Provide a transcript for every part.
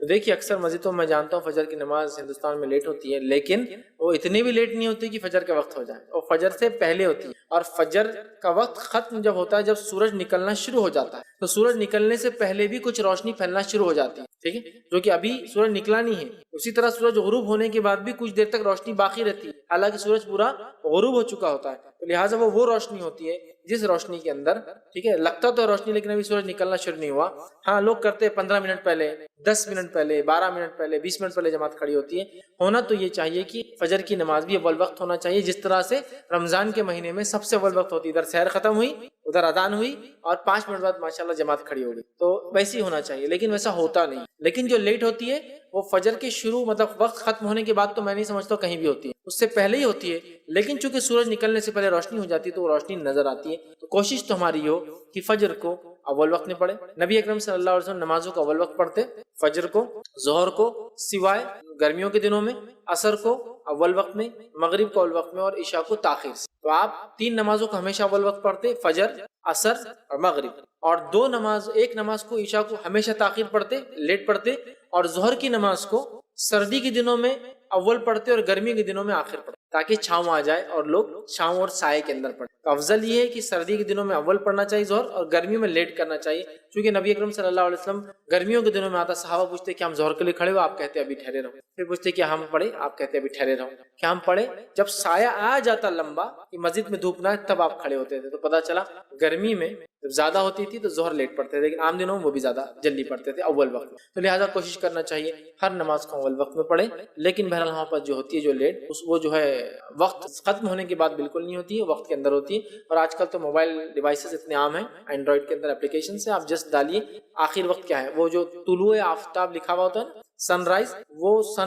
تو دیکھیے اکثر مسجدوں میں جانتا ہوں فجر کی نماز ہندوستان میں لیٹ ہوتی ہے، لیکن وہ اتنی بھی لیٹ نہیں ہوتی کہ فجر کا وقت ہو جائے، اور فجر سے پہلے ہوتی ہے، اور فجر کا وقت ختم جب ہوتا ہے جب سورج نکلنا شروع ہو جاتا ہے، تو سورج نکلنے سے پہلے بھی کچھ روشنی پھیلنا شروع ہو جاتی ہے، ٹھیک ہے، جو کہ ابھی سورج نکلا نہیں ہے۔ اسی طرح سورج غروب ہونے کے بعد بھی کچھ دیر تک روشنی باقی رہتی ہے، حالانکہ سورج پورا غروب ہو چکا ہوتا ہے، تو لہٰذا وہ روشنی ہوتی ہے جس روشنی کے اندر، ٹھیک ہے، لگتا تو روشنی لیکن ابھی سورج نکلنا شروع نہیں ہوا۔ ہاں لوگ کرتے 15 منٹ پہلے، 10 منٹ پہلے، 12 منٹ پہلے، 20 منٹ پہلے جماعت کھڑی ہوتی ہے۔ ہونا تو یہ چاہیے کہ فجر کی نماز بھی اول وقت ہونا چاہیے، جس طرح سے رمضان کے مہینے میں سب سے اول وقت ہوتی ہے، ادھر سحر ختم ہوئی، ادھر اذان ہوئی، اور 5 منٹ بعد ماشاءاللہ جماعت کھڑی ہوگی، تو ویسے ہی ہونا چاہیے، لیکن ویسا ہوتا نہیں۔ لیکن جو لیٹ ہوتی ہے وہ فجر کے شروع مطلب وقت ختم ہونے کے بعد تو میں نہیں سمجھتا کہیں بھی ہوتی ہے، اس سے پہلے ہی ہوتی ہے، لیکن چونکہ سورج نکلنے سے پہلے روشنی ہو جاتی ہے تو وہ روشنی نظر آتی ہے۔ تو کوشش تو ہماری ہو کہ فجر کو اول وقت میں پڑھے۔ نبی اکرم صلی اللہ علیہ وسلم نمازوں کو اول وقت پڑھتے، فجر کو، ظہر کو سوائے گرمیوں کے دنوں میں، عصر کو اول وقت میں، مغرب کو اول وقت میں، اور عشاء کو تاخیر سے۔ تو آپ 3 نمازوں کو ہمیشہ اول وقت پڑھتے، فجر، عصر اور مغرب، اور ایک نماز کو عشاء کو ہمیشہ تاخیر پڑھتے، لیٹ پڑھتے، اور ظہر کی نماز کو سردی کے دنوں میں اول پڑھتے اور گرمی کے دنوں میں آخر پڑھتے، تاکہ چھاؤں آ جائے اور لوگ چھاؤں اور سائے کے اندر پڑھیں۔ تو افضل یہ ہے کہ سردی کے دنوں میں اول پڑھنا چاہیے ظہر، اور گرمیوں میں لیٹ کرنا چاہیے، کیونکہ نبی اکرم صلی اللہ علیہ وسلم گرمیوں کے دنوں میں آتا، صحابہ پوچھتے کہ ہم ظہر کے لیے کھڑے ہو، آپ کہتے ابھی ٹھہرے رہو، پھر پوچھتے کہ ہم پڑھے، آپ کہتے ابھی ٹھہرے رہو، کیا ہم پڑھے؟ جب سایہ آ جاتا لمبا کہ مسجد میں دھوپ نہ ہے تب آپ کھڑے ہوتے تھے۔ تو پتہ چلا گرمی میں جب زیادہ ہوتی تھی تو ظہر لیٹ پڑھتے تھے، لیکن عام دنوں میں وہ بھی زیادہ جلدی پڑھتے تھے اول وقت میں۔ تو لہٰذا کوشش کرنا چاہیے ہر نماز کو اول وقت میں پڑھیں، لیکن بہرحال وہاں پر جو ہوتی ہے جو لیٹ، وہ جو ہے وقت ختم ہونے کے بعد بالکل نہیں ہوتی ہے، وقت کے اندر ہوتی ہے۔ اور آج کل تو موبائل ڈیوائسز اتنے عام ہیں، اینڈرائڈ کے اندر اپلیکیشن سے آپ جسٹ ڈالیے آخر وقت کیا ہے، وہ جو طلوع آفتاب لکھا ہوا ہوتا ہے نا، سن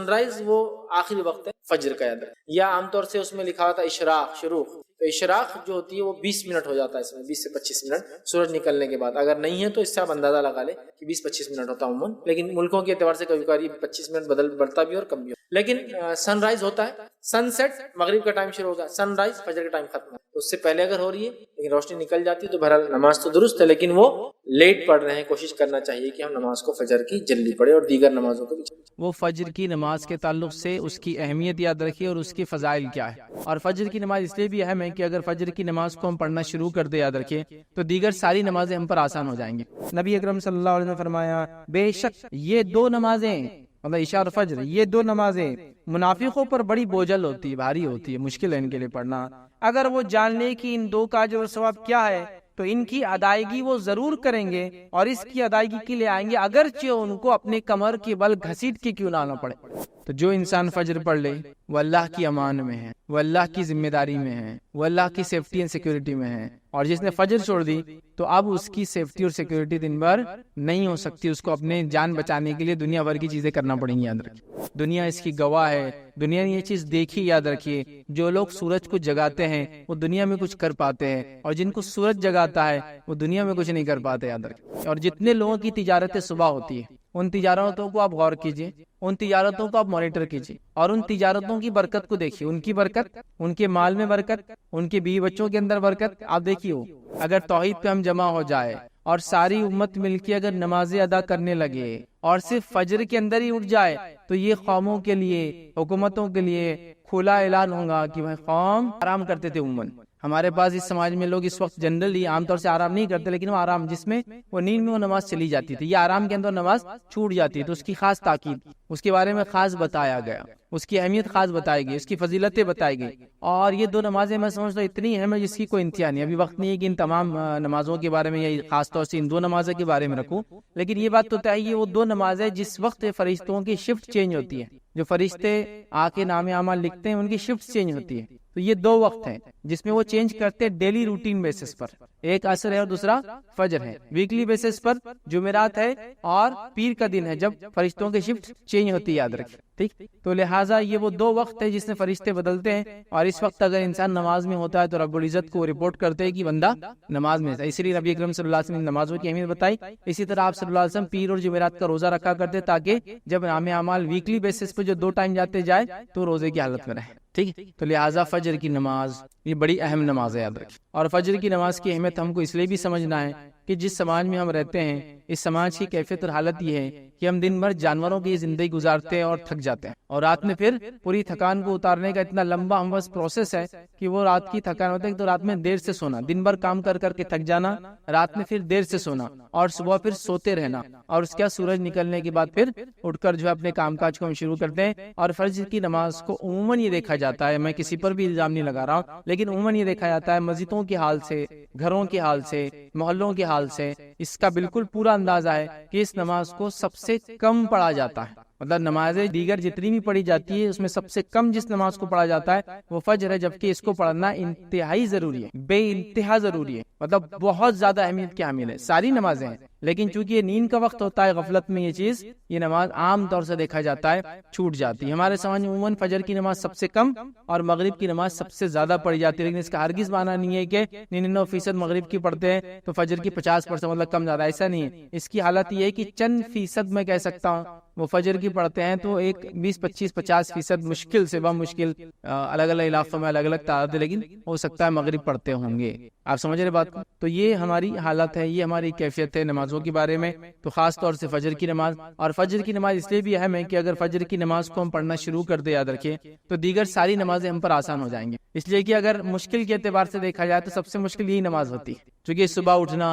رائز، وہ آخری وقت ہے فجر کا، یاد ہے، یا عام طور سے اس میں لکھا ہوتا ہے اشراق، شروق، تو اشراق جو ہوتی ہے وہ 20 منٹ ہو جاتا ہے، اس میں 20 سے 25 منٹ سورج نکلنے کے بعد۔ اگر نہیں ہے تو اس سے آپ اندازہ لگا لیں کہ 20-25 منٹ ہوتا ہے عموماً، لیکن ملکوں کے اعتبار سے کبھی کبھی 25 منٹ بڑھتا بھی اور کم بھی ہو۔ لیکن سن رائز ہوتا ہے، سن سیٹ مغرب کا ٹائم شروع ہوگا، سن رائز فجر کا ٹائم ختم ہے، اس سے پہلے اگر ہو رہی ہے لیکن روشنی نکل جاتی ہے تو بہرحال نماز تو درست ہے، لیکن وہ لیٹ پڑھ رہے ہیں۔ کوشش کرنا چاہیے کہ ہم نماز کو فجر کی جلدی پڑھیں اور دیگر نمازوں کو بھی جلدی۔ وہ فجر کی نماز کے تعلق سے اس کی اہمیت یاد رکھیے اور اس کے فضائل کیا ہے۔ اور فجر کی نماز اس لیے بھی اہم ہے کہ اگر فجر کی نماز کو ہم پڑھنا شروع کر دیں، یاد رکھیے، تو دیگر ساری نمازیں ہم پر آسان ہو جائیں گی۔ نبی اکرم صلی اللہ علیہ وسلم نے فرمایا، بے شک یہ 2 نمازیں، مطلب عشاء اور فجر، یہ 2 نمازیں منافقوں پر بڑی بوجھل ہوتی ہے، بھاری ہوتی ہے، مشکل ہے ان کے لیے پڑھنا۔ اگر وہ جان لے کہ ان 2 کا اجر و ثواب کیا ہے تو ان کی ادائیگی وہ ضرور کریں گے، اور اس کی ادائیگی کے لیے آئیں گے اگرچہ ان کو اپنے کمر کے بل گھسیٹ کے کیوں نہ آنا پڑے۔ تو جو انسان فجر پڑھ لے وہ اللہ کی امان میں ہے، وہ اللہ کی ذمہ داری میں ہے، وہ اللہ کی سیفٹی اینڈ سیکیورٹی میں ہے، اور جس نے فجر چھوڑ دی تو اب اس کی سیفٹی اور سیکیورٹی دن بھر نہیں ہو سکتی، اس کو اپنے جان بچانے کے لیے دنیا بھر کی چیزیں کرنا پڑیں گی، یاد رکھیے۔ دنیا اس کی گواہ ہے، دنیا نے یہ چیز دیکھی، یاد رکھیے، جو لوگ سورج کو جگاتے ہیں وہ دنیا میں کچھ کر پاتے ہیں، اور جن کو سورج جگاتا ہے وہ دنیا میں کچھ نہیں کر پاتے، یاد رکھیے۔ اور جتنے لوگوں کی تجارتیں صبح ہوتی ہے ان تجارتوں کو آپ غور کیجئے، ان تجارتوں کو آپ مانیٹر کیجئے، اور ان تجارتوں کی برکت کو دیکھیے، ان کی برکت، ان کے مال میں برکت، ان کے بیوی بچوں کے اندر برکت آپ دیکھیے۔ اگر توحید پہ ہم جمع ہو جائے اور ساری امت مل کے اگر نمازیں ادا کرنے لگے اور صرف فجر کے اندر ہی اٹھ جائے تو یہ قوموں کے لیے، حکومتوں کے لیے کھلا اعلان ہوگا کہ بھائی قوم آرام کرتے تھے عموماً۔ ہمارے پاس اس سماج میں لوگ اس وقت جنرلی عام طور سے آرام نہیں کرتے، لیکن وہ آرام جس میں وہ نیند میں وہ نماز چلی جاتی تھی، یہ آرام کے اندر نماز چھوٹ جاتی ہے، تو اس کی خاص تاکید، اس کے بارے میں خاص بتایا گیا، اس کی اہمیت خاص بتائی گئی، اس کی فضیلتیں بتائی گئی۔ اور یہ 2 نمازیں میں سمجھتا ہوں اتنی اہم ہے جس کی کوئی انتہا نہیں۔ ابھی وقت نہیں ہے کہ ان تمام نمازوں کے بارے میں یا خاص طور سے ان 2 نمازوں کے بارے میں رکھوں، لیکن یہ بات تو طے ہے وہ 2 نمازیں جس وقت فرشتوں کی شفٹ چینج ہوتی ہے، جو فرشتے آ کے نام اعمال لکھتے ہیں ان کی شفٹ چینج ہوتی ہے، تو یہ 2 وقت ہیں جس میں وہ چینج کرتے ڈیلی روٹین بیسس پر، ایک عصر ہے اور دوسرا فجر ہے، ویکلی بیسس پر جمعرات ہے اور پیر کا دن ہے جب فرشتوں کی شفٹ چینج ہوتی ہے، یاد رکھیں، ٹھیک۔ تو لہٰذا یہ وہ 2 وقت ہے جس میں فرشتے بدلتے ہیں، اور اس وقت اگر انسان نماز میں ہوتا ہے تو رب العزت کو رپورٹ کرتے ہیں کہ بندہ نماز میں ہے۔ اسی لیے نبی اکرم صلی اللہ علیہ وسلم نے نمازوں کی اہمیت بتائی۔ اسی طرح آپ صلی اللہ علیہ وسلم پیر اور جمعرات کا روزہ رکھا کرتے تاکہ جب نام اعمال ویکلی بیسس پہ جو 2 ٹائم جاتے جائے تو روزے کی حالت میں رہے، ٹھیک ہے۔ تو لہٰذا فجر کی نماز یہ بڑی اہم نماز ہے، یاد رکھیں۔ اور فجر کی نماز کی اہمیت ہم کو اس لیے بھی سمجھنا ہے کہ جس سماج میں ہم رہتے ہیں اس سماج کی کیفیت اور حالت یہ ہے کہ کہ ہم دن بھر جانوروں کی زندگی گزارتے ہیں اور تھک جاتے ہیں، اور رات میں پھر پوری تھکان کو اتارنے کا اتنا لمبا ہم بس پروسیس ہے کہ وہ رات کی تھکان ہوتا ہے تو رات میں دیر سے سونا، دن بھر کام کر کر کے تھک جانا، رات میں پھر دیر سے سونا اور صبح پھر سوتے رہنا، اور اس کے سورج نکلنے کے بعد پھر اٹھ کر جو ہے اپنے کام کاج کو ہم شروع کرتے ہیں۔ اور فجر کی نماز کو عموماً یہ دیکھا جاتا ہے، میں کسی پر بھی الزام نہیں لگا رہا ہوں، لیکن عموماً یہ دیکھا جاتا ہے مسجدوں کے حال سے، گھروں کے حال سے، محلوں کے حال سے اس کا بالکل پورا اندازہ ہے کہ اس نماز کو سب سے کم پڑھا جاتا ہے۔ مطلب نمازیں دیگر جتنی بھی پڑھی جاتی ہے اس میں سب سے کم جس نماز کو پڑھا جاتا ہے وہ فجر ہے، جبکہ اس کو پڑھنا انتہائی ضروری ہے، بے انتہا ضروری ہے، مطلب بہت زیادہ اہمیت کی حامل ہے۔ ساری نمازیں ہیں لیکن چونکہ یہ نیند کا وقت ہوتا ہے، غفلت میں یہ نماز عام طور سے دیکھا جاتا ہے چھوٹ جاتی ہے۔ ہمارے سمجھ میں عموماً فجر کی نماز سب سے کم اور مغرب کی نماز سب سے زیادہ پڑھی جاتی ہے، لیکن اس کا ہرگز معنی نہیں ہے کہ 99% مغرب کی پڑھتے ہیں تو فجر کی 50% مطلب کم زیادہ، ایسا نہیں ہے۔ اس کی حالت یہ ہے کہ چند فیصد میں کہہ سکتا ہوں وہ فجر کی پڑھتے ہیں تو ایک 20-25-50% مشکل سے مشکل الگ الگ علاقوں میں الگ الگ تعداد، لیکن ہو سکتا ہے مغرب پڑھتے ہوں گے۔ آپ سمجھ رہے بات کو؟ تو یہ ہماری حالت ہے، یہ ہماری کیفیت ہے نمازوں کے بارے میں، تو خاص طور سے فجر کی نماز۔ اور فجر کی نماز اس لیے بھی اہم ہے کہ اگر فجر کی نماز کو ہم پڑھنا شروع کر دیں، یاد رکھیں، تو دیگر ساری نمازیں ہم پر آسان ہو جائیں گی، اس لیے کہ اگر مشکل کے اعتبار سے دیکھا جائے تو سب سے مشکل یہی نماز ہوتی ہے، کیونکہ صبح اٹھنا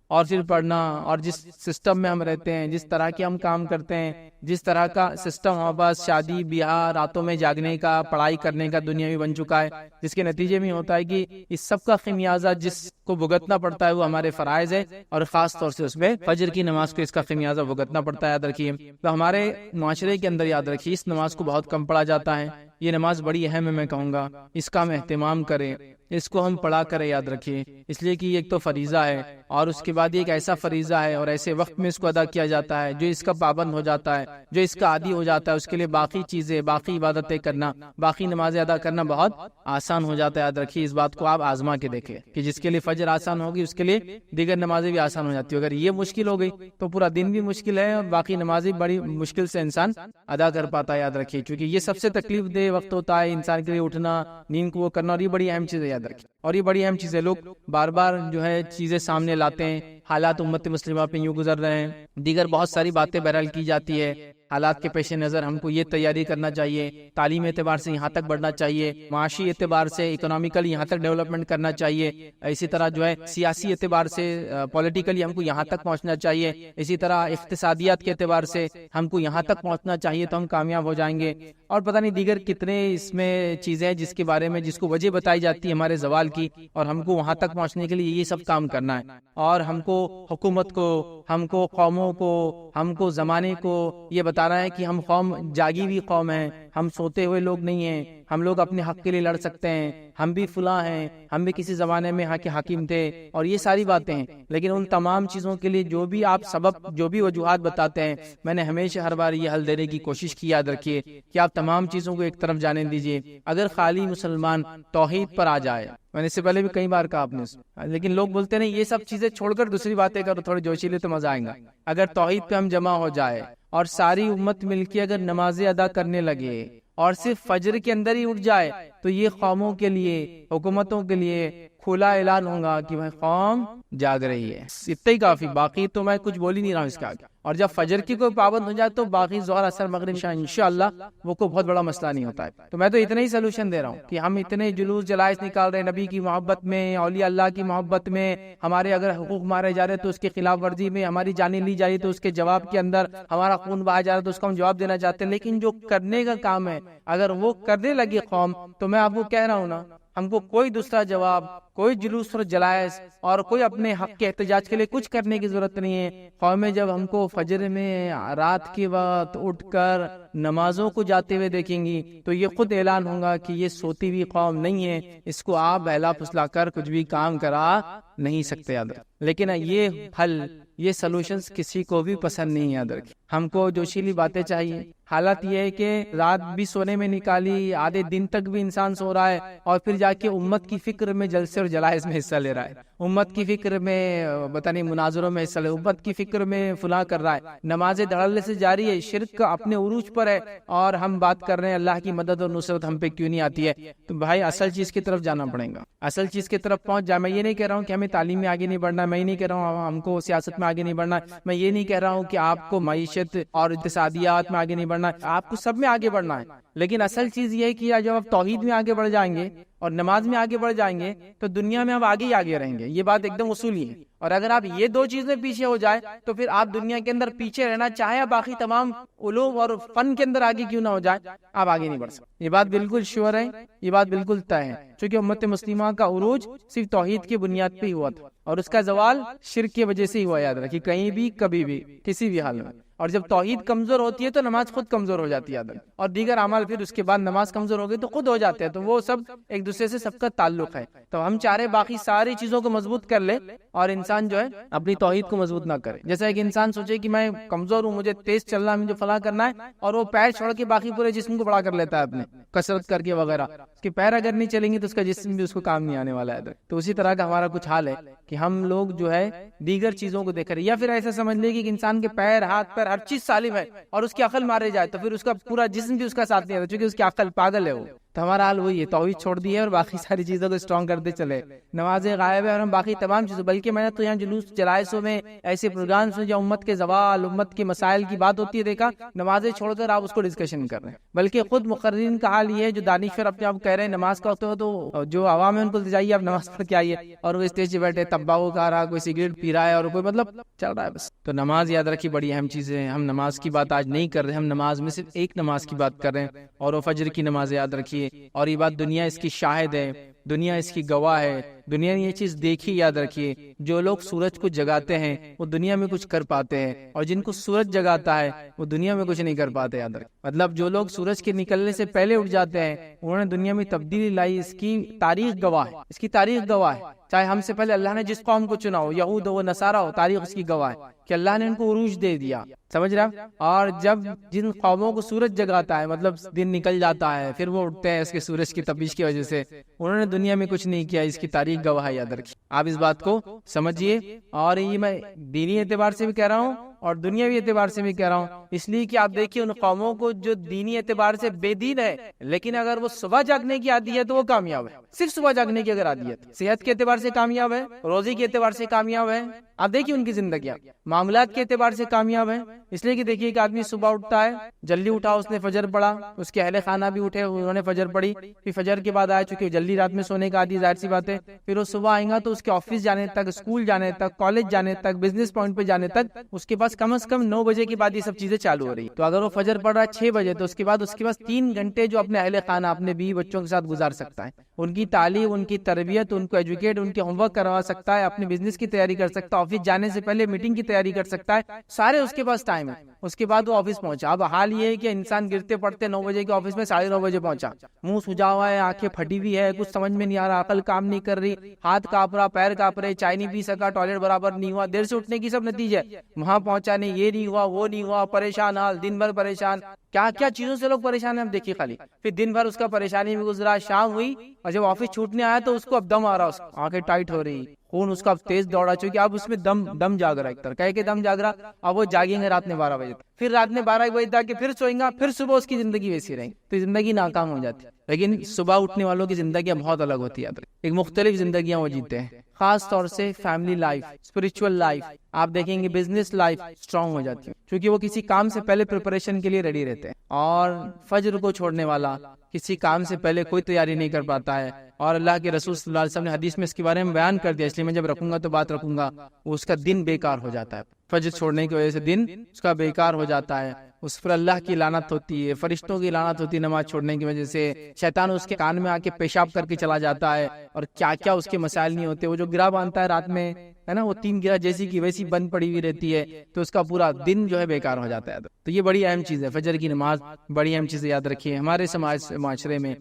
اور پھر پڑھنا، اور جس سسٹم میں ہم رہتے ہیں، جس طرح کے ہم کام کرتے ہیں، جس طرح کا سسٹم ہمارے پاس شادی بیاہ، راتوں میں جاگنے کا، پڑھائی کرنے کا دنیا میں بن چکا ہے، جس کے نتیجے میں ہوتا ہے کہ اس سب کا خمیازہ جس کو بھگتنا پڑتا ہے وہ ہمارے فرائض ہے، اور خاص طور سے اس میں فجر کی نماز کو اس کا خمیازہ بھگتنا پڑتا ہے۔ یاد رکھیے، تو ہمارے معاشرے کے اندر یاد رکھیے اس نماز کو بہت کم پڑھا جاتا ہے، یہ نماز بڑی اہم ہے، میں کہوں گا اس کا ہم اہتمام کریں، اس کو ہم پڑھا کریں، یاد رکھیے، اس لیے کہ یہ ایک تو فریضہ ہے، اور اس کے بعد ایک ایسا فریضہ ہے اور ایسے وقت میں اس کو ادا کیا جاتا ہے، جو اس کا پابند ہو جاتا ہے، جو اس کا عادی ہو جاتا ہے، اس کے لیے باقی چیزیں، باقی عبادتیں کرنا، باقی نمازیں ادا کرنا بہت آسان ہو جاتا ہے۔ یاد رکھیے اس بات کو آپ آزما کے دیکھیں کہ جس کے لیے فجر آسان ہوگی اس کے لیے دیگر نمازیں بھی آسان ہو جاتی ہے۔ اگر یہ مشکل ہو گئی تو پورا دن بھی مشکل ہے، اور باقی نمازیں بڑی مشکل سے انسان ادا کر پاتا ہے۔ یاد رکھیے، کیونکہ یہ سب سے تکلیف دہ وقت ہوتا ہے انسان کے لیے، اٹھنا، نیند کو وہ کرنا، اور یہ بڑی اہم چیز ہے، یاد رکھیے، اور یہ بڑی اہم چیز ہے۔ لوگ بار بار جو ہے چیزیں سامنے لاتے ہیں، حالات امت مسلمہ پہ یوں گزر رہے ہیں، دیگر بہت ساری باتیں بہرحال کی جاتی ہے، حالات کے پیش نظر ہم کو یہ تیاری کرنا چاہیے، تعلیم اعتبار سے یہاں تک بڑھنا چاہیے، معاشی اعتبار سے اکنامیکلی یہاں تک ڈیولپمنٹ کرنا چاہیے، اسی طرح جو ہے سیاسی اعتبار سے پولیٹیکلی ہم کو یہاں تک پہنچنا چاہیے، اسی طرح اقتصادیات کے اعتبار سے ہم کو یہاں تک پہنچنا چاہیے تو ہم کامیاب ہو جائیں گے، اور پتہ نہیں دیگر کتنے اس میں چیزیں ہیں جس کے بارے میں جس کو وجہ بتائی جاتی ہے ہمارے زوال کی، اور ہم کو وہاں تک پہنچنے کے لیے یہ سب کام کرنا ہے، اور ہم کو حکومت کو، ہم کو قوموں کو، ہم کو زمانے کو یہ بتانا ہے کہ ہم قوم جاگی ہوئی قوم ہیں، ہم سوتے ہوئے لوگ نہیں ہیں، ہم لوگ اپنے حق کے لیے لڑ سکتے ہیں، ہم بھی فلاں ہیں، ہم بھی کسی زمانے میں یہاں کے حاکم تھے، اور یہ ساری باتیں ہیں۔ لیکن ان تمام چیزوں کے لیے جو بھی آپ سبب، جو بھی وجوہات بتاتے ہیں، میں نے ہمیشہ ہر بار یہ حل دینے کی کوشش کی، یاد رکھیے کہ آپ تمام چیزوں کو ایک طرف جانے دیجیے۔ اگر خالی مسلمان توحید پر آ جائے، میں نے اس سے پہلے بھی کئی بار کہا آپ نے، لیکن لوگ بولتے نہیں یہ سب چیزیں چھوڑ کر دوسری باتیں کرو، تھوڑی جوشیلے تو مزہ آئے گا۔ اگر توحید پہ ہم جمع ہو جائے اور ساری امت مل کے اگر نمازیں ادا کرنے لگے اور صرف فجر کے اندر ہی اٹھ جائے تو یہ قوموں کے لیے، حکومتوں کے لیے کھلا اعلان ہوگا کہ بھائی قوم جاگ رہی ہے، اتنا ہی کافی، باقی تو میں کچھ بول ہی نہیں رہا ہوں اس کے آگے۔ اور جب فجر کی کوئی پابند ہو جائے تو باقی ظہر اثر مغرب عشاء انشاءاللہ وہ کوئی بہت بڑا مسئلہ نہیں ہوتا ہے۔ تو میں تو اتنا ہی سلوشن دے رہا ہوں کہ ہم اتنے جلوس جلائس نکال رہے ہیں نبی کی محبت میں، اولیاء اللہ کی محبت میں، ہمارے اگر حقوق مارے جا رہے تو اس کے خلاف ورزی میں، ہماری جانیں لی جا رہی تو اس کے جواب کے اندر، ہمارا خون بہایا جا رہا تو اس کو ہم جواب دینا چاہتے ہیں، لیکن جو کرنے کا کام ہے اگر وہ کرنے لگی قوم تو میں آپ کو کہہ رہا ہوں نا، ہم کو کوئی دوسرا جواب، کوئی جلوس اور جلائس اور کوئی اپنے حق کے احتجاج کے لیے کچھ کرنے کی ضرورت نہیں ہے۔ قومیں جب ہم کو فجر میں رات کے وقت اٹھ کر نمازوں کو جاتے ہوئے دیکھیں گی تو یہ خود اعلان ہوگا کہ یہ سوتی ہوئی قوم نہیں ہے، اس کو آپ بہلا پھسلا کر کچھ بھی کام کرا نہیں سکتے، یاد رکھ۔ لیکن یہ حل، یہ سلوشنز کسی کو بھی پسند نہیں، یاد رکھیں۔ ہم کو جوشیلی باتیں چاہیے۔ حالت یہ ہے کہ رات بھی سونے میں نکالی، آدھے دن تک بھی انسان سو رہا ہے، اور پھر جا کے امت کی فکر میں جلسے اور جلائز میں حصہ لے رہا ہے، امت کی فکر میں پتہ نہیں مناظروں میں حصہ لے، امت کی فکر میں فلاں کر رہا ہے، نمازیں دھڑلے سے جاری ہے، شرک اپنے عروج پر ہے، اور ہم بات کر رہے ہیں اللہ کی مدد اور نصرت ہم پہ کیوں نہیں آتی ہے۔ تو بھائی اصل چیز کی طرف جانا پڑے گا، اصل چیز کی طرف پہنچ جائے۔ میں یہ نہیں کہہ رہا ہوں کہ ہمیں تعلیم میں آگے نہیں بڑھنا، میں یہ نہیں کہہ رہا ہوں ہم کو سیاست میں آگے نہیں بڑھنا، میں یہ نہیں کہہ رہا ہوں کہ آپ کو معیشت معیشت اور اقتصادیات میں آگے نہیں بڑھنا ہے، آپ کو سب میں آگے بڑھنا ہے، لیکن اصل چیز یہ ہے کہ جب آپ توحید میں آگے بڑھ جائیں گے اور نماز میں آگے بڑھ جائیں گے تو دنیا میں آپ آگے ہی آگے رہیں گے. یہ بات ایک دم اصولی ہے. اور اگر آپ یہ دو چیزیں پیچھے ہو جائے تو پھر آپ دنیا کے اندر پیچھے رہنا چاہے آپ باقی تمام علوم اور فن کے اندر آگے کیوں نہ ہو جائے، آپ آگے نہیں بڑھ سکتے. یہ بات بالکل شیور ہے، یہ بات بالکل طے ہے، چونکہ امت مسلمہ کا عروج صرف توحید کی بنیاد پہ ہی ہوا تھا اور اس کا زوال شرک کی وجہ سے ہی ہوا. یاد رکھیے، کہیں بھی کبھی بھی کسی بھی حال میں. اور جب توحید کمزور ہوتی ہے تو نماز خود کمزور ہو جاتی ہے، اور دیگر اعمال پھر اس کے بعد نماز کمزور ہو گئی تو خود ہو جاتے ہیں. تو وہ سب ایک دوسرے سے سب کا تعلق ہے. تو ہم چاہ رہے باقی ساری چیزوں کو مضبوط کر لے اور انسان جو ہے اپنی توحید کو مضبوط نہ کرے. جیسا کہ انسان سوچے کہ میں کمزور ہوں، مجھے تیز چلنا ہے، مجھے فلاں کرنا ہے، اور وہ پیر چھوڑ کے باقی پورے جسم کو بڑا کر لیتا ہے اپنے کسرت کر کے وغیرہ. اس کے پیر اگر نہیں چلیں گے تو اس کا جسم بھی اس کو کام نہیں آنے والا ہے. تو اسی طرح کا ہمارا کچھ حال ہے کہ ہم لوگ جو ہے دیگر چیزوں کو دیکھ رہے، یا پھر ایسا سمجھ لے کہ انسان کے پیر، ہاتھ، پیر، ہر چیز سالم ہے اور اس کی عقل مارے جائے تو پھر اس کا پورا جسم بھی اس کا ساتھ نہیں آتا، چونکہ اس کی عقل پاگل ہے. وہ تو ہمارا حال وہی ہے، توحید چھوڑ دی ہے اور باقی ساری چیزوں کو اسٹرانگ کرتے چلے. نمازیں غائب ہے اور ہم باقی تمام چیزوں، بلکہ میں نے تو یہاں جلوس جلائسوں میں ایسے پروگرامس میں جو امت کے زوال، امت کے مسائل کی بات ہوتی ہے دیکھا، نمازیں چھوڑ کر آپ اس کو ڈسکشن کر رہے ہیں. بلکہ خود مقررین کا حال یہ ہے جو دانشور اپنے آپ کہہ رہے ہیں نماز کا وقت ہو تو جو عوام ہے ان کو جائیے آپ نماز پڑھ کے آئیے، اور وہ اسٹیج پہ بیٹھے تمباکو کھا رہا، کوئی سگریٹ پی رہا ہے، اور کوئی مطلب چل رہا ہے بس. تو نماز یاد رکھیے بڑی اہم چیز ہے. ہم نماز کی بات آج نہیں کر رہے، ہم نماز میں صرف ایک نماز کی بات کر رہے ہیں، اور وہ فجر کی نماز. یاد رکھیے، اور یہ بات دنیا اس کی شاہد ہے، دنیا اس کی گواہ ہے، دنیا نے یہ چیز دیکھی. یاد رکھیے، جو لوگ سورج کو جگاتے ہیں وہ دنیا میں کچھ کر پاتے ہیں، اور جن کو سورج جگاتا ہے وہ دنیا میں کچھ نہیں کر پاتے. یاد رکھیے، مطلب جو لوگ سورج کے نکلنے سے پہلے اٹھ جاتے ہیں انہوں نے دنیا میں تبدیلی لائی. اس کی تاریخ گواہ ہے، اس کی تاریخ گواہ ہے. چاہے ہم سے پہلے اللہ نے جس قوم کو چنا ہو، یہود ہو، نصارہ ہو، تاریخ اس کی گواہ ہے کہ اللہ نے ان کو عروج دے دیا. سمجھ رہا؟ اور جب جن قوموں کو سورج جگاتا ہے، مطلب دن نکل جاتا ہے، پھر وہ اٹھتے ہیں اس کے سورج کی تپش کی وجہ سے، انہوں نے دنیا میں کچھ نہیں کیا. اس کی تاریخ گواہ ہے. یاد رکھیے، آپ اس بات کو سمجھیے. اور یہ میں دینی اعتبار سے بھی کہہ رہا ہوں اور دنیاوی اعتبار سے بھی کہہ رہا ہوں، اس لیے کہ آپ دیکھیے ان قوموں کو جو دینی اعتبار سے بے دین ہے، لیکن اگر وہ صبح جاگنے کی عادی ہے تو وہ کامیاب ہے. صرف صبح جاگنے کی اگر عادی ہے، صحت کے اعتبار سے کامیاب ہے، روزی کے اعتبار سے کامیاب ہے. آپ دیکھیے ان کی زندگیاں معاملات کے اعتبار سے کامیاب ہے. اس لیے کہ دیکھیے ایک آدمی صبح اٹھتا ہے، جلدی اٹھا، اس نے فجر پڑھا، اس کے اہل خانہ بھی اٹھے، انہوں نے فجر پڑھی، پھر فجر کے بعد آیا، چونکہ جلدی رات میں سونے کا عادی، ظاہر سی بات ہے، پھر وہ صبح آئیں گا تو اس کے آفس جانے تک، اسکول جانے تک، کالج جانے تک، بزنس پوائنٹ پہ جانے تک اس کے پاس کم از کم 9 بجے کے بعد یہ سب چیزیں چالو ہو رہی. تو اگر وہ فجر پڑھ رہا ہے 6 بجے تو اس کے بعد اس کے پاس 3 گھنٹے جو اپنے اہل خانہ، اپنے بیوی بچوں کے ساتھ گزار سکتا ہے، ان کی تعلیم، ان کی تربیت، ان کو ایجوکیٹ، ان کے ہوم ورک کروا سکتا ہے، اپنے بزنس کی تیاری کر سکتا ہے، آفس جانے سے پہلے میٹنگ کی تیاری کر سکتا ہے، سارے اس کے پاس ٹائم ہے. اس کے بعد وہ آفس پہنچا. اب حال یہ ہے کہ انسان گرتے پڑتے 9 بجے کے آفس میں 9:30 بجے پہنچا، منہ سجا ہوا ہے، آنکھیں پھٹی ہوئی ہے، کچھ سمجھ میں نہیں آ رہا، عقل کام نہیں کر رہی، ہاتھ کانپ رہا، پیر کانپ رہے، چائے نہیں پی سکا، ٹوائلٹ برابر نہیں ہوا، دیر سے اٹھنے کی سب نتیجے، وہاں پہنچا نہیں، یہ نہیں ہوا، وہ نہیں ہوا، پریشان حال، دن بھر پریشان، کیا کیا چیزوں سے لوگ پریشان ہیں ہم دیکھیے خالی. پھر دن بھر اس کا پریشانی میں گزرا، شام ہوئی اور جب آفس چھوٹنے آیا تو اس کو اب دم آ رہا، اس آنکھیں ٹائٹ ہو رہی، خون اس کا اب تیز دوڑا، چونکہ اب اس میں دم جاگ رہا، ایک طرح کہہ کے دم جاگ رہا. اب وہ جاگیں گے رات میں 12 بجے تک، پھر رات میں 12 بجے تک پھر سوئیں گا، پھر صبح اس کی زندگی ویسی رہے گی، تو زندگی ناکام ہو جاتی ہے. لیکن صبح اٹھنے والوں کی زندگیاں بہت الگ ہوتی ہے، ایک مختلف زندگیاں وہ جیتے ہیں. خاص طور سے فیملی لائف، اسپرچول لائف، آپ دیکھیں گے بزنس لائف اسٹرانگ ہو جاتی ہے، کیونکہ وہ کسی کام سے پہلے پریپریشن کے لیے ریڈی رہتے ہیں. اور فجر کو چھوڑنے والا کسی کام سے پہلے کوئی تیاری نہیں کر پاتا ہے. اور اللہ کے رسول صلی اللہ علیہ وسلم نے حدیث میں اس کے بارے میں بیان کر دیا، اس لیے میں جب رکھوں گا تو بات رکھوں گا، وہ اس کا دن بیکار ہو جاتا ہے. فجر چھوڑنے کی وجہ سے دن اس کا بیکار ہو جاتا ہے، اس پر اللہ کی لعنت ہوتی ہے، فرشتوں کی لعنت ہوتی ہے نماز چھوڑنے کی وجہ سے. شیطان اس کے کان میں آ کے پیشاب کر کے چلا جاتا ہے، اور کیا کیا اس کے مسائل نہیں ہوتے. وہ جو گرہ باندھتا ہے رات میں، ہے نا، وہ 3 گرہ جیسی کی ویسی بند پڑی ہوئی رہتی ہے، تو اس کا پورا دن جو ہے بیکار ہو جاتا ہے. تو یہ بڑی اہم چیز ہے، فجر کی نماز بڑی اہم چیز ہے. یاد رکھیے ہمارے معاشرے میں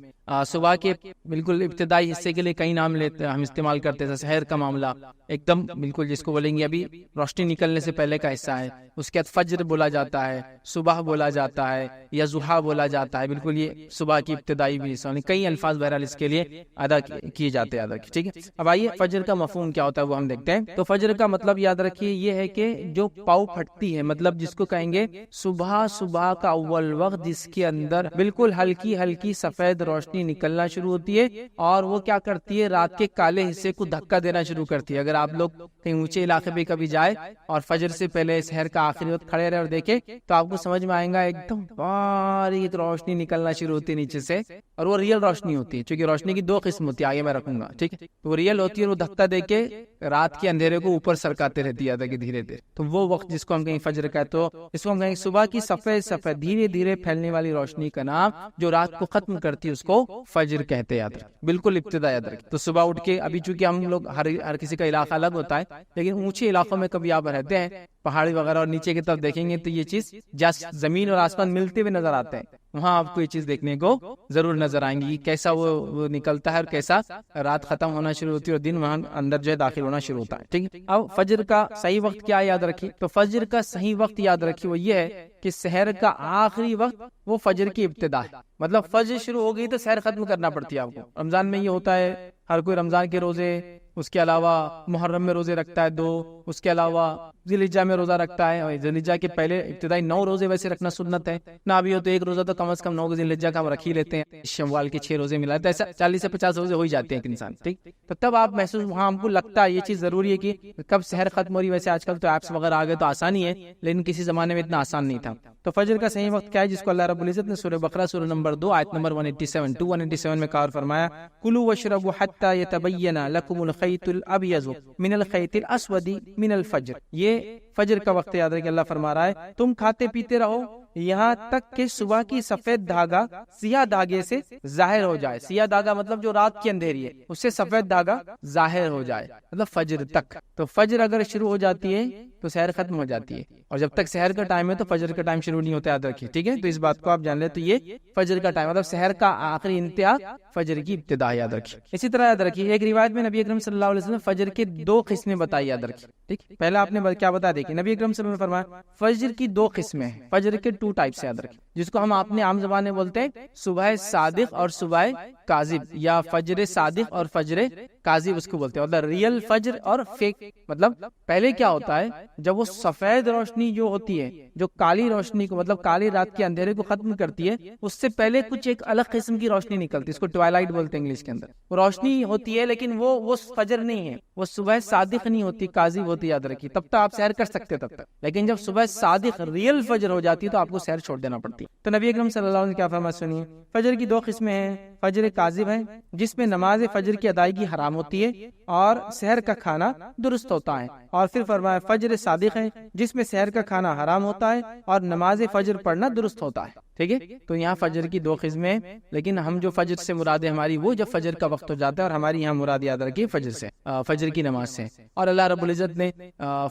صبح کے بالکل ابتدائی حصے کے لیے کئی نام لیتے ہم استعمال کرتے ہیں. سحر کا معاملہ ایک دم بالکل جس کو بولیں گے ابھی روشنی نکلنے سے پہلے کا حصہ ہے، اس کے بعد فجر بولا جاتا ہے. صبح صبح بولا جاتا ہے یا ضحیٰ بولا جاتا ہے، بالکل یہ صبح کی ابتدائی بھی حصہ، کئی الفاظ بہرحال اس کے لیے ادا کیے جاتے ہیں، ٹھیک ہے۔ اب آئیے فجر کا مفہوم کیا ہوتا ہے وہ ہم دیکھتے ہیں۔ تو فجر کا مطلب یاد رکھیے یہ ہے کہ جو پاؤ پھٹتی ہے، مطلب جس کو کہیں گے صبح کا اول وقت جس کے اندر بالکل ہلکی ہلکی سفید روشنی نکلنا شروع ہوتی ہے اور وہ کیا کرتی ہے، رات کے کالے حصے کو دھکا دینا شروع کرتی ہے۔ اگر آپ لوگ کہیں اونچے علاقے پہ کبھی جائے اور فجر سے پہلے سحر کا آخری وقت کھڑے رہے اور دیکھے تو آپ کو سمجھ میں آئے گا ایک دم باریک روشنی نکلنا شروع ہوتی ہے نیچے سے، اور وہ ریئل روشنی ہوتی ہے، چونکہ روشنی کی دو قسم ہوتی ہے، آگے میں رکھوں گا، ٹھیک ہے۔ تو وہ ریئل ہوتی ہے اور وہ دھکا دے کے رات کے اندھیرے کو اوپر سرکاتے رہتی ہے دھیرے دھیرے، تو وہ وقت جس کو ہم کہیں فجر کا ہے، تو اس کو ہم کہیں صبح کی سفید دھیرے دھیرے پھیلنے والی روشنی کا نام جو رات کو ختم کرتی ہے اس کو فجر کہتے ہیں، بالکل ابتدا یاد رکھیں۔ تو صبح اٹھ کے، ابھی چونکہ ہم لوگ ہر کسی کا علاقہ الگ ہوتا ہے، لیکن اونچے علاقوں میں کبھی آپ رہتے ہیں پہاڑی وغیرہ اور نیچے کی طرف دیکھیں گے تو یہ چیز جس زمین اور آسمان ملتے ہوئے نظر آتے ہیں، وہاں آپ کو یہ چیز دیکھنے کو ضرور نظر آئیں گی، کیسا وہ نکلتا ہے اور کیسا رات ختم ہونا شروع ہوتی ہے اور دن وہاں اندر جو ہے داخل ہونا شروع ہوتا ہے، ٹھیک ہے۔ اب فجر کا صحیح وقت کیا یاد رکھیے، تو فجر کا صحیح وقت یاد رکھیے وہ یہ ہے کہ سحر کا آخری وقت وہ فجر کی ابتدا ہے، مطلب فجر شروع ہو گئی تو سحر ختم کرنا پڑتی ہے آپ کو۔ رمضان میں یہ ہوتا ہے، ہر کوئی رمضان کے روزے، اس کے علاوہ محرم میں روزے رکھتا ہے 2، اس کے علاوہ ذی الحجہ میں روزہ رکھتا ہے، اور ذی الحجہ کے پہلے ابتدائی 9 روزے ویسے رکھنا سنت ہے، نہ بھی ہو تو ایک روزہ تو کم از کم 9 ذی الحجہ کا ہم رکھ ہی لیتے ہیں، شوال کے 6 روزے ملاتے ہیں، ایسا 40 سے 50 روزے ہو ہی جاتے ہیں ایک انسان، ٹھیک۔ تو تب آپ محسوس، وہاں ہم کو لگتا ہے یہ چیز ضروری ہے کہ کب سحر ختم ہو رہی، ویسے آج کل تو ایپس وغیرہ آ گئے تو آسانی ہے، لیکن کسی زمانے میں اتنا آسان نہیں تھا۔ تو فجر کا صحیح وقت کیا ہے، جس کو اللہ رب العزت نے سورہ بقرہ سورہ نمبر 2 آیت نمبر 187 میں کہا اور فرمایا، کلوا واشربوا حتی یتبین لکم الخیط الابیض من الخیط الاسود من الفجر۔ یہ فجر کا وقت یاد رکھیں، اللہ فرما رہا ہے تم کھاتے پیتے رہو یہاں تک کہ صبح کی سفید دھاگا سیاہ دھاگے سے ظاہر ہو جائے۔ سیاہ دھاگا مطلب جو رات کی اندھیری ہے اس سے سفید دھاگا ظاہر ہو جائے، مطلب فجر تک۔ تو فجر اگر شروع ہو جاتی ہے تو سحر ختم ہو جاتی ہے، اور جب تک سحر کا ٹائم ہے تو فجر کا ٹائم شروع نہیں ہوتا، یاد رکھیے، ٹھیک ہے۔ تو اس بات کو آپ جان لیں، تو یہ فجر کا ٹائم مطلب سحر کا آخری انتہا، فجر کی ابتدا، یاد رکھیے۔ اسی طرح یاد رکھیے ایک روایت میں نبی اکرم صلی اللہ علیہ وسلم فجر کے 2 قسمیں بتائی، یاد رکھیے، ٹھیک۔ پہلا آپ نے کیا بتا دیکھیں، نبی اکرم صلی اللہ علیہ وسلم نے فرمایا فجر کی 2 قسمیں ہیں، فجر کے 2 ٹائپس، یاد رکھیں، جس کو ہم اپنے عام زبان میں بولتے ہیں صبح صادق اور صبح کاذب، یا فجر صادق اور فجر کاذب اس کو بولتے ہیں، مطلب ریئل فجر اور فیک۔ مطلب پہلے کیا ہوتا ہے، جب وہ سفید روشنی جو ہوتی ہے، جو کالی روشنی کو مطلب کالی رات کے اندھیرے کو ختم کرتی ہے، اس سے پہلے کچھ ایک الگ قسم کی روشنی نکلتی ہے، اس کو ٹوائلائٹ بولتے ہیں انگلش کے اندر۔ وہ روشنی ہوتی ہے لیکن وہ فجر نہیں ہے، وہ صبح صادق نہیں ہوتی، کاذب ہوتی، یاد رکھیے۔ تب تک آپ سحر کر سکتے تب تک، لیکن جب صبح صادق ریئل فجر ہو جاتی ہے تو آپ کو سحر چھوڑ دینا پڑتی ہے۔ تو نبی اکرم صلی اللہ علیہ وسلم نے کیا فرمایا سنیے، فجر کی 2 قسمیں ہیں، فجر کاذب ہے جس میں نماز فجر کی ادائیگی حرام ہوتی ہے اور سحر کا کھانا درست ہوتا ہے، اور پھر فرمایا فجر صادق ہے جس میں سحر کا کھانا حرام ہوتا ہے اور نماز فجر پڑھنا درست ہوتا ہے، ٹھیک ہے۔ تو یہاں فجر کی 2 قسمیں، لیکن ہم جو فجر سے مراد ہے ہماری وہ جب فجر کا وقت ہو جاتا ہے، اور ہماری یہاں مراد یاد رکھیے فجر سے، فجر کی نماز سے۔ اور اللہ رب العزت نے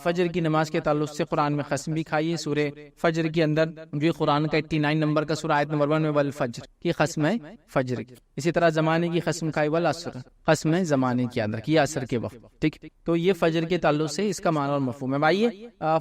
فجر کی نماز کے تعلق سے قرآن میں قسم بھی کھائی ہے، سورہ فجر کے اندر جو قرآن کا 89 نمبر کا سورہ آیت نمبر 1 میں والفجر کی قسم ہے فجر کی۔ اسی طرح زمانے کی قسم کھائی والعصر، قسم ہے زمانے کی، یاد رکھیے عصر کے وقت، ٹھیک۔ تو یہ فجر کے تعلق سے اس کا معنی اور مفہوم ہے۔ آئیے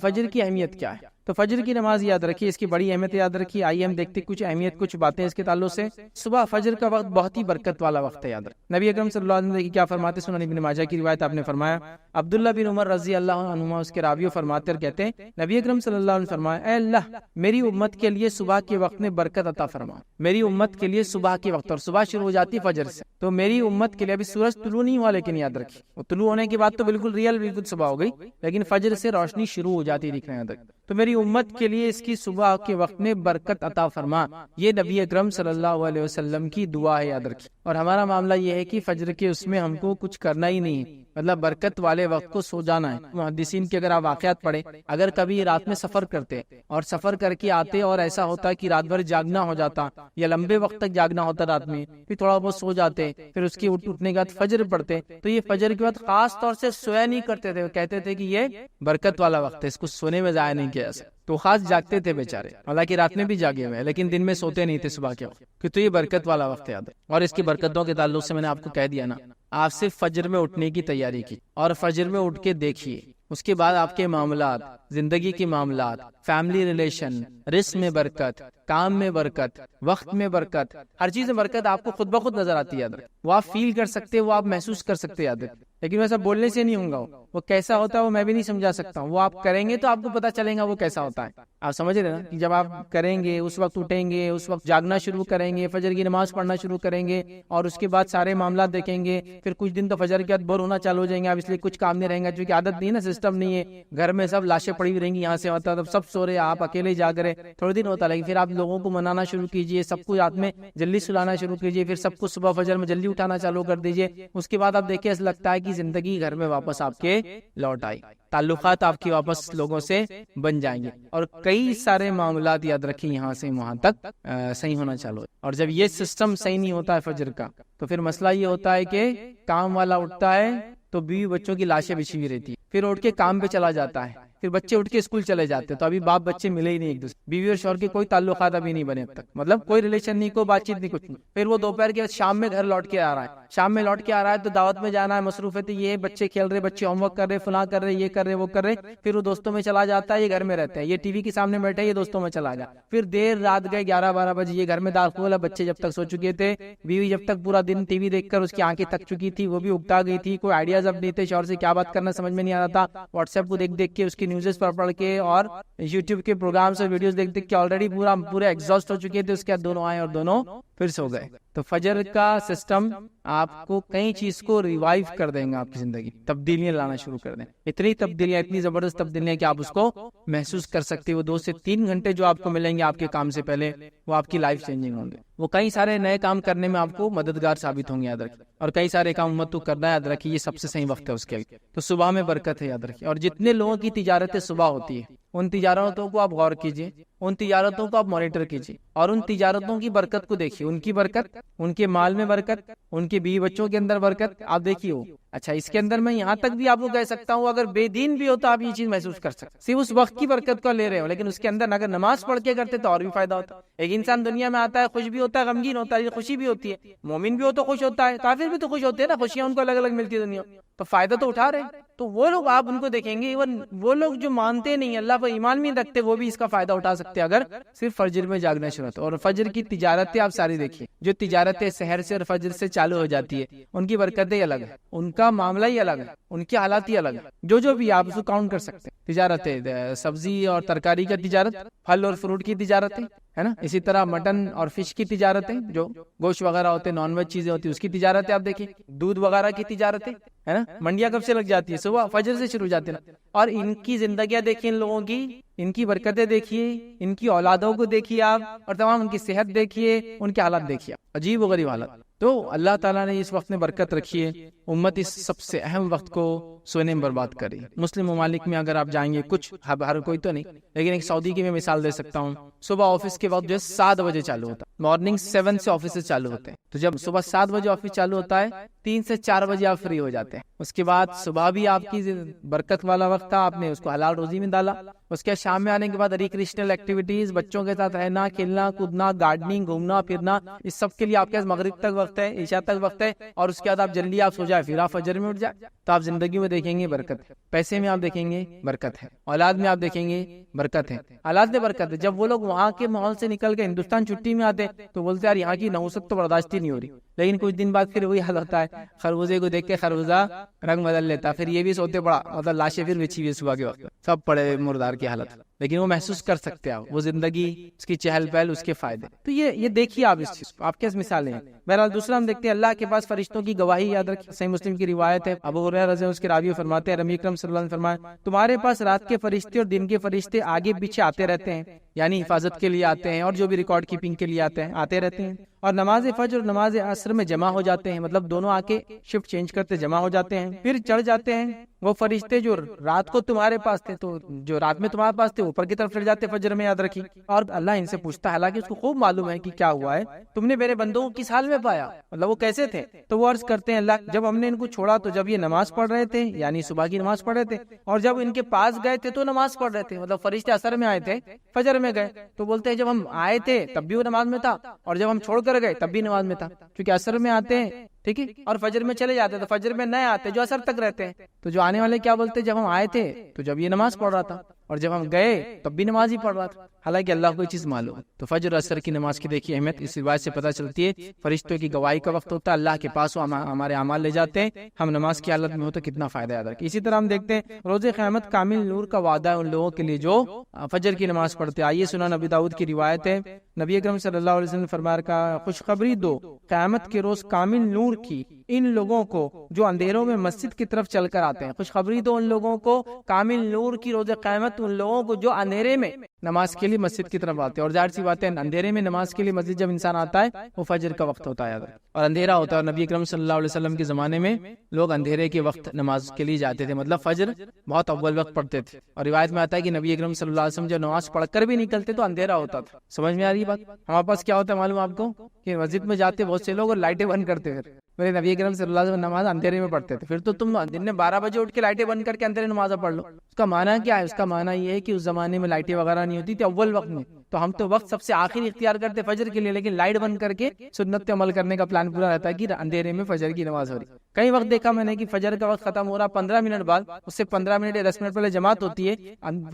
فجر کی اہمیت کیا ہے، تو فجر کی نماز یاد رکھیے، اس کی بڑی اہمیت یاد رکھیے۔ آئیے ہم دیکھتے کچھ اہمیت، کچھ باتیں اس کے تعلق سے۔ صبح فجر کا وقت بہت ہی برکت والا وقت ہے، یاد رکھیں۔ نبی اکرم صلی اللہ علیہ وسلم کیا فرماتے، سنن ابن ماجہ کی روایت، آپ نے فرمایا، عبداللہ بن عمر رضی اللہ عنہما اس کے راوی فرماتے اور کہتے ہیں، نبی اکرم صلی اللہ علیہ وسلم فرمایا، اے اللہ میری امت کے لیے صبح کے وقت میں برکت عطا فرما، میری امت کے لیے صبح کے وقت، اور صبح شروع ہو جاتی ہے فجر سے، تو میری امت کے لیے ابھی سورج طلوع نہیں ہوا، لیکن یاد رکھیے وہ طلوع ہونے کے بعد تو بالکل بالکل صبح ہو گئی، لیکن فجر سے روشنی شروع ہو جاتی ہے، دکھنا یاد رکھیں۔ تو میری امت کے لیے اس کی صبح کے وقت میں برکت عطا فرما، یہ نبی اکرم صلی اللہ علیہ وسلم کی دعا ہے، یاد رکھیں۔ اور ہمارا معاملہ یہ ہے کہ فجر کے اس میں ہم کو کچھ کرنا ہی نہیں ہے، مطلب برکت والے وقت کو سو جانا ہے۔ محدثین کے اگر آپ واقعات پڑھیں، اگر کبھی رات میں سفر کرتے اور سفر کر کے آتے اور ایسا ہوتا کہ رات بھر جاگنا ہو جاتا یا لمبے وقت تک جاگنا ہوتا رات میں، پھر تھوڑا بہت سو جاتے، پھر اس کے اٹھنے کے بعد فجر پڑھتے، تو یہ فجر کے بعد خاص طور سے سویا نہیں کرتے تھے، کہتے تھے کہ یہ برکت والا وقت ہے، اس کو سونے میں ضائع نہیں کیا جا سکتا، تو خاص جاگتے تھے بیچارے، حالانکہ رات میں بھی جاگے ہوئے لیکن دن میں سوتے نہیں تھے صبح کے وقت، کہ تو یہ برکت والا وقت یاد ہے۔ اور اس کی برکتوں کے تعلق سے میں نے آپ کو کہہ دیا نا، آپ صرف فجر میں اٹھنے کی تیاری کی اور فجر میں اٹھ کے دیکھیے اس کے بعد آپ کے معاملات، زندگی کے معاملات، فیملی ریلیشن، رزق میں برکت، کام میں برکت، وقت میں برکت، ہر چیز میں برکت آپ کو خود بخود نظر آتی ہے یاد رکھ. وہ آپ فیل کر سکتے، وہ آپ محسوس کر سکتے یاد رکھ. لیکن ویسا بولنے سے نہیں ہوگا. وہ کیسا ہوتا ہے وہ میں بھی نہیں سمجھا سکتا ہوں. وہ آپ کریں گے تو آپ کو پتا چلے گا وہ کیسا ہوتا ہے. آپ سمجھ رہے نا کہ جب آپ کریں گے اس وقت اٹھیں گے، اس وقت جاگنا شروع کریں گے، فجر کی نماز پڑھنا شروع کریں گے، اور اس کے بعد سارے معاملات دیکھیں گے. پھر کچھ دن تو فجر کے بعد بور ہونا چالو ہو جائیں گے آپ، اس لیے کچھ کام نہیں رہیں گا کیونکہ عادت نہیں ہے نا، سسٹم نہیں ہے. گھر میں سب لاشیں پڑی ہوئی رہیں گی، یہاں سے ہوتا ہے سب سو رہے، آپ اکیلے جاگ رہے. تھوڑے دن ہوتا ہے لیکن پھر آپ لوگوں کو منانا شروع کیجئے، سب کو رات میں جلدی سلانا شروع کیجئے، پھر سب کو صبح فجر میں جلدی اٹھانا چالو کر دیجئے. اس کے بعد آپ دیکھیں ایسا لگتا ہے کہ زندگی گھر میں واپس آپ کے لوٹ آئی، تعلقات آپ کی واپس لوگوں سے بن جائیں گے، اور کئی سارے معاملات یاد رکھیں یہاں سے وہاں تک صحیح ہونا چالو ہے. اور جب یہ سسٹم صحیح نہیں ہوتا ہے فجر کا، تو پھر مسئلہ یہ ہوتا ہے کہ کام والا اٹھتا ہے تو بیوی بچوں کی لاشیں بچھی ہوئی رہتی ہے، پھر اٹھ کے کام پہ چلا جاتا ہے، پھر بچے اٹھ کے اسکول چلے جاتے ہیں، تو ابھی باپ بچے ملے ہی نہیں ایک دوسرے. بیوی اور شوہر کے کوئی تعلقات ابھی نہیں بنے اب تک، مطلب کوئی ریلیشن نہیں، کوئی بات چیت نہیں، کچھ نہیں. پھر وہ دوپہر کے بعد شام میں گھر لوٹ کے آ رہا ہے، شام میں لوٹ کے آ رہا ہے تو دعوت میں جانا ہے، مصروفیت یہ ہے، بچے کھیل رہے، بچے ہوم ورک کر رہے، فلاں کر رہے، یہ کر رہے، وہ کر رہے. پھر وہ دوستوں میں چلا جاتا ہے، یہ گھر میں رہتا ہے، یہ ٹی وی کے سامنے بیٹھا ہے، یہ دوستوں میں چلا گیا. پھر دیر رات گئے 11-12 بجے، یہ گھر میں داخل ہے، بچے جب تک سو چکے تھے، بیوی جب تک پورا دن ٹی وی دیکھ کر اس کی آنکھیں تھک چکی تھی، وہ بھی اگتا گئی تھی، کوئی آئیڈیاز اب نہیں تھے، شوہر سے کیا بات کرنا سمجھ میں نہیں آ رہا تھا. واٹس ایپ کو دیکھ دیکھ کے، اس کی نیوزز پڑھ کے، اور یوٹیوب کے پروگرامز اور ویڈیوز دیکھ دیکھ کے آلریڈی پورے ایگزاسٹ ہو چکے تھے. اس کے بعد دونوں آئے اور دونوں پھر سو گئے. تو فجر کا سسٹم آپ کو کئی چیز کو ریوائیو کر دیں گا، آپ کی زندگی تبدیلیاں لانا شروع کر دیں. اتنی تبدیلیاں، اتنی زبردست تبدیلیاں کہ آپ اس کو محسوس کر سکتے ہو. 2 سے 3 گھنٹے جو آپ کو ملیں گے آپ کے کام سے پہلے، وہ آپ کی لائف چینجنگ ہوں گے. وہ کئی سارے نئے کام کرنے میں آپ کو مددگار ثابت ہوں گے یاد رکھیں. اور کئی سارے کام امت کو کرنا ہے یاد رکھیے، یہ سب سے صحیح وقت ہے اس کے لیے. تو صبح میں برکت ہے یاد رکھیے. اور جتنے لوگوں کی تجارتیں صبح ہوتی ہے، ان تجارتوں کو آپ غور کیجئے، ان تجارتوں کو آپ مانیٹر کیجئے، اور ان تجارتوں کی برکت کو دیکھیے. ان کی برکت، ان کے مال میں برکت، ان کے بیوی بچوں کے اندر برکت آپ دیکھیے. ہو اچھا، اس کے اندر میں یہاں تک بھی آپ کو کہہ سکتا ہوں، اگر بے دین بھی ہوتا آپ یہ چیز محسوس کر سکتے، صرف اس وقت کی برکت کو لے رہے ہو، لیکن اس کے اندر اگر نماز پڑھ کے کرتے تو اور بھی فائدہ ہوتا. ایک انسان دنیا میں آتا ہے، خوش بھی ہوتا ہے، غمگین ہوتا ہے، خوشی بھی ہوتی ہے. مومن بھی ہو تو خوش ہوتا ہے، کافر بھی تو خوش ہوتے ہیں نا، خوشیاں ان کو الگ الگ ملتی ہے دنیا. تو فائدہ تو اٹھا رہے ہیں. تو وہ لوگ آپ ان کو دیکھیں گے، ایون وہ لوگ جو مانتے نہیں اللہ پر ایمان بھی رکھتے، وہ بھی اس کا فائدہ اٹھا سکتے اگر صرف فجر میں جاگنا شروع ہوتا. اور فجر کی تجارتیں آپ ساری دیکھیے، جو تجارتیں سحر سے اور فجر سے چالو ہو جاتی ہے، ان کی برکتیں الگ ہے، ان کا معاملہ ہی الگ ہے، ان کی حالات ہی الگ ہے. جو بھی آپ اس کو کاؤنٹ کر سکتے ہیں. تجارتیں، سبزی اور ترکاری کا تجارت، پھل اور فروٹ کی تجارتیں، ہے نا. اسی طرح مٹن اور فش کی تجارتیں، جو گوشت وغیرہ ہوتے، نان ویج چیزیں ہوتی، اس کی تجارتیں آپ دیکھیں. دودھ وغیرہ کی تجارتیں، ہے نا. منڈیاں کب سے لگ جاتی ہے؟ صبح فجر سے شروع ہو جاتی ہے نا. اور ان کی زندگیاں دیکھیں، ان لوگوں کی، ان کی برکتیں دیکھیے، ان کی اولادوں کو دیکھیے آپ، اور تمام ان کی صحت دیکھیے، ان کی حالات دیکھیے، عجیب و غریب حالات. تو اللہ تعالیٰ نے اس وقت میں برکت رکھی ہے. امت اس سب سے اہم وقت کو سونے میں برباد کری. مسلم ممالک میں اگر آپ جائیں گے، کچھ ہر کوئی تو نہیں، لیکن ایک سعودی کی میں مثال دے سکتا ہوں. صبح آفس کے وقت جو ہے 7 بجے چالو ہوتا ہے، مارننگ 7 سے آفس چالو ہوتے ہیں. تو جب صبح 7 بجے آفس چالو ہوتا ہے، 3 سے 4 بجے آپ فری ہو جاتے ہیں. اس کے بعد صبح بھی آپ کی برکت والا وقت تھا، آپ نے اس کو حلال روزی میں ڈالا. اس کے شام میں آنے کے بعد ریکریشنل ایکٹیویٹیز، بچوں کے ساتھ رہنا، کھیلنا، کودنا، گارڈننگ، گھومنا پھرنا، اس سب کے لیے آپ کے پاس مغرب تک وقت ہے، عشاء تک وقت ہے. اور اس کے بعد آپ جلدی آپ سو جائے، پھر آپ فجر میں اٹھ جائے. تو آپ زندگی میں دیکھیں گے برکت ہے. پیسے میں آپ دیکھیں گے برکت ہے، اولاد میں آپ دیکھیں گے برکت ہے، حالات میں برکت ہے. جب وہ لوگ وہاں کے ماحول سے نکل کے ہندوستان چھٹی میں آتے تو بولتے یار یہاں کی نحوست تو برداشت ہی نہیں ہو رہی. لیکن کچھ دن بعد پھر وہی حال ہوتا ہے، خربوزے کو دیکھ کے خربوزہ رنگ بدل لیتا، پھر یہ بھی سوتے پڑا، مطلب لاشیں پھر بچھی ہوئی صبح کے وقت، سب پڑے مردار کی حالت. لیکن وہ محسوس کر سکتے ہیں وہ زندگی، اس کی چہل پہل، اس کے فائدے. تو یہ دیکھیے آپ اس چیز کو، آپ کیس مثالیں ہیں. بہرحال دوسرا ہم دیکھتے ہیں اللہ کے پاس فرشتوں کی گواہی یاد رکھیں. صحیح مسلم کی روایت ہے، ابو ہریرہ رضی اللہ عنہ اس کے راوی فرماتے ہیں، نبی اکرم صلی اللہ علیہ وسلم فرمایا، تمہارے پاس رات کے فرشتے اور دن کے فرشتے آگے پیچھے آتے رہتے ہیں، یعنی حفاظت کے لیے آتے ہیں، اور جو بھی ریکارڈ کیپنگ کے لیے آتے رہتے ہیں. اور نماز فجر اور نماز عصر میں جمع ہو جاتے ہیں، مطلب دونوں آ کے شفٹ چینج کرتے جمع ہو جاتے ہیں، پھر چڑھ جاتے ہیں. وہ فرشتے جو رات کو تمہارے پاس تھے، تو جو رات میں تمہارے پاس تھے اوپر کی طرف چڑھ جاتے فجر میں، یاد رکھی. اور اللہ ان سے پوچھتا ہے، حالانکہ اس کو خوب معلوم ہے کہ کیا ہوا ہے، تم نے میرے بندوں کو کس حال میں پایا، مطلب وہ کیسے تھے. تو وہ عرض کرتے ہیں، اللہ جب ہم نے ان کو چھوڑا تو جب یہ نماز پڑھ رہے تھے، یعنی صبح کی نماز پڑھ رہے تھے، اور جب ان کے پاس گئے تھے تو نماز پڑھ رہے تھے. مطلب فرشتے عصر میں آئے تھے، فجر میں گئے. تو بولتے ہیں جب ہم آئے تھے تب بھی وہ نماز میں تھا، اور جب ہم چھوڑ کر گئے تب بھی نماز میں تھا. کیونکہ عصر میں آتے ہیں، ٹھیک ہے، اور فجر میں چلے جاتے، تو فجر میں نئے آتے جو اثر تک رہتے ہیں، تو جو آنے والے کیا بولتے، جب ہم آئے تھے تو جب یہ نماز پڑھ رہا تھا، اور جب ہم گئے تب بھی نماز ہی پڑھ رہا تھا، حالانکہ اللہ کو یہ چیز معلوم ہے۔ تو فجر اثر کی نماز کی دیکھیے اہمیت اس روایت سے پتہ چلتی ہے، فرشتوں کی گواہی کا وقت ہوتا ہے، اللہ کے پاس وہ ہمارے اعمال لے جاتے ہیں، ہم نماز کی حالت میں ہو تو کتنا فائدہ یاد رکھیں۔ اسی طرح ہم دیکھتے ہیں روز قیامت کامل نور کا وعدہ ہے ان لوگوں کے لیے جو فجر کی نماز پڑھتے ہیں۔ آئیے سنن نبی داؤد کی روایت ہے، نبی اکرم صلی اللہ علیہ وسلم نے فرمایا کہ خوشخبری دو قیامت کے روز کامل نور کی ان لوگوں کو جو اندھیروں میں مسجد کی طرف چل کر آتے ہیں، خوشخبری دو ان لوگوں کو کامل نور کی روز قیامت ان لوگوں کو جو اندھیرے میں نماز کے لیے مسجد کی طرف آتے ہیں، اور ظاہر سی بات ہے اندھیرے میں نماز کے لیے مسجد جب انسان آتا ہے وہ فجر کا وقت ہوتا ہے اور اندھیرا ہوتا ہے، اور نبی اکرم صلی اللہ علیہ وسلم کے زمانے میں لوگ اندھیرے کے وقت نماز کے لیے جاتے تھے، مطلب فجر بہت اول وقت پڑھتے تھے، اور روایت میں آتا ہے کہ نبی اکرم صلی اللہ علیہ وسلم جب نماز پڑھ کر بھی نکلتے تو اندھیرا ہوتا تھا۔ سمجھ میں آ رہی ہے بات؟ ہمارے پاس کیا ہوتا ہے معلوم آپ کو کہ مسجد میں جاتے بہت سے لوگ اور لائٹیں بند کرتے پھر میرے نبی اکرم صلی اللہ علیہ وسلم نماز اندھیرے میں پڑھتے تھے، پھر تو تم دن میں 12 بجے اٹھ کے لائٹیں بند کر کے اندھیرے نماز پڑھ لو۔ اس کا معنی کیا ہے؟ اس کا معنی یہ ہے کہ اس زمانے میں لائٹیں وغیرہ نہیں ہوتی تھی اول وقت میں، تو ہم تو وقت سب سے آخر اختیار کرتے فجر کے لیے، لیکن لائٹ بند کر کے سنت پہ عمل کرنے کا پلان پورا رہتا ہے کہ اندھیرے میں فجر کی نماز ہو رہی۔ کئی وقت دیکھا میں نے کہ فجر کا وقت ختم ہو رہا 15 منٹ بعد، اس سے 15 منٹ یا 10 منٹ پہلے جماعت ہوتی ہے،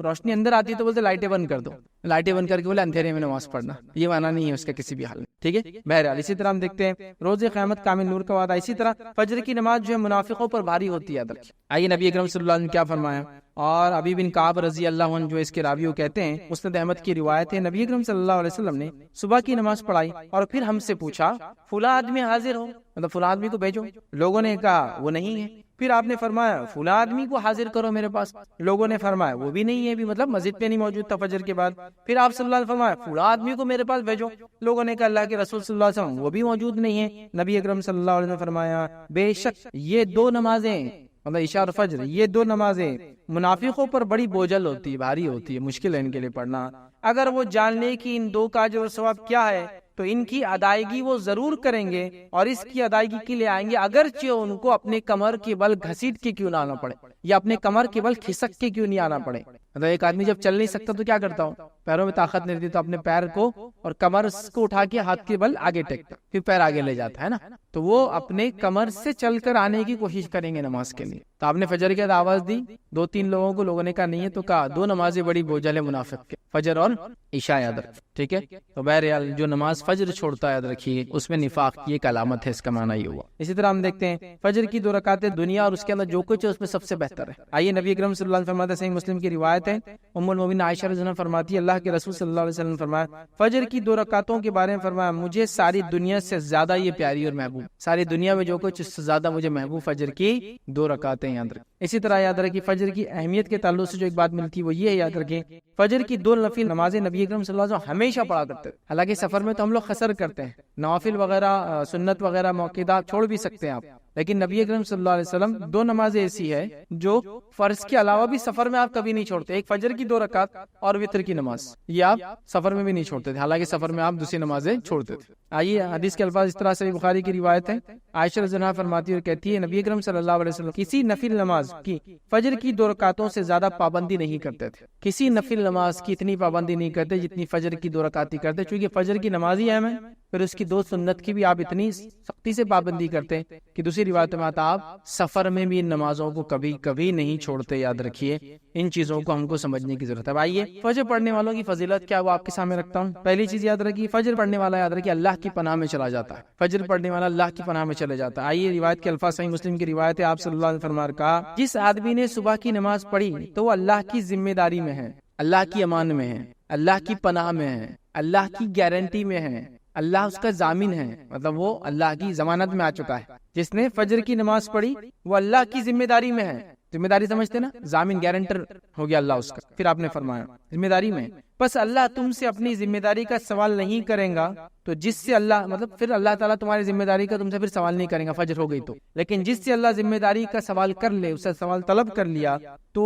روشنی اندر آتی ہے تو بولتے لائٹیں بند کر دو، لائٹیں بند کر کے بولے اندھیرے میں نماز پڑھنا، یہ معنی نہیں ہے اس کا کسی بھی حال میں، ٹھیک ہے۔ بہرحال اسی طرح ہم دیکھتے ہیں روز قیامت کامل نور کا وعدہ، اسی طرح فجر کی نماز جو ہے منافقوں پر بھاری ہوتی ہے۔ آئیے نبی اکرم صلی اللہ علیہ وسلم کیا فرمایا، اور ابی بن کعب رضی اللہ عنہ جو اس کے راوی کہتے ہیں، مسند احمد کی روایت ہے، نبی اکرم صلی اللہ علیہ وسلم نے صبح کی نماز پڑھائی اور پھر ہم سے پوچھا فلاں آدمی حاضر ہو، مطلب فلاں آدمی کو بھیجو، لوگوں نے کہا وہ نہیں ہے، پھر آپ نے فرمایا فلاں آدمی کو حاضر کرو میرے پاس، لوگوں نے فرمایا وہ بھی نہیں ہے، بھی مطلب مسجد پہ نہیں موجود تھا فجر کے بعد، پھر آپ صلی اللہ علیہ وسلم فرمایا فلاں آدمی کو میرے پاس بھیجو، لوگوں نے کہا اللہ کے رسول صلی اللہ علیہ وسلم وہ بھی موجود نہیں ہے، نبی اکرم صلی اللہ علیہ وسلم فرمایا بے شک یہ دو نمازیں، مطلب عشاء اور فجر، یہ دو نمازیں منافقوں پر بڑی بوجھل ہوتی ہے، بھاری ہوتی ہے، مشکل ہے ان کے لیے پڑھنا، اگر وہ جان لے کہ ان دو کا اجر و ثواب کیا ہے تو ان کی ادائیگی وہ ضرور کریں گے اور اس کی ادائیگی کے لیے آئیں گے، اگرچہ ان کو اپنے کمر کے بل گھسیٹ کے کیوں نہ آنا پڑے یا اپنے کمر کے بل کھسک کے کیوں نہیں آنا پڑے۔ مطلب ایک آدمی جب چل نہیں سکتا تو کیا کرتا ہوں، پیروں میں طاقت نہیں رہتی تو اپنے پیر کو اور کمر کو اٹھا کے ہاتھ کے بل آگے ٹیکتا، پھر پیر آگے لے جاتا ہے نا، تو وہ اپنے کمر سے چل کر آنے کی کوشش کریں گے نماز کے لیے۔ تو آپ نے فجر کی آواز دی 2-3 لوگوں کو، لوگوں نے کہا نہیں ہے، تو کہا دو نمازیں بڑی بوجھل ہے منافق کے، فجر اور عشاء، یاد رکھ، ٹھیک ہے۔ تو بہرحال جو نماز فجر چھوڑتا ہے یاد رکھیے اس میں نفاق کی ایک علامت ہے، اس کا معنی یہ ہوا۔ اسی طرح ہم دیکھتے ہیں فجر کی 2 رکعتیں دنیا اور اس کے اندر جو کچھ ہے اس میں سب سے بہتر ہے۔ آئیے نبی اکرم صلی اللہ علیہ وسلم فرماتے ہیں، صحیح مسلم کی روایت ہے، ام المومنین عائشہ رضی اللہ عنہا فرماتی ہے اللہ کے رسول صلی اللہ علیہ وسلم نے فرمایا فجر کی 2 رکعتوں کے بارے میں فرمایا مجھے ساری دنیا سے زیادہ یہ پیاری اور محبوب، ساری دنیا میں جو کچھ اس سے زیادہ مجھے محبوب فجر کی 2 رکعتیں، یاد رکھیں۔ اسی طرح یاد رکھیں فجر کی اہمیت کے تعلق سے جو ایک بات ملتی ہے وہ یہ ہے، یاد رکھیں فجر کی 2 نفل نمازیں نبی اکرم صلی اللہ علیہ وسلم ہمیشہ پڑھا کرتے ہیں، حالانکہ سفر میں تو ہم لوگ قصر کرتے ہیں، نوافل وغیرہ سنت وغیرہ موقعات چھوڑ بھی سکتے ہیں آپ، لیکن نبی اکرم صلی اللہ علیہ وسلم 2 نمازیں ایسی ہے جو فرض کے علاوہ بھی سفر میں آپ کبھی نہیں چھوڑتے، ایک فجر کی 2 رکعت اور وتر کی نماز، یہ آپ سفر میں بھی نہیں چھوڑتے تھے، حالانکہ سفر میں آپ دوسری نمازیں چھوڑتے تھے۔ آئیے حدیث کے الفاظ اس طرح سے بخاری کی روایت ہے، عائشہ رضی اللہ عنہا فرماتی ہے اور کہتی ہے نبی اکرم صلی اللہ علیہ وسلم کسی نفل نماز کی فجر کی 2 رکعتوں سے زیادہ پابندی نہیں کرتے تھے، کسی نفل نماز کی اتنی پابندی نہیں کرتے جتنی فجر کی 2 رکعت ہی کرتے، چونکہ فجر کی نماز ہی اہم ہے، پھر اس کی 2 سنت کی بھی آپ اتنی سختی سے پابندی کرتے کہ دوسری روایت میں آتا آپ سفر میں بھی ان نمازوں کو کبھی کبھی نہیں چھوڑتے، یاد رکھیے ان چیزوں کو ہم کو سمجھنے کی ضرورت ہے۔ آئیے فجر پڑھنے والوں کی فضیلت کیا وہ آپ کے سامنے رکھتا ہوں۔ پہلی چیز یاد رکھیے فجر پڑھنے والا یاد رکھیے اللہ کی پناہ میں چلا جاتا ہے، فجر پڑھنے والا اللہ کی پناہ میں چلے جاتا ہے۔ آئیے روایت کے الفاظ، صحیح مسلم کی روایت ہے، آپ صلی اللہ علیہ وسلم نے کہا جس آدمی نے صبح کی نماز پڑھی تو وہ اللہ کی ذمہ داری میں ہے، اللہ کی امان میں ہے، اللہ کی پناہ میں ہے، اللہ کی گارنٹی میں ہے، اللہ اس کا ضامن ہے، مطلب وہ اللہ کی ضمانت میں آ چکا ہے۔ جس نے فجر کی نماز پڑھی وہ اللہ کی ذمہ داری میں ہے، ذمہ داری سمجھتے نا، ضامن گارنٹر ہو گیا اللہ اس کا۔ پھر آپ نے فرمایا ذمہ داری میں، بس اللہ تم سے اپنی ذمہ داری کا سوال نہیں کریں گا، تو جس سے اللہ مطلب پھر اللہ تعالیٰ تمہاری ذمہ داری کا تم سے پھر سوال نہیں کریں گا فجر ہو گئی تو، لیکن جس سے اللہ ذمہ داری کا سوال کر لے، اسے سوال طلب کر لیا تو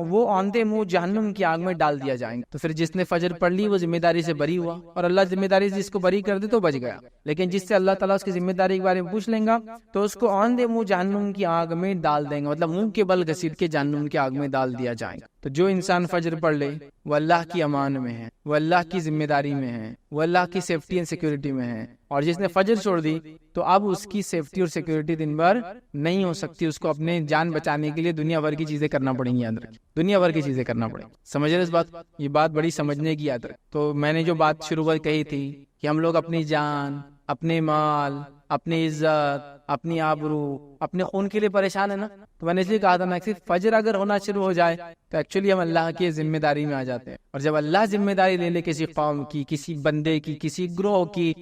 وہ آندھے منہ جہنم کی آگ میں ڈال دیا جائیں گا۔ تو پھر جس نے فجر پڑھ لی وہ ذمہ داری سے بری ہوا، اور اللہ ذمہ داری سے جس کو بری کر دے تو بچ گیا، لیکن جس سے اللہ تعالیٰ اس کی ذمہ داری کے بارے میں پوچھ لیں گا تو اس کو آندھے منہ جہنم کی آگ میں ڈال دیں گے، مطلب منہ کے بل گھسیٹ کے جہنم کی آگ میں ڈال دیا جائے گا۔ تو جو انسان فجر پڑھ لے وہ اللہ کی کی امان میں ہے، وہ اللہ کی ذمہ داری میں ہے، وہ اللہ کی سیفٹی اینڈ سیکیورٹی میں ہے، اور جس نے فجر چھوڑ دی تو اب اس کی سیفٹی اور سیکیورٹی دن بھر نہیں ہو سکتی، اس کو اپنے جان بچانے کے لیے دنیا بھر کی چیزیں کرنا پڑیں گی، یاد رکھیں دنیا بھر کی چیزیں کرنا پڑیں گی۔ سمجھ رہے اس بات؟ یہ بات بڑی سمجھنے کی، یاد رکھ۔ تو میں نے جو بات شروع میں کہی تھی کہ ہم لوگ اپنی جان، اپنے مال، اپنی عزت، اپنی آبرو، اپنے خون کے لیے پریشان ہے نا، تو میں نے اس لیے کہا تھا نا کہ فجر اگر ہونا شروع ہو جائے تو ایکچولی ہم اللہ کی ذمہ داری میں آ جاتے ہیں، اور جب اللہ ذمہ داری لے لے کسی قوم کی، کسی بندے کی، کسی گروہ کی،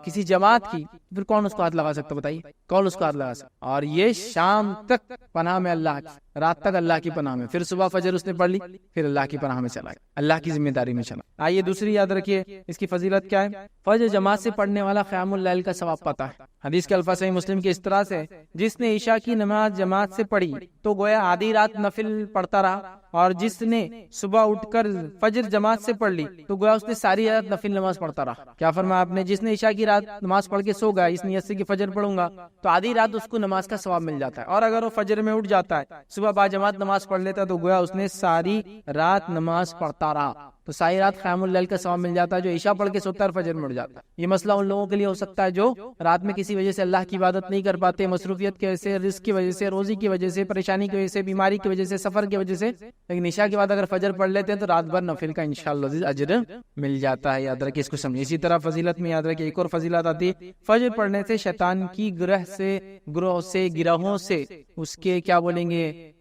کسی جماعت کی، پھر کون اس کو ہاتھ لگا سکتا؟ بتائیے کون اس کو ہاتھ لگا سکتا؟ اور یہ شام تک پناہ میں اللہ کی، رات تک اللہ کی پناہ میں، پھر صبح فجر اس نے پڑھ لی، پھر اللہ کی پناہ میں چلا گیا، اللہ کی ذمہ داری میں چلا۔ آئیے دوسری یاد رکھیے اس کی فضیلت کیا ہے۔ فجر جماعت سے پڑھنے والا قیام اللیل کا ثواب پاتا ہے۔ حدیث کے الفاظ صحیح مسلم کے اس طرح سے، جس نے عشاء کی نماز جماعت سے پڑھی تو گویا آدھی رات نفل پڑھتا رہا، اور جس نے صبح اٹھ کر فجر جماعت سے پڑھ لی تو گویا اس نے ساری رات نفل نماز پڑھتا رہا۔ کیا فرمایا آپ نے؟ جس نے عشاء کی رات نماز پڑھ کے سو گیا اس نیت سے کہ فجر پڑھوں گا تو آدھی رات اس کو نماز کا ثواب مل جاتا ہے، اور اگر وہ فجر میں اٹھ جاتا ہے، صبح با جماعت نماز پڑھ لیتا تو گویا اس نے ساری رات نماز پڑھتا رہا، تو ساری رات قیام اللیل کا ثواب مل جاتا ہے۔ جو عشاء پڑھ کے سوتا ہے اور فجر میں اٹھ جاتا ہے، یہ مسئلہ ان لوگوں کے لیے ہو سکتا ہے جو رات میں کسی وجہ سے اللہ کی عبادت نہیں کر پاتے، مصروفیت کی وجہ سے، رزق کی وجہ سے، روزی کی وجہ سے، پریشانی کی وجہ سے، بیماری کی وجہ سے، سفر کی وجہ سے، لیکن عشاء کے بعد اگر فجر پڑھ لیتے ہیں تو رات بھر نفل کا انشاءاللہ اجر مل جاتا ہے۔ یاد رکھیں، اس کو سمجھیں۔ اسی طرح فضیلت میں یاد رکھیں ایک اور فضیلت آتی ہے، فجر پڑھنے سے شیطان کی گروہوں سے اس کے کیا بولیں گے،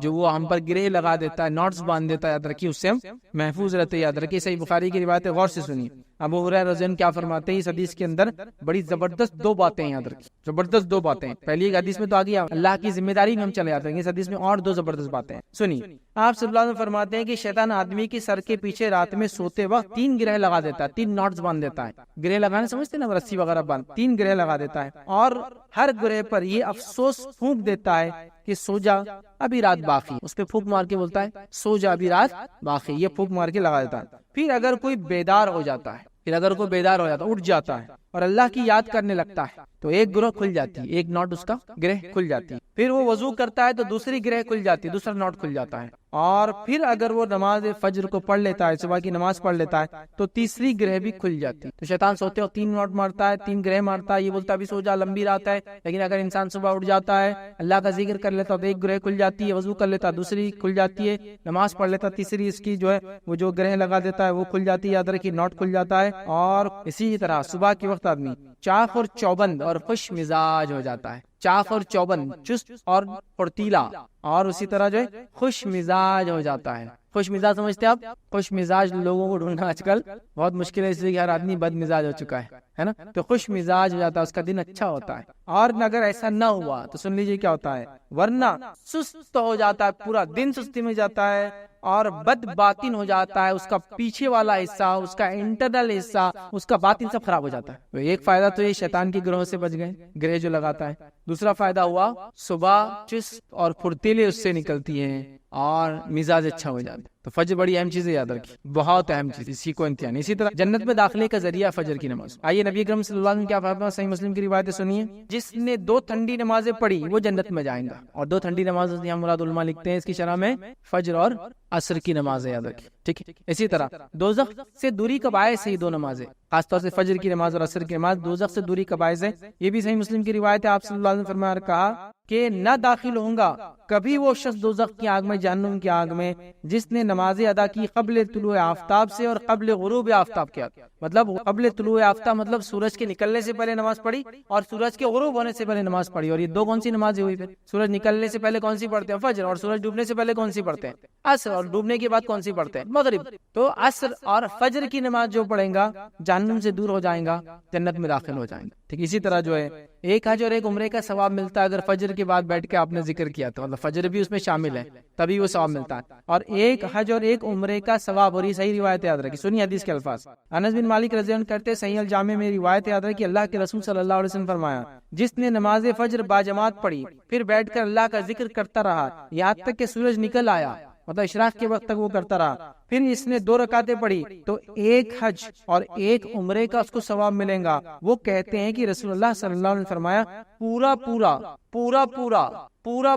جو وہ ہم پر گرہ لگا دیتا ہے، نوٹس باندھ دیتا ہے، یاد رکھیے اس سے ہم محفوظ رہتے ہیں۔ یاد رکھیے صحیح بخاری کی روایت ہے، غور سے سنیے۔ ابو ہریرہ رضی اللہ عنہ کیا فرماتے ہیں؟ اس حدیث کے اندر بڑی زبردست دو باتیں، یاد رکھیں زبردست دو باتیں۔ پہلی ایک حدیث میں تو آ گیا اللہ کی ذمہ داری میں ہم چلے جاتے ہیں، اس حدیث میں اور دو زبردست باتیں ہیں، سنیے۔ آپ صلی اللہ علیہ وسلم فرماتے ہیں کہ شیطان آدمی کی سر کے پیچھے رات میں سوتے وقت 3 گرہ لگا دیتا ہے، 3 نوٹس باندھ دیتا ہے۔ گرہ لگانے سمجھتے ہیں نا، رسی وغیرہ باندھ، 3 گرہ لگا دیتا ہے، اور ہر گرہ پر یہ افسوس پھونک دیتا ہے کہ سو جا ابھی رات باقی، اس پہ پھونک مار کے بولتا ہے سو جا ابھی رات باقی، یہ پھونک مار کے لگا دیتا ہے۔ پھر اگر کوئی بیدار ہو جاتا ہے، اٹھ جاتا ہے اور اللہ کی یاد کرنے لگتا ہے تو ایک گروہ کھل جاتی ہے، ایک نوٹ اس کا گرہ کھل جاتی ہے۔ پھر وہ وضو کرتا ہے تو دوسری گرہ کھل جاتی ہے، دوسرا نوٹ کھل جاتا ہے۔ اور پھر اگر وہ نماز فجر کو پڑھ لیتا ہے، صبح کی نماز پڑھ لیتا ہے تو تیسری گرہ بھی کھل جاتی ہے۔ تو شیطان سوتے ہو 3 نوٹ مارتا ہے، 3 گرہ مارتا ہے، یہ بولتا ہے ابھی سو جا لمبی رات ہے، لیکن اگر انسان صبح اٹھ جاتا ہے، اللہ کا ذکر کر لیتا تو ایک گرہ کھل جاتی ہے، وضو کر لیتا دوسری کھل جاتی ہے، نماز پڑھ لیتا تیسری اس کی جو ہے وہ جو گرہ لگا دیتا ہے وہ کھل جاتی ہے، یاد رکھیے نوٹ کھل جاتا ہے۔ اور اسی طرح صبح کے وقت آدمی چاق اور چوبند اور خوش مزاج ہو جاتا ہے، چاق اور چوبند، چست اور پھرتیلا، اور اسی طرح جو ہے خوش مزاج ہو جاتا ہے۔ خوش مزاج سمجھتے ہیں آپ؟ خوش مزاج لوگوں کو ڈھونڈنا آج کل بہت مشکل ہے، اس لیے کہ ہر آدمی بد مزاج ہو چکا ہے نا، تو خوش مزاج ہو جاتا ہے، اس کا دن اچھا ہوتا ہے۔ اور اگر ایسا نہ ہوا تو سن لیجیے کیا ہوتا ہے، ورنہ سست ہو جاتا ہے، پورا دن سستی میں جاتا ہے، اور بد باطن ہو جاتا ہے، اس کا پیچھے والا حصہ، اس کا انٹرنل حصہ، اس کا باطن سب خراب ہو جاتا ہے۔ تو ایک فائدہ تو یہ شیطان کی گروہ سے بچ گئے، گرہ جو لگاتا ہے۔ دوسرا فائدہ ہوا صبح چست اور پھرتیلے اس سے نکلتی ہیں اور مزاج اچھا ہو جاتا ہے۔ تو فجر بڑی اہم چیز ہے، یاد رکھیے بہت اہم چیز، اسی کو امتحان۔ اسی طرح جنت میں داخلے کا ذریعہ فجر کی نماز۔ آئیے نبی اکرم صلی اللہ علیہ وسلم کیا فرمایا، صحیح مسلم کی روایت سنیے، جس نے 2 ٹھنڈی نمازیں پڑھی وہ جنت میں جائے گا۔ اور 2 ٹھنڈی نمازیں یہاں مراد علماء لکھتے ہیں اس کی شرح میں فجر اور عصر کی نمازیں، یاد رکھیے ٹھیک ہے۔ اسی طرح دوزخ سے دوری کا باعث ہے یہ 2 نمازیں، خاص طور سے فجر کی نماز اور عصر کی نماز دوزخ سے دوری کا باعث ہے۔ یہ بھی صحیح مسلم کی روایت ہے، آپ صلی اللہ علیہ وسلم فرمایا اور کہا کہ نہ داخل ہوں گا کبھی وہ شخص دوزخ کی آگ میں، جہنم کی آگ میں، جس نے نمازیں ادا کی قبل طلوع آفتاب سے اور قبل غروب آفتاب کیا۔ مطلب قبل طلوع آفتاب مطلب سورج کے نکلنے سے پہلے نماز پڑھی، اور سورج کے غروب ہونے سے پہلے نماز پڑھی۔ اور یہ 2 کون سی نمازیں ہوئی؟ پھر سورج نکلنے سے پہلے کون سی پڑھتے ہیں؟ فجر، اور سورج ڈوبنے سے پہلے کون سی پڑھتے ہیں؟ عصر، اور ڈوبنے کے بعد کون سی پڑھتے ہیں؟ مغرب۔ تو عصر اور فجر کی نماز جو پڑھیں گا جہنم سے دور ہو جائیں گا، جنت میں داخل ہو جائیں گا۔ ٹھیک اسی طرح جو ہے ایک حج اور ایک عمرے کا ثواب ملتا ہے اگر فجر کے بعد بیٹھ کے آپ نے ذکر کیا تو، مطلب فجر بھی اس میں شامل ہے تبھی وہ ثواب ملتا ہے۔ اور ایک حج اور ایک عمرے کا ثواب، اور یہ صحیح روایت یاد رکھیے، سنیے حدیث کے الفاظ۔ انس بن مالک رضی اللہ عنہ کرتے ہیں صحیح الجامع میں روایت یاد رکھیے، اللہ کے رسول صلی اللہ علیہ وسلم فرمایا، جس نے نماز فجر باجماعت پڑھی پھر بیٹھ کر اللہ کا ذکر کرتا رہا یہاں تک کہ سورج نکل آیا مطلب اشراق کے وقت تک وہ کرتا رہا. پھر اس نے 2 رکعتیں پڑھی تو 1 حج اور 1 عمرے کا اس کو ثواب ملے گا. وہ کہتے ہیں کہ رسول اللہ صلی اللہ علیہ وسلم نے فرمایا پورا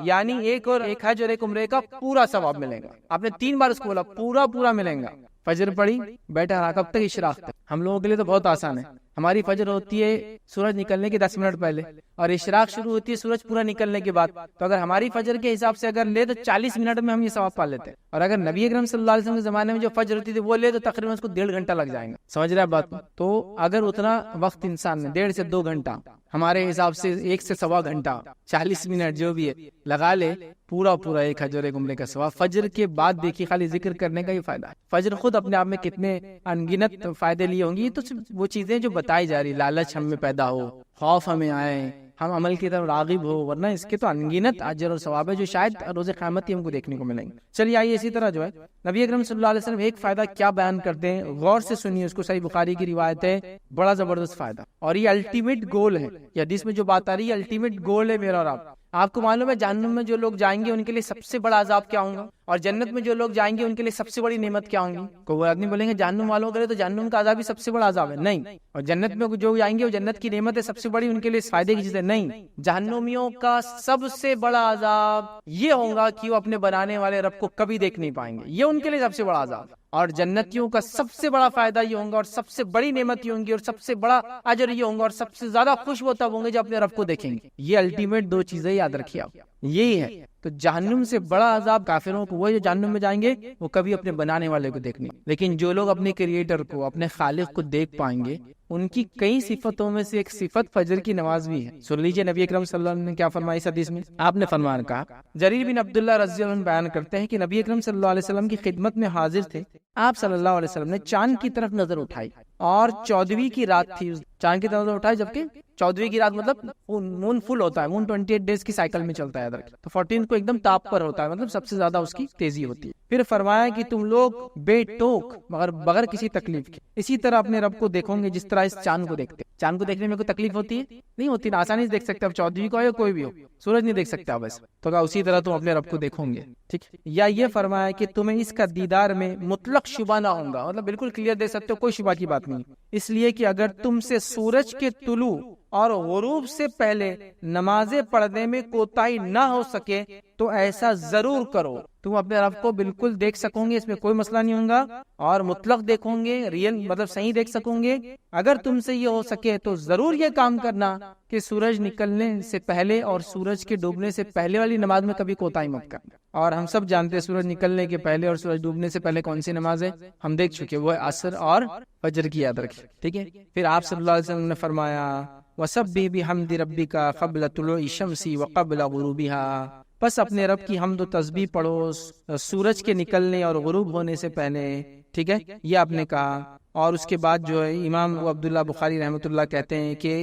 یعنی 1 اور 1 حج اور 1 عمرے کا پورا ثواب ملے گا. آپ نے 3 بار اس کو بولا پورا ملے گا. فجر پڑھی بیٹھا رہا کب تک؟ اشراق تک. ہم لوگوں کے لیے تو بہت آسان ہے. ہماری فجر ہوتی ہے سورج نکلنے کے 10 منٹ پہلے اور اشراق شروع ہوتی ہے سورج پورا نکلنے کے بعد. تو اگر ہماری فجر کے حساب سے اگر لے تو 40 منٹ میں ہم یہ ثواب پا لیتے ہیں. اور اگر نبی اکرم صلی اللہ علیہ وسلم کے زمانے میں جو فجر ہوتی تھی وہ لے تو تقریباً اس کو 1.5 گھنٹہ لگ جائے گا. سمجھ رہے ہیں بات؟ تو اگر اتنا وقت انسان نے 1.5 سے 2 گھنٹہ ہمارے حساب سے 1 سے 1.25 گھنٹہ 40 منٹ جو بھی ہے لگا لے, پورا 1 حج اور 1 عمرے کا ثواب. فجر کے بعد دیکھیے خالی ذکر کرنے کا ہی فائدہ ہے. فجر خود اپنے آپ میں کتنے انگنت فائدے لیے ہوں گی. یہ تو وہ چیزیں جو بتائی جا رہی, لالچ ہم میں پیدا ہو, خوف ہمیں آئے, ہم عمل کی طرف راغب ہو, ورنہ اس کے تو انگنت اجر اور ثواب ہے جو شاید روز قیامت ہی ہم کو دیکھنے کو ملیں گے. چلیے آئیے اسی طرح جو ہے نبی اکرم صلی اللہ علیہ وسلم ایک فائدہ کیا بیان کرتے ہیں, غور سے سنیے اس کو. صحیح بخاری کی روایت ہے, بڑا زبردست فائدہ, اور یہ الٹیمیٹ گول ہے. یہ حدیث میں جو بات آ رہی ہے الٹیمیٹ گول ہے میرا اور آپ کو معلوم ہے جہنم میں جو لوگ جائیں گے ان کے لیے سب سے بڑا عذاب کیا ہوگا, اور جنت میں جو لوگ جائیں گے ان کے لیے سب سے بڑی نعمت کیا ہوں گی. کوئی آدمی بولیں گے جہنم والوں کے لیے تو جہنم کا عذاب ہی سب سے بڑا عذاب ہے. نہیں. اور جنت میں جو جائیں گے وہ جنت کی نعمت ہے سب سے بڑی, ان کے لیے فائدے کی چیز ہے. نہیں, جہنمیوں کا سب سے بڑا عذاب یہ ہوگا کہ وہ اپنے بنانے والے رب کو کبھی دیکھ نہیں پائیں گے. یہ ان کے لیے سب سے بڑا عذاب. اور جنتیوں کا سب سے بڑا فائدہ یہ ہوگا اور سب سے بڑی نعمت یہ ہوگی اور سب سے بڑا اجر یہ ہوگا اور سب سے زیادہ خوش وہ تب ہوں گے جب اپنے رب کو دیکھیں گے. یہ الٹیمیٹ 2 چیزیں یاد رکھیے آپ, یہی ہے. تو جہنم سے بڑا عذاب کافروں کو وہ جو جہنم میں جائیں گے وہ کبھی اپنے بنانے والے کو دیکھنے. لیکن جو لوگ اپنے کریٹر کو, اپنے خالق کو دیکھ پائیں گے, ان کی کئی صفتوں میں سے ایک صفت فجر کی نماز بھی ہے. سن لیجئے نبی اکرم صلی اللہ علیہ وسلم نے کیا فرمایا اس حدیث میں. آپ نے فرمایا کہا, جریر بن عبداللہ رضی اللہ عنہ بیان کرتے ہیں کہ نبی اکرم صلی اللہ علیہ وسلم کی خدمت میں حاضر تھے. آپ صلی اللہ علیہ وسلم نے چاند کی طرف نظر اٹھائی اور 14ویں کی رات تھی. چاند کی طرف نظر اٹھائی جبکہ 14ویں کی رات مطلب مون فل ہوتا ہے, مون 28 ڈیز کی سائیکل میں چلتا ہے ادھر, تو 14 کو ایک دم ٹاپ پر ہوتا ہے, مطلب سب سے زیادہ اس کی تیزی ہوتی ہے. پھر فرمایا کہ تم لوگ بے ٹوک مگر بغیر کسی تکلیف کے اسی طرح اپنے رب کو دیکھو گے جس طرح اس چاند کو دیکھتے. چاند کو دیکھنے میں کوئی تکلیف ہوتی ہے؟ نہیں ہوتی, آسانی سے دیکھ سکتے. اب 14ویں کو ہو کوئی بھی ہو, سورج نہیں دیکھ سکتا بس, تو کہا اسی طرح تم اپنے رب کو دیکھو گے. ٹھیک. یا یہ فرمایا کہ تمہیں اس کا دیدار میں مطلق شبہ نہ ہوگا, مطلب بالکل کلیئر دیکھ سکتے ہو, کوئی شبہ کی بات نہیں. اس لیے کہ اگر تم سے سورج کے طلوع اور غروب سے پہلے نمازیں پڑھنے میں کوتاہی نہ ہو سکے تو ایسا ضرور کرو. تم اپنے رب کو بالکل دیکھ سکو گے, اس میں کوئی مسئلہ نہیں ہوگا, اور مطلق دیکھو گے, ریئل مطلب صحیح دیکھ سکو گے. اگر تم سے یہ ہو سکے تو ضرور یہ کام کرنا کہ سورج نکلنے سے پہلے اور سورج کے ڈوبنے سے پہلے والی نماز میں کبھی کوتاہی مت کرنا. اور ہم سب جانتے ہیں سورج نکلنے کے پہلے اور سورج ڈوبنے سے پہلے کون سی نماز ہے, ہم دیکھ چکے, وہ عصر اور فجر کی یاد رکھیں. ٹھیک ہے. پھر آپ صلی اللہ علیہ وسلم نے فرمایا وَسَبِّحْ بِحَمْدِ رَبِّكَ قَبْلَ طُلُوعِ الشَّمْسِ وَقَبْلَ غُرُوبِهَا, بس اپنے رب کی حمد و تسبیح پڑھو سورج کے نکلنے اور غروب ہونے سے پہلے. ٹھیک ہے, یہ آپ نے کہا. اور اس کے بعد جو ہے امام عبداللہ بخاری رحمۃ اللہ کہتے ہیں کہ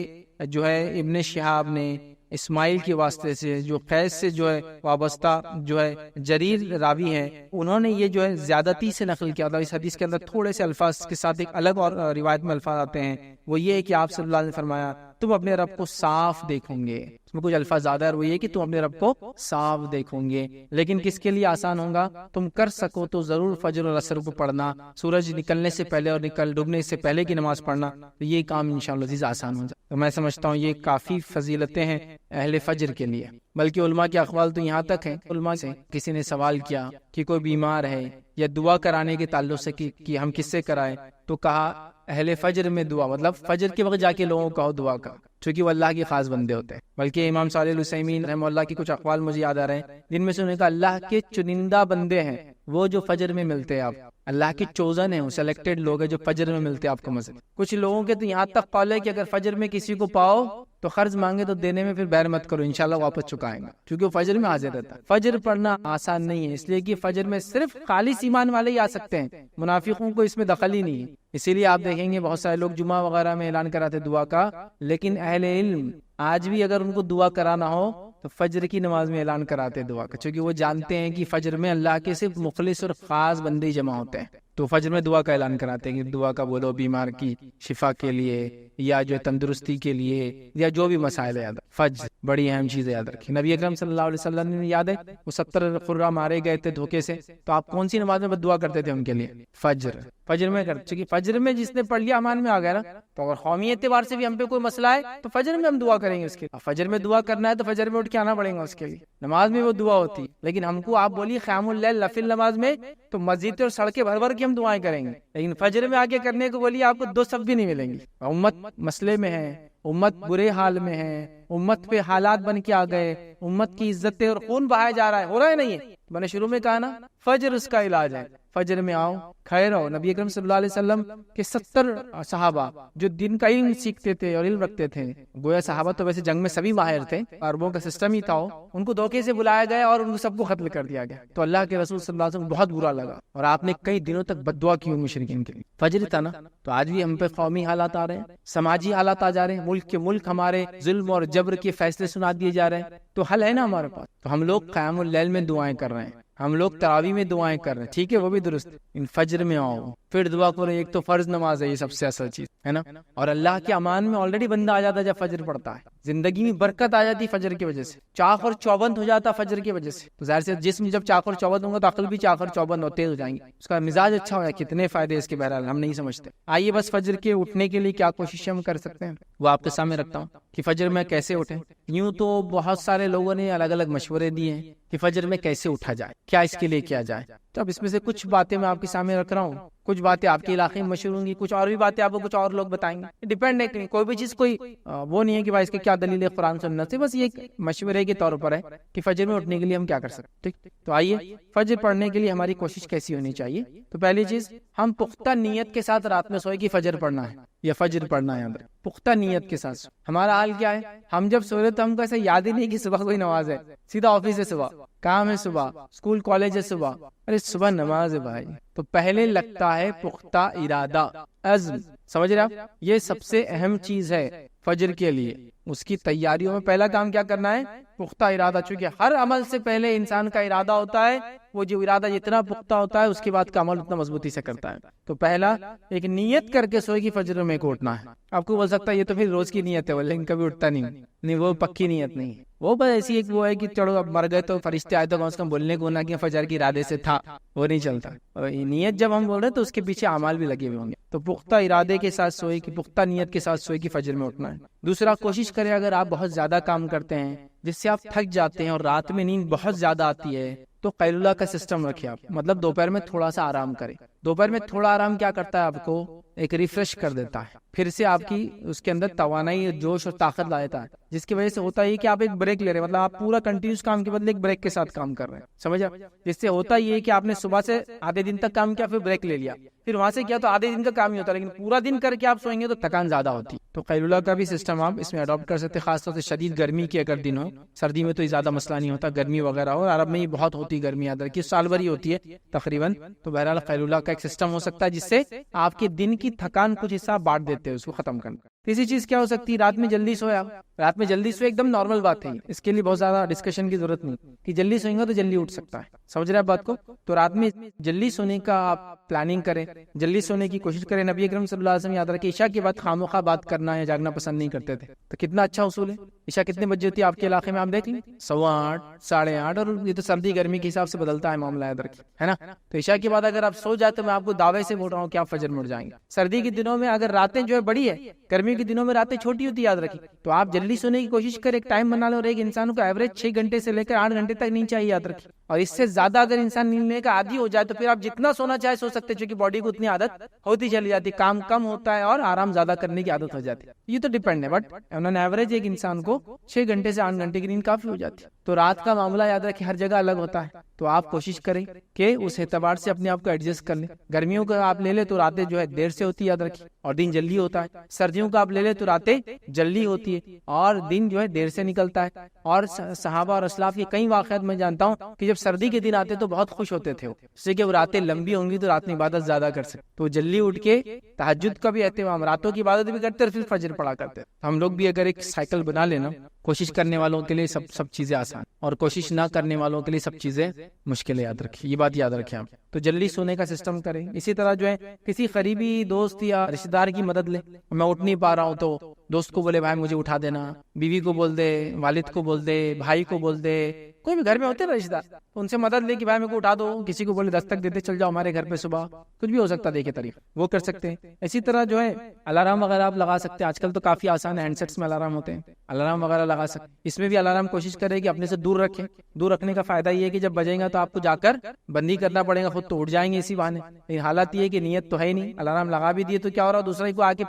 جو ہے ابن شہاب نے اسماعیل کے واسطے سے جو قیس سے جو ہے وابستہ جو ہے جریر راوی ہیں, انہوں نے یہ جو ہے زیادتی سے نقل کیا تھا. اس حدیث کے اندر تھوڑے سے الفاظ کے ساتھ ایک الگ اور روایت میں الفاظ آتے ہیں, وہ یہ ہے کہ آپ صلی اللہ علیہ وسلم نے فرمایا تم اپنے رب کو صاف دیکھو گے. اس میں کچھ الفاظ زیادہ ہے, وہ یہ کہ تم اپنے رب کو صاف دیکھو گے. لیکن کس کے لیے آسان ہوگا, تم کر سکو تو ضرور فجر اور عصر کو پڑھنا, سورج نکلنے سے پہلے اور ڈوبنے سے پہلے کی نماز پڑھنا, تو یہ کام انشاءاللہ عزیز آسان ہو جائے. تو میں سمجھتا ہوں یہ کافی فضیلتیں ہیں اہل فجر کے لیے. بلکہ علماء کے اقوال تو یہاں تک ہیں, علماء سے کسی نے سوال کیا کہ کوئی بیمار ہے یا دعا کرانے کے تعلق سے کہ ہم کس سے کرائیں, تو کہا اہل فجر میں دعا, مطلب فجر کے وقت جا کے لوگوں کو دعا کا, چونکہ وہ اللہ کے خاص بندے ہوتے ہیں. بلکہ امام صالح العثیمین رحمہ اللہ کی کچھ اقوال مجھے یاد آ رہے ہیں, جن میں سے انہوں نے کہا اللہ کے چنندہ بندے ہیں وہ جو فجر میں ملتے ہیں, آپ اللہ کے چوزن ہیں, سلیکٹڈ لوگ ہیں جو فجر میں ملتے ہیں آپ کو مزے. کچھ لوگوں کے تو یہاں تک قول ہے کہ اگر فجر میں کسی کو پاؤ تو قرض مانگے تو دینے میں پھر بیر مت کرو, انشاءاللہ واپس چکائیں گا, کیونکہ وہ فجر میں حاضر رہتا ہے. فجر پڑھنا آسان نہیں ہے, اس لیے کہ فجر میں صرف خالص ایمان والے ہی آ سکتے ہیں, منافقوں کو اس میں دخل ہی نہیں ہے. اسی لیے آپ دیکھیں گے بہت سارے لوگ جمعہ وغیرہ میں اعلان کراتے دعا کا, لیکن اہل علم آج بھی اگر ان کو دعا کرانا ہو تو فجر کی نماز میں اعلان کراتے دعا کا, چونکہ وہ جانتے ہیں کہ فجر میں اللہ کے صرف مخلص اور خاص بندے جمع ہوتے ہیں, تو فجر میں دعا کا اعلان کراتے ہیں کہ دعا کا بولو بیمار کی شفا کے لیے یا جو تندرستی کے لیے یا جو بھی مسائل ہے. فجر بڑی اہم چیز ہے، یاد رکھیں۔ نبی اکرم صلی اللہ علیہ وسلم نے یاد ہے وہ 70 قرہ مارے گئے تھے دھوکے سے، تو آپ کون سی نماز میں بد دعا کرتے تھے ان کے لیے؟ فجر میں کرتے، چونکہ فجر میں جس نے پڑھ لیا امان میں آ گیا نا، تو اگر قومی اعتبار سے بھی ہم پہ کوئی مسئلہ ہے تو فجر میں ہم دعا کریں گے اس کے لیے۔ فجر میں دعا کرنا ہے تو فجر میں اٹھ کے آنا پڑے گا اس کے لیے، نماز میں وہ دعا ہوتی ہے۔ لیکن ہم کو آپ بولیے قیام اللیل نفل نماز میں تو مسجد اور سڑکیں بھر بھر کے ہم دعائیں کریں گے، لیکن فجر میں آگے کرنے کو بولیے آپ کو 2 صف بھی نہیں ملیں گی۔ امت مسئلے میں ہے، امت برے حال میں ہے، امت پہ حالات بن کے آ گئے، امت کی عزتیں اور خون بہایا جا رہا ہے، ہو رہا ہے نہیں ہے؟ میں نے شروع میں کہا نا فجر اس کا علاج ہے، فجر میں آؤ کھڑے رہو۔ نبی اکرم صلی اللہ علیہ وسلم کے 70 صحابہ جو دن کا علم سیکھتے تھے اور علم رکھتے تھے، گویا صحابہ تو ویسے جنگ میں سبھی ماہر تھے، عربوں کا سسٹم ہی تھا، ان کو دھوکے سے بلایا گیا اور ان سب کو قتل کر دیا گیا۔ تو اللہ کے رسول صلی اللہ علیہ وسلم بہت برا لگا اور آپ نے کئی دنوں تک بد دعا کی ان مشرکین کے لیے۔ فجر تھا نا، تو آج بھی ہم پہ قومی حالات آ رہے ہیں، سماجی حالات آ جا رہے ہیں، ملک کے ملک ہمارے ظلم اور جبر کے فیصلے سنا دیے جا رہے ہیں، تو حل ہے نا ہمارے پاس۔ تو ہم لوگ قیام اللیل میں دعائیں کر رہے ہیں، ہم لوگ تراویح میں دعائیں کر رہے ہیں، ٹھیک ہے وہ بھی درست، ان فجر میں آؤ پھر دعا کرو۔ ایک تو فرض نماز ہے، یہ سب سے اصل چیز ہے نا، اور اللہ کے امان میں آلریڈی بندہ آ جاتا ہے جب فجر پڑتا ہے، زندگی میں برکت آ جاتی فجر کی وجہ سے، چاق اور چوبند ہو جاتا فجر کی وجہ سے۔ تو ظاہر سے جسم جب چاق اور چوبند ہوگا تو عقل بھی چاق اور چوبند اور تیز ہو جائیں گی، اس کا مزاج اچھا ہوگا۔ کتنے فائدے اس کے بہرحال ہم نہیں سمجھتے۔ آئیے بس فجر کے اٹھنے کے لیے کیا کوششیں ہم کر سکتے ہیں وہ آپ کے سامنے رکھتا ہوں کہ فجر میں کیسے اٹھیں۔ یوں تو بہت سارے لوگوں نے الگ الگ مشورے دیے ہیں کہ فجر میں کیسے اٹھا جائے، کیا اس کے لیے کیا جائے۔ تو اب اس میں سے کچھ باتیں میں آپ کے سامنے رکھ رہا ہوں، کچھ باتیں آپ کے علاقے میں مشہور ہوں گی، کچھ اور بھی باتیں آپ کو کچھ اور لوگ بتائیں گے، ڈیپینڈ ہے، کوئی بھی چیز کوئی وہ نہیں ہے کہ بھائی اس کے کیا دلیل ہے قرآن سنت سے، بس یہ ایک مشورے کے طور پر ہے کہ فجر میں اٹھنے کے لیے ہم کیا کر سکتے ہیں۔ ٹھیک، تو آئیے فجر پڑھنے کے لیے ہماری کوشش کیسی ہونی چاہیے۔ تو پہلی چیز، ہم پختہ نیت کے ساتھ رات میں سوئے کہ فجر پڑھنا ہے یا فجر پڑھنا ہے، اندر پختہ نیت کے ساتھ۔ ہمارا حال کیا ہے، ہم جب سو رہے تو ہم کو ایسا یاد ہی نہیں کہ صبح کوئی نماز ہے، سیدھا آفس ہے صبح، کام ہے صبح، اسکول کالج ہے صبح، ارے صبح نماز ہے بھائی۔ تو پہلے لگتا ہے پختہ ارادہ، عزم، سمجھ رہے آپ؟ یہ سب سے اہم چیز ہے فجر کے لیے، اس کی تیاریوں میں پہلا کام کیا کرنا ہے، پختہ ارادہ۔ چونکہ ہر عمل سے پہلے انسان کا ارادہ ہوتا ہے، وہ جو ارادہ جتنا پختہ ہوتا ہے اس کے بعد کا عمل اتنا مضبوطی سے کرتا ہے۔ تو پہلا ایک نیت کر کے سوئے کہ فجر میں کو اٹھنا ہے۔ آپ کو بول سکتا ہے یہ تو پھر روز کی نیت ہے، لیکن کبھی اٹھتا نہیں، وہ پکی نیت نہیں ہے، وہ بس ایسی ایک وہ ہے کہ چلو اب مر گئے تو فرشتے آئے تو کم از کم بولنے کو نہ کہ فجر کے ارادے سے تھا، وہ نہیں چلتا۔ نیت جب ہم بول رہے ہیں تو اس کے پیچھے اعمال بھی لگے ہوئے ہوں گے۔ تو پختہ ارادے کے ساتھ سوئے کہ پختہ نیت کے ساتھ سوئے کہ فجر میں اٹھنا ہے۔ دوسرا، کوشش کریں اگر آپ بہت زیادہ کام کرتے ہیں جس سے آپ تھک جاتے ہیں اور رات میں نیند بہت زیادہ آتی ہے تو قیلولہ کا سسٹم رکھیں آپ، مطلب دوپہر میں تھوڑا سا آرام کریں۔ دوپہر میں تھوڑا آرام کیا کرتا ہے، آپ کو ایک ریفریش کر دیتا ہے، پھر سے آپ کی اس کے اندر توانائی، جوش اور طاقت لا دیتا ہے، جس کی وجہ سے ہوتا ہے کہ آپ ایک بریک لے رہے ہیں، مطلب آپ پورا کنٹینیوس کام کے بدلے ایک بریک کے ساتھ کام کر رہے ہیں، سمجھا؟ جس سے ہوتا یہ ہے کہ آپ نے صبح سے آدھے دن تک کام کیا، پھر بریک لے لیا، پھر وہاں سے کیا تو آدھے دن کا کام ہی ہوتا ہے، لیکن پورا دن کر کے آپ سوئیں گے تو تھکان زیادہ ہوتی۔ تو قیلولہ کا بھی سسٹم آپ اس میں اڈاپٹ کر سکتے، خاص طور سے شدید گرمی کے اگر دن ہو، سردی میں تو زیادہ مسئلہ نہیں ہوتا، گرمی وغیرہ ہو، عرب میں ہی بہت ہوتی گرمی، یاد رکھیے سال بھر ہی ہوتی ہے تقریباً۔ تو بہرحال قیلولہ کا ایک سسٹم ہو سکتا ہے جس سے آپ کے دن کی تھکان کچھ حصہ بانٹ دیتے ہیں، اس کو ختم کرنا۔ تیسری چیز کیا ہو سکتی ہے، رات میں جلدی سویا، رات میں جلدی سوئے ایک دم نارمل بات ہے، اس کے لیے بہت زیادہ ڈسکشن کی ضرورت نہیں کہ جلدی سوئیں گا تو جلدی اٹھ سکتا ہے، سمجھ رہے ہیں بات کو؟ تو رات میں جلدی سونے کا آپ پلاننگ کریں، جلدی سونے کی کوشش کریں۔ نبی اکرم صلی اللہ علیہ وسلم یاد رکھیں عشاء کے بعد خاموخواہ بات کرنا یا جاگنا پسند نہیں کرتے تھے، تو کتنا اچھا اصول ہے۔ عشاء کتنے بجے ہوتی ہے آپ کے علاقے میں، آپ دیکھ لیں 8:15 8:30، اور یہ تو سردی گرمی کے حساب سے بدلتا ہے معاملہ، یاد رکھیں، ہے نا؟ تو عشاء کے بعد اگر آپ سو جائے تو میں آپ کو دعوے سے بول رہا ہوں کہ آپ فجر میں اٹھ جائیں گے۔ سردی کے دنوں میں اگر راتیں جو ہے بڑی ہے، گرمیوں کے دنوں میں راتیں چھوٹی ہوتی ہے، یاد رکھیں، تو آپ جلدی سونے کی کوشش کریں، ایک ٹائم بنا لو، اور ایک انسان کو ایوریج 6 گھنٹے سے لے کر 8 گھنٹے تک نیند چاہیے، یاد رکھیں۔ اور اس سے زیادہ اگر انسان نیند لینے کا عادی ہو جائے تو پھر آپ جتنا سونا چاہے سو سکتے، چونکہ باڈی کو اتنی عادت ہوتی چلی جاتی، کام کم ہوتا ہے اور آرام زیادہ کرنے کی عادت ہو جاتی ہے، یہ تو ڈیپینڈ ہے، بٹ آن ایوریج ایک انسان کو 6 گھنٹے سے 8 گھنٹے کی نیند کافی ہو جاتی ہے۔ تو رات کا معاملہ یاد رکھیں ہر جگہ الگ ہوتا ہے، تو آپ کوشش کریں کہ اس اعتبار سے اپنے آپ کو ایڈجسٹ کر لیں۔ گرمیوں کا آپ لے لیں تو راتیں جو ہے دیر سے ہوتی ہے، یاد رکھیں، اور دن جلدی ہوتا ہے۔ سردیوں کا آپ لے لیں تو راتیں جلدی ہوتی ہے اور دن جو ہے دیر سے نکلتا ہے۔ اور صحابہ اور اسلاف کے کئی واقعات میں جانتا ہوں کہ جب سردی کے دن آتے تو بہت خوش ہوتے تھے، اس سے کہ وہ راتیں لمبی ہوں گی تو رات میں عبادت زیادہ کر سکتے، تو جلدی اٹھ کے تہجد کا بھی اہتمام، راتوں کی عبادت بھی کرتے اور پھر فجر پڑھا کرتے۔ ہم لوگ بھی اگر ایک سائیکل بنا لینا، کوشش کرنے والوں کے لیے سب چیزیں آسان، اور کوشش نہ کرنے والوں کے لیے سب چیزیں مشکل، یاد رکھیں، یہ بات یاد رکھیں آپ۔ تو جلدی سونے کا سسٹم کریں۔ اسی طرح جو ہے کسی قریبی دوست یا رشتہ دار کی مدد لیں، میں اٹھ نہیں پا رہا ہوں تو دوست کو بولے بھائی مجھے اٹھا دینا, بیوی کو بول دے, والد کو بول دے, بھائی کو بول دے, کوئی بھی گھر میں ہوتے ہیں رشتہ دار, ان سے مدد لے کہ بھائی میرے کو اٹھا دو, کسی کو بولے دستک دیتے چل جاؤ ہمارے گھر پہ صبح, کچھ بھی ہو سکتا ہے دیکھے طریقہ وہ کر سکتے ہیں. اسی طرح جو ہے الارم وغیرہ آپ لگا سکتے ہیں, آج کل تو کافی آسان ہینڈ سیٹس میں الارم ہوتے ہیں, الارم وغیرہ لگا سکتے. اس میں بھی الارم کوشش کرے کہ اپنے سے دور رکھیں. دور رکھنے کا فائدہ یہ ہے کہ جب بجے گا تو آپ کو جا کر بندی کرنا پڑے گا, خود تو اٹھ جائیں گے اسی بہانے. لیکن حالات یہ ہے کہ نیت تو ہے ہی نہیں, الارم لگا بھی دیے تو کیا ہو رہا, دوسرے کو آ کے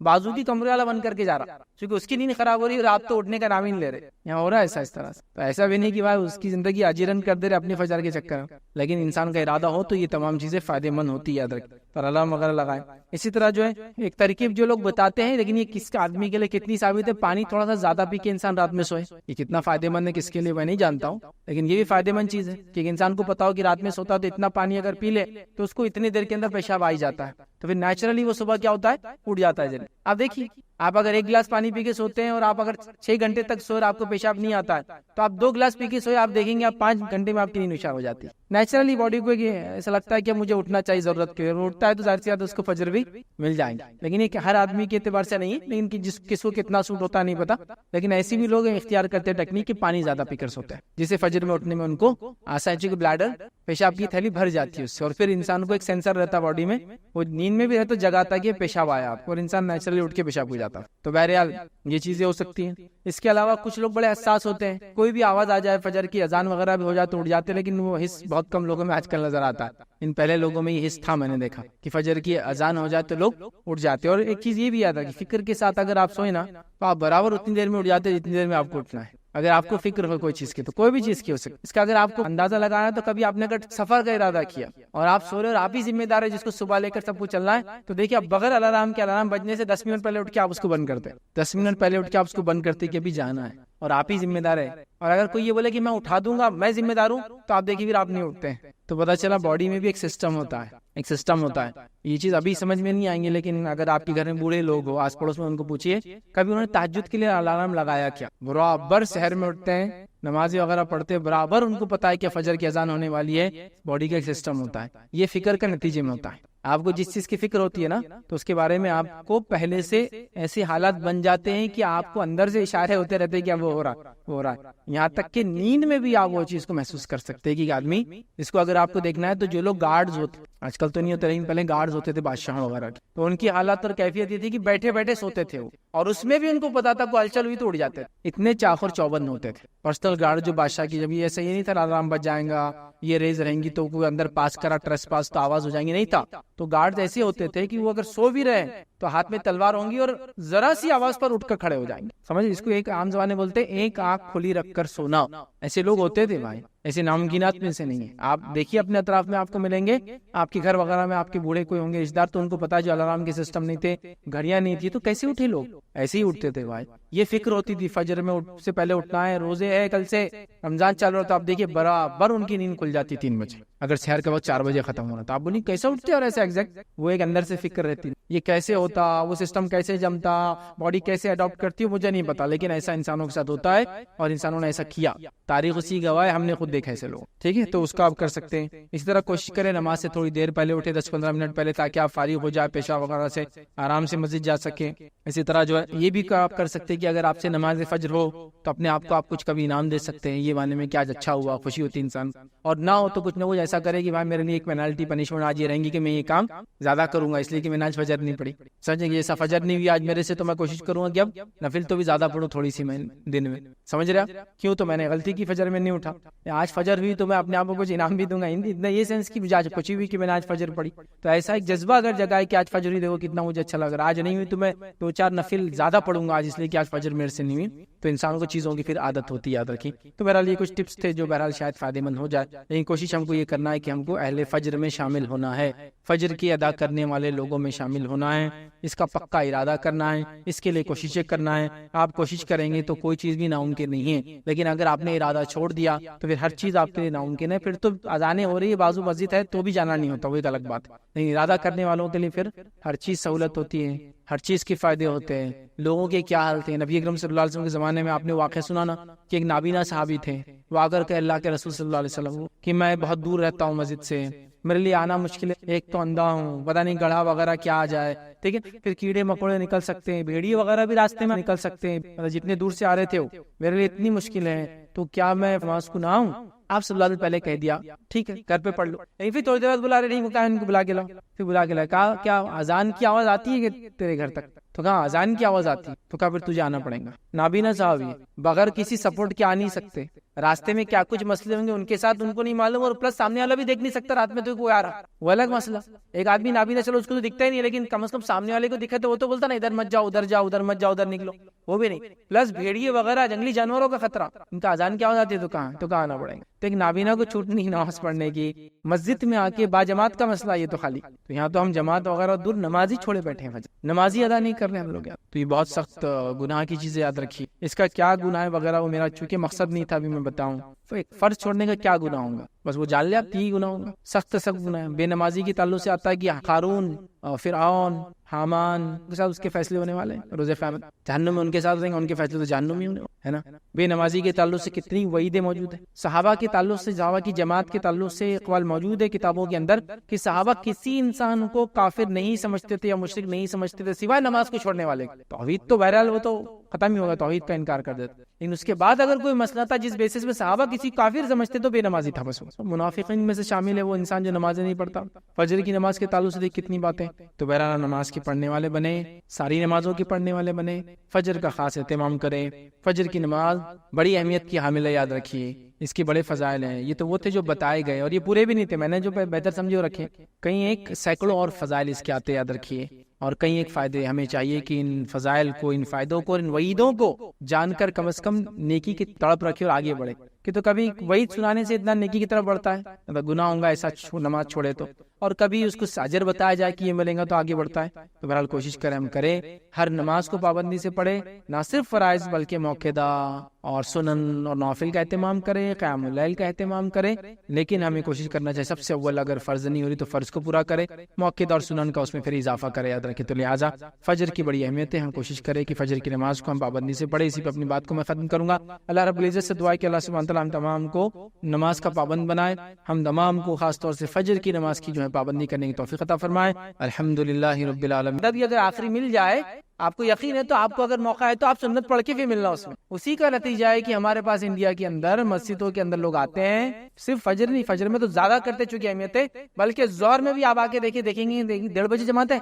بازو کی کمرے والا بند کر کے جا رہا, کیونکہ اس کی نیند خراب ہو رہی ہے اور آپ تو اٹھنے کا نام ہی نہیں لے رہے. یہاں ہو رہا ہے ایسا اس طرح سے. تو ایسا بھی نہیں کہ بھائی اس کی زندگی اجیرن کر دے رہے اپنے فجر کے چکر میں, لیکن انسان کا ارادہ ہو تو یہ تمام چیزیں فائدے مند ہوتی ہے, یاد رکھیں. اور الارم وغیرہ لگائیں. اسی طرح جو ہے ایک ترکیب جو لوگ بتاتے ہیں, لیکن یہ کس کا آدمی کے لیے کتنی ثابت ہے, پانی تھوڑا سا زیادہ پی کے انسان رات میں سوئے. یہ کتنا فائدے مند ہے کس کے لیے میں نہیں جانتا ہوں, لیکن یہ بھی فائدے مند چیز ہے کہ انسان کو پتا ہو کہ رات میں سوتا تو اتنا پانی اگر پی لے تو اس کو اتنی دیر کے اندر پیشاب آ ہی جاتا ہے, تو پھر نیچرلی وہ صبح کیا ہوتا ہے, اٹھ جاتا ہے جلدی. آپ دیکھیے, آپ اگر 1 گلاس پانی پی کے سوتے ہیں اور آپ اگر 6 گھنٹے تک سوئے اور آپ کو پیشاب نہیں آتا ہے, تو آپ 2 گلاس پی کے سوئے, آپ دیکھیں گے آپ 5 گھنٹے میں آپ کی نیند نشا ہو جاتی ہے. نیچرلی باڈی کو ایسا لگتا ہے کہ مجھے اٹھنا چاہیے, ضرورت کی اٹھتا ہے تو ظاہر سی بات اس کو فجر بھی مل جائیں گے. لیکن یہ ہر آدمی کے اعتبار سے نہیں ہے, لیکن کس کو کتنا سوٹ ہوتا ہے نہیں پتا. لیکن ایسی بھی لوگ اختیار کرتے ہیں ٹیکنیک کہ پانی زیادہ پی کر سوتے ہیں, جسے فجر میں اٹھنے میں ان کو آسان, چونکہ بلیڈر پیشاب کی تھیلی بھر جاتی ہے اس سے, اور پھر انسان کو ایک سینسر رہتا ہے باڈی میں, وہ نیند میں بھی رہتا جگاتا ہے کہ پیشاب آیا آپ کو, اور انسان نیچرلی اٹھ کے پیشاب ہو جاتا ہے. تو بہرحال یہ چیزیں ہو سکتی ہیں. اس کے علاوہ کچھ لوگ بڑے حساس ہوتے ہیں, کوئی بھی آواز آ جائے, فجر کی اذان وغیرہ بھی ہو جائے تو اٹھ جاتے ہیں, لیکن وہ حس بہت کم لوگوں میں آج کل نظر آتا ہے. ان پہلے لوگوں میں یہ حس تھا, میں نے دیکھا کہ فجر کی اذان ہو جائے تو لوگ اٹھ جاتے. اور ایک چیز یہ بھی یاد ہے کہ فکر کے ساتھ اگر آپ سوئیں نا تو آپ برابر اتنی دیر میں اٹھ جاتے جتنی دیر میں آپ کو اٹھنا ہے. اگر آپ کو فکر ہو کوئی چیز کی تو کوئی بھی چیز کی ہو سکتی. اس کا اگر آپ کو اندازہ لگانا تو کبھی آپ نے اگر سفر کا ارادہ کیا اور آپ سو رہے اور آپ ہی ذمہ دار ہے جس کو صبح لے کر سب کچھ چلنا ہے, تو دیکھیے آپ بغیر الارم کے, الارم بجنے سے 10 منٹ پہلے اٹھ کے آپ اس کو بند کرتے, 10 منٹ پہلے اٹھ کے آپ اس کو بند کرتے کہ ابھی جانا ہے اور آپ ہی ذمہ دار ہے. اور اگر کوئی یہ بولے کہ میں اٹھا دوں گا, میں ذمہ دار ہوں, تو آپ دیکھیے پھر آپ نہیں اٹھتے ہیں. تو پتا چلا باڈی میں بھی ایک سسٹم ہوتا ہے, ایک سسٹم ہوتا ہے. یہ چیز ابھی سمجھ میں نہیں آئیں گے, لیکن اگر آپ کے گھر میں بوڑھے لوگ ہو, آس پڑوس میں, ان کو پوچھیے کبھی انہوں نے تہجد کے لیے الارم لگایا کیا. برابر شہر میں اٹھتے ہیں, نمازی وغیرہ پڑھتے, برابر ان کو پتا ہے کہ فجر کی اذان ہونے والی ہے. باڈی کا ایک سسٹم ہوتا ہے, یہ فکر کا نتیجے میں ہوتا ہے. آپ کو جس چیز کی فکر ہوتی ہے نا, تو اس کے بارے میں آپ کو پہلے سے ایسے حالات بن جاتے ہیں کہ آپ کو اندر سے اشارے ہوتے رہتے ہیں کہ اب وہ ہو رہا ہے. یہاں تک کہ نیند میں بھی آپ وہ چیز کو محسوس کر سکتے ہیں کہ آدمی, اس کو اگر آپ کو دیکھنا ہے تو جو لوگ گارڈز ہوتے, آج کل تو نہیں ہوتے لیکن پہلے گارڈز ہوتے تھے بادشاہ وغیرہ کے, تو ان کی حالات اور کیفیت یہ تھی کہ بیٹھے بیٹھے سوتے تھے وہ, اور اس میں بھی ان کو پتا تھا کوئی ہلچل ہوئی تو اڑ جاتے تھے. اتنے چاخر چوبند ہوتے تھے پرسنل گارڈ جو بادشاہ کی. جب یہ ایسا یہ نہیں تھا الارم بج جائیں گا, یہ ریز رہیں گی تو کوئی اندر پاس کرا ٹریس پاس تو آواز ہو جائیں گی, نہیں تھا. تو گارڈز ایسے ہوتے تھے کہ وہ اگر سو بھی رہے تو ہاتھ میں تلوار ہوں گی اور ذرا سی آواز پر اٹھ کر کھڑے ہو جائیں گے. سمجھ, اس کو ایک عام زبان میں بولتے ہیں ایک آنکھ کھلی رکھ کر سونا. ایسے لوگ ہوتے تھے بھائی, ایسے ناممکنات میں سے نہیں ہے. آپ دیکھیے اپنے اطراف میں آپ کو ملیں گے, آپ کے گھر وغیرہ میں آپ کے بوڑھے کوئی ہوں گے رشتے دار, تو ان کو پتا جو الارم کے سسٹم نہیں تھے, گھڑیاں نہیں تھی, تو کیسے اٹھے لوگ, ایسے ہی اٹھتے تھے بھائی. یہ فکر ہوتی تھی فجر میں سے پہلے اٹھنا ہے, روزے ہے, کل سے رمضان چل رہا, تو آپ دیکھیے برابر ان کی نیند کھل جاتی 3 بجے. اگر شہر کا وقت 4 بجے ختم ہونا تو آپ بولی کیسے اٹھتے, اور ایسے ایگزیکٹ وہ ایک اندر سے فکر رہتی, یہ کیسے ہوتا, وہ سسٹم کیسے جمتا, باڈی کیسے اڈاپٹ کرتی ہے مجھے نہیں پتا, لیکن ایسا انسانوں کے ساتھ ہوتا ہے اور انسانوں نے ایسا کیا. تاریخ اسی گواہ ہے, ہم نے خود دیکھا ایسے لوگ. ٹھیک ہے, تو اس کا آپ کر سکتے ہیں. اسی طرح کوشش کریں نماز سے تھوڑی دیر پہلے اٹھے, 10-15 منٹ پہلے, تاکہ آپ فارغ ہو جائے پیشاب وغیرہ سے, آرام سے مسجد جا سکیں. اسی طرح جو ہے یہ بھی آپ کر سکتے ہیں کہ اگر آپ سے نماز فجر ہو تو اپنے آپ کو آپ کچھ کبھی انعام دے سکتے ہیں, یہ معنی میں کہ آج اچھا ہوا, خوشی ہوتی انسان. اور نہ ہو تو کچھ نہ کچھ ایسا کرے کہ بھائی میرے لیے ایک پینالٹی پنشمنٹ آج یہ رہیں گی کہ میں یہ کام زیادہ کروں گا, اس لیے کہ میں نے آج فجر نہیں پڑھی. سمجھیں گے ایسا فجر نہیں ہوئی آج میرے سے, تو میں کوشش کروں گا کہ اب نفل تو بھی زیادہ پڑھوں تھوڑی سی میں دن میں. سمجھ رہا کیوں, تو میں نے غلطی کی فجر میں نہیں اٹھا, آج فجر ہوئی تو میں اپنے آپ کو کچھ انعام بھی دوں گا. اتنا یہ سینس کی آج خوشی ہوئی کہ میں نے آج فجر پڑھی, تو ایسا ایک جذبہ اگر جگائے کہ آج فجر ہوئی, دیکھو کتنا مجھے اچھا لگ رہا ہے. آج نہیں ہوئی تو میں 2-4 نفل زیادہ پڑھوں گا آج, اس لیے کہ آج فجر میرے سے نہیں ہوئی. تو انسانوں کو چیزوں کی پھر عادت ہوتی ہے, یاد رکھیں. تو بہرحال یہ کچھ ٹپس تھے جو بہرحال شاید فائدے مند ہو جائے, لیکن کوشش ہم کو یہ کرنا ہے کہ ہم کو اہل فجر میں شامل ہونا ہے, فجر کی ادا کرنے والے لوگوں میں شامل ہونا ہے. اس کا پکا ارادہ کرنا ہے, اس کے لیے کوششیں کرنا ہے. آپ کوشش کریں گے تو کوئی چیز بھی ناممکن نہیں ہے, لیکن اگر آپ نے ارادہ چھوڑ دیا تو پھر ہر چیز آپ کے لیے ناممکن ہے. پھر تو اذانیں ہو رہی ہے, بازو مسجد ہے, تو بھی جانا نہیں ہوتا, وہ ایک الگ بات ہے. لیکن ارادہ کرنے والوں کے لیے پھر ہر چیز سہولت ہوتی ہے, ہر چیز کے فائدے ہوتے ہیں. لوگوں کے کیا حال تھے, نبی اکرم صلی اللہ علیہ وسلم کے زمانے میں آپ نے واقعہ سنا نا کہ ایک نابینا صحابی تھے, وہ آ کر کے اللہ کے رسول صلی اللہ علیہ وسلم کہ میں بہت دور رہتا ہوں مسجد سے, میرے لیے آنا مشکل ہے، ایک تو اندھا ہوں، پتہ نہیں گڑھا وغیرہ کیا آ جائے، ٹھیک ہے، پھر کیڑے مکوڑے نکل سکتے ہیں، بھیڑیے وغیرہ بھی راستے میں نکل سکتے ہیں، مطلب جتنے دور سے آ رہے تھے وہ، میرے لیے اتنی مشکل ہے، تو کیا میں نماز کو نہ آؤں؟ آپ صلی اللہ علیہ وسلم پہلے کہہ دیا ٹھیک ہے گھر پہ پڑھ لو، پھر تھوڑی دیر بعد بلا رہے نہیں، کہا ان کو بلا کے لاؤ، پھر بلا کے لایا، کہا کیا اذان کی آواز آتی ہے کہ تیرے گھر تک؟ تو کہا اذان کی آواز آتی، تو کہا پھر تجھے آنا پڑے گا۔ نابینا صاحب یہ بغیر کسی سپورٹ کے آ نہیں سکتے، راستے میں کیا کچھ مسئلے ہوں گے ان کے ساتھ ان کو نہیں معلوم، اور پلس سامنے والا بھی دیکھ نہیں سکتا رات میں تو کوئی آ رہا، وہ الگ مسئلہ۔ ایک آدمی نابینا چلو اس کو تو دکھتا ہی نہیں، لیکن کم از کم سامنے والے کو دکھا تو وہ تو بولتا نا ادھر مت جاؤ، ادھر جاؤ، ادھر مت جاؤ، ادھر نکلو، وہ بھی نہیں۔ پلس بھیڑیے وغیرہ جنگلی جانوروں کا خطرہ، ان کا اذان کیا ہو جاتی ہے تو کہاں آنا پڑے گا۔ تو ایک نابینا کو چھوٹ نہیں نماز پڑھنے کی، مسجد میں آ کے باجماعت کا مسئلہ یہ تو خالی، تو یہاں تو ہم جماعت وغیرہ دور نمازی چھوڑے بیٹھے ہیں، نمازی ادا نہیں کر رہے ہم لوگ یار، تو یہ بہت سخت گناہ کی چیزیں یاد رکھیے۔ اس کا کیا گناہ ہے وغیرہ وہ میرا چونکہ مقصد نہیں تھا ابھی میں بتاؤں، تو ایک فرض چھوڑنے کا کیا گناہ ہوگا بس وہ جان لے آپ، یہی گناہ ہوگا، سخت سخت گناہ ہے۔ بے نمازی کے تعلق سے آتا ہے کہ قارون، فرعون، حامان کے ساتھ اس کے فیصلے ہونے والے ہیں روز قیامت، جہنم میں ان کے ساتھ رہیں گے، ان کے فیصلے تو جہنم میں ہونے ہے نا۔ بے نمازی کے تعلق سے کتنی وعیدیں موجود ہیں، صحابہ کے تعلق سے، صحابہ کی جماعت کے تعلق سے اقوال موجود ہے کتابوں کے اندر کہ صحابہ کسی انسان کو کافر نہیں سمجھتے تھے یا مشرک نہیں سمجھتے تھے سوائے نماز کو چھوڑنے والے۔ توحید تو بہرحال وہ تو ختم ہی ہوگا، توحید کا انکار کر دیتے، لیکن اس کے بعد اگر کوئی مسئلہ تھا جس بیسس میں صحابہ کسی کافر سمجھتے تو بے نمازی تھا بس۔ منافقین میں سے شامل ہے وہ انسان جو نمازیں نہیں پڑھتا۔ فجر کی نماز کے تعلق سے دیکھ کتنی باتیں، تو بہرحال نماز کے پڑھنے والے بنے، ساری نمازوں کے پڑھنے والے بنے، فجر کا خاص اہتمام کریں۔ فجر کی نماز بڑی اہمیت کی حامل ہے، یاد رکھیے، اس کی بڑے فضائل ہیں۔ یہ تو وہ تھے جو بتائے گئے اور یہ پورے بھی نہیں تھے، میں نے جو بہتر سمجھے وہ رکھے، کہیں ایک سینکڑوں اور فضائل اس کے آتے، یاد رکھیے، اور کئی ایک فائدے۔ ہمیں چاہیے کہ ان فضائل کو، ان فائدوں کو، ان وعیدوں کو جان کر کم از کم نیکی کی تڑپ رکھے اور آگے بڑھے، کہ تو کبھی وعید سنانے سے اتنا نیکی کی طرف بڑھتا ہے، اگر گناہ ہوں گا ایسا نماز چھوڑے تو، اور کبھی اس کو اجر بتایا جائے کہ یہ ملے گا تو آگے بڑھتا ہے۔ تو بہرحال کوشش کریں، ہم کریں، ہر نماز کو پابندی سے پڑھے، نہ صرف فرائض بلکہ موقعہ اور سنن اور نوافل کا اہتمام کریں، قیام اللیل کا اہتمام کریں، لیکن ہمیں کوشش کرنا چاہیے سب سے اول اگر فرض نہیں ہو رہی تو فرض کو پورا کرے، موقعہ اور سنن کا اس میں پھر اضافہ کرے، یاد رکھیں۔ تو لہٰذا فجر کی بڑی اہمیت ہے، ہم کوشش کریں کہ فجر کی نماز کو ہم پابندی سے پڑھیں۔ اسی پہ اپنی بات کو میں ختم کروں گا۔ اللہ رب العزت سے دعا ہے کہ اللہ سبحانہ وتعالیٰ ہم تمام کو نماز کا پابند بنائے، ہم تمام کو خاص طور سے فجر کی نماز کی جو ہے پابندی کرنے کی توفیق عطا فرمائے۔ الحمدللہ رب العالمین۔ اگر آخری مل جائے، آپ کو یقین ہے تو آپ کو اگر موقع ہے تو آپ سنت پڑھ کے بھی ملنا اس میں، اسی کا نتیجہ ہے کہ ہمارے پاس انڈیا کے اندر مسجدوں کے اندر لوگ آتے ہیں، صرف فجر نہیں، فجر میں تو زیادہ کرتے چونکہ اہمیت ہے، بلکہ ظہر میں بھی آپ آ کے دیکھیں گے 1:30 بجے جماعت ہے،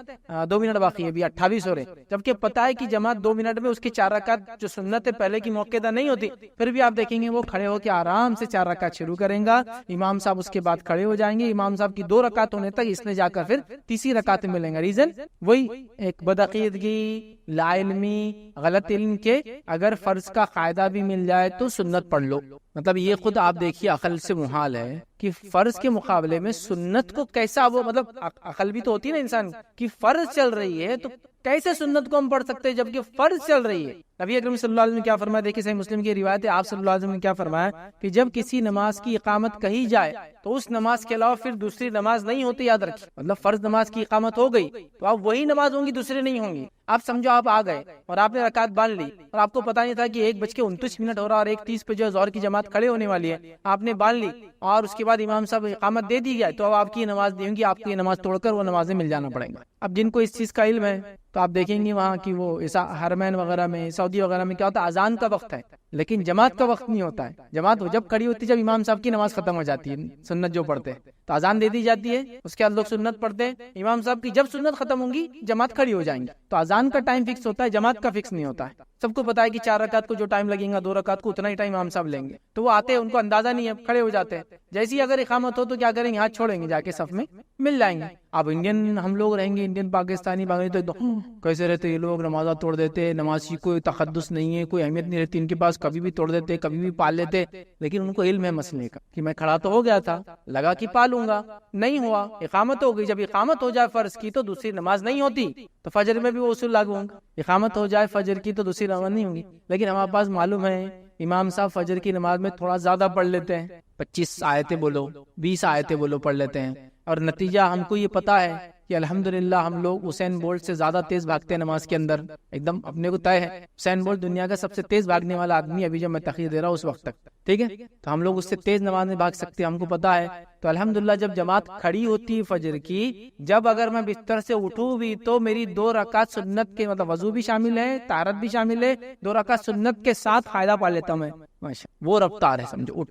2 منٹ باقی ہے، ابھی 28 ہو رہے، جبکہ پتہ ہے کہ جماعت 2 منٹ میں اس کی 4 رکعت جو سنت ہے پہلے کی موقعہ نہیں ہوتی، پھر بھی آپ دیکھیں گے وہ کھڑے ہو کے آرام سے 4 رکعت شروع کریں گا، امام صاحب اس کے بعد کھڑے ہو جائیں گے، امام صاحب کی 2 رکعت ہونے تک اس نے جا کر پھر تیسری رکعت میں ملیں گا۔ ریزن وہی ایک بدعقیدگی، لا علمی، غلط علم کے، اگر فرض کا قاعدہ بھی مل جائے تو سنت پڑھ لو، مطلب یہ خود آپ دیکھیے عقل سے محال ہے کہ فرض کے مقابلے میں سنت کو کیسا، وہ مطلب عقل بھی تو ہوتی ہے نا انسان کی، فرض چل رہی ہے تو کیسے سنت کو ہم پڑھ سکتے ہیں جبکہ فرض چل رہی ہے۔ نبی اکرم صلی اللہ علیہ وسلم نے کیا فرمایا، دیکھیں صحیح مسلم کی روایت ہے، آپ صلی اللہ علیہ وسلم نے کیا فرمایا کہ جب کسی نماز کی اقامت کہی جائے تو اس نماز کے علاوہ پھر دوسری نماز نہیں ہوتی، یاد رکھیں، مطلب فرض نماز کی اقامت ہو گئی تو آپ وہی نماز ہوں گی، دوسرے نہیں ہوں گی۔ آپ سمجھو آپ آ گئے اور آپ نے رکعت باندھ لی اور آپ کو پتا نہیں تھا کہ 1:29 ہو رہا اور 1:30 پہ جو ظہر کی جماعت کھڑے ہونے والی ہے، آپ نے باندھ لی اور اس کے بعد امام صاحب اقامت دے دی گیا، تو اب آپ کی نماز نہیں ہوگی، آپ کی نماز توڑ کر وہ نمازیں مل جانا پڑے گا۔ اب جن کو اس چیز کا علم ہے تو آپ دیکھیں گے وہاں کی وہ حرمین وغیرہ میں، سعودی وغیرہ میں کیا ہوتا ہے، اذان کا وقت ہے لیکن جماعت کا وقت نہیں ہوتا ہے، جماعت وہ جب کھڑی ہوتی ہے جب امام صاحب کی نماز ختم ہو جاتی ہے، سنت جو پڑھتے ہیں تو اذان دے دی جاتی ہے، اس کے بعد لوگ سنت پڑھتے ہیں، امام صاحب کی جب سنت ختم ہوں گی جماعت کھڑی ہو جائیں گی، تو اذان کا ٹائم فکس ہوتا ہے، جماعت کا فکس نہیں ہوتا ہے۔ سب کو پتا ہے کہ 4 رکعت کو جو ٹائم لگے گا 2 رکعت کو اتنا ہی ٹائم امام صاحب لیں گے، تو وہ آتے ہیں، ان کو اندازہ نہیں ہے، کھڑے ہو جاتے ہیں، جیسی اگر اقامت ہو تو کیا کریں گے، ہاتھ چھوڑیں گے، جا کے صف میں مل جائیں گے۔ اب انڈین ہم لوگ رہیں گے، انڈین پاکستانی بنگالی، تو کیسے رہتے یہ لوگ، نمازہ توڑ دیتے، نماز کی کوئی تقدس نہیں ہے، کوئی اہمیت نہیں رہتی ان کے پاس، کبھی بھی توڑ دیتے، کبھی بھی پال لیتے، لیکن ان کو علم ہے مسئلے کا کہ میں کھڑا تو ہو گیا تھا، لگا کہ پالوں گا، نہیں ہوا، اقامت ہو گئی، جب اقامت ہو جائے فرض کی تو دوسری نماز نہیں ہوتی، تو فجر میں بھی وہ اصول لاگو ہوں گا، اقامت ہو جائے فجر کی تو دوسری نماز نہیں ہوگی، لیکن ہمارے پاس معلوم ہے امام صاحب فجر کی نماز میں تھوڑا زیادہ پڑھ لیتے ہیں، 25 آیتیں بولو، 20 آیتیں بولو پڑھ لیتے ہیں، اور نتیجہ ہم کو یہ پتا ہے کہ الحمدللہ ہم لوگ حسین بولٹ سے زیادہ تیز بھاگتے ہیں نماز کے اندر، ایک دم اپنے کو طے ہے، حسین بولٹ دنیا کا سب سے تیز بھاگنے والا آدمی ابھی جب میں تقریر دے رہا ہوں اس وقت تک، ٹھیک ہے، تو ہم لوگ اس سے تیز نماز میں بھاگ سکتے ہیں، ہم کو پتا ہے. تو الحمدللہ جب جماعت کھڑی ہوتی ہے فجر کی، جب اگر میں بستر سے اٹھوں بھی تو میری 2 رکعت سنت کے، مطلب وضو بھی شامل ہے، طہارت بھی شامل ہے، 2 رکعت سنت کے ساتھ قاعدہ پڑھ لیتا ہوں میں. ماشاء، وہ رفتار ہے سمجھو.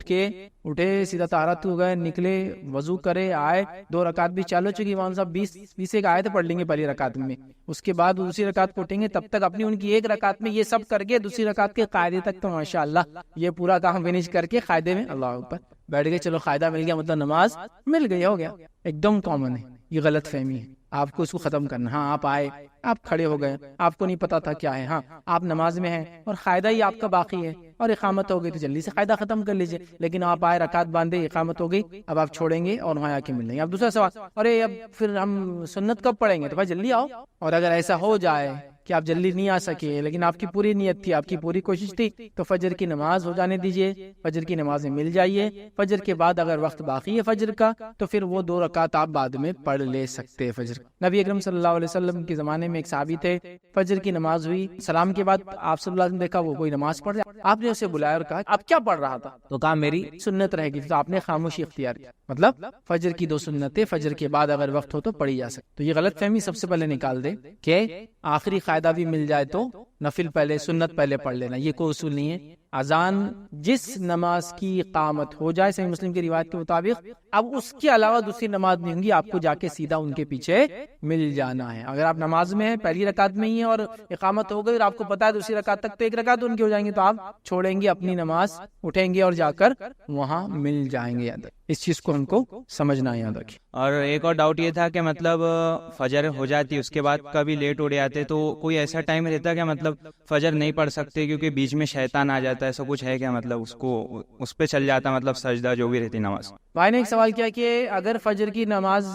اٹھے سیدھا طہارت ہو گئے، نکلے، وضو کرے، آئے، 2 رکعت بھی چالو چکی، امام صاحب 20 ایک آیت پڑھ لیں گے پہلی رکعت میں، اس کے بعد دوسری رکعت کو اٹھیں گے، تب تک اپنی ان کی ایک رکعت میں یہ سب کر کے دوسری رکعت کے قاعدے تک تو ماشاءاللہ یہ پورا کام فنش کر کے قاعدے میں اللہ اکبر بیٹھ گئے. چلو قاعدہ مل گیا، مطلب نماز مل گئی، ہو گیا. ایک دم کامن ہے، یہ غلط فہمی ہے، آپ کو اس کو ختم کرنا. ہاں آپ آئے، آپ کھڑے ہو گئے، آپ کو نہیں پتا تھا کیا ہے، ہاں آپ نماز میں ہیں اور قاعدہ ہی آپ کا باقی ہے اور اقامت ہو گئی تو جلدی سے قاعدہ ختم کر لیجئے. لیکن آپ آئے، رکعت باندھے، اقامت ہو گئی، اب آپ چھوڑیں گے اور وہاں آ کے مل لیں گے. اب دوسرا سوال، ارے اب پھر ہم سنت کب پڑھیں گے؟ تو بھائی جلدی آؤ. اور اگر ایسا ہو جائے کہ آپ جلدی نہیں آ سکے لیکن آپ کی پوری نیت تھی، آپ کی پوری کوشش تھی، تو فجر کی نماز ہو جانے دیجئے، فجر کی نماز میں مل جائیے. فجر کے بعد اگر وقت باقی ہے فجر کا تو پھر وہ 2 رکعت آپ بعد میں پڑھ لے سکتے ہیں فجر. نبی اکرم صلی اللہ علیہ وسلم کے زمانے میں ایک صحابی تھے، فجر کی نماز ہوئی، سلام کے بعد آپ صلی اللہ علیہ وسلم دیکھا وہ کوئی نماز پڑھ رہا. آپ نے اسے بلایا اور کہا اب کیا پڑھ رہا تھا؟ تو کہا میری سنت رہ گئی. تو آپ نے خاموشی اختیار کی، مطلب فجر کی 2 سنتیں فجر کے بعد اگر وقت ہو تو پڑھی جا سکتی. تو یہ غلط فہمی سب سے پہلے نکال دے کہ آخری قاعدہ بھی مل جائے تو نفل پہلے، سنت پہلے پڑھ لینا، یہ کوئی اصول نہیں ہے. اذان جس نماز کی اقامت ہو جائے صحیح مسلم کی روایت کے مطابق، اب اس کے علاوہ دوسری نماز نہیں ہوگی، آپ کو جا کے سیدھا ان کے پیچھے مل جانا ہے. اگر آپ نماز میں ہیں، پہلی رکعت میں ہی ہیں اور اقامت ہو گئی اور آپ کو پتا ہے دوسری رکعت تک تو 1 رکعت ان کی ہو جائیں گے، تو آپ چھوڑیں گے اپنی نماز، اٹھیں گے اور جا کر وہاں مل جائیں گے. یاد اس چیز کو ہم کو سمجھنا یاد رکھیں. اور ایک اور ڈاؤٹ یہ تھا کہ مطلب فجر ہو جاتی اس کے بعد کبھی لیٹ اٹھ جاتے تو کوئی ایسا ٹائم رہتا کیا مطلب فجر نہیں پڑھ سکتے کیونکہ بیچ میں شیطان آ جاتا ہے، ایسا کچھ ہے کیا؟ مطلب اس پہ چل جاتا مطلب سجدہ جو بھی رہتی نماز. بھائی نے ایک سوال کیا کہ اگر فجر کی نماز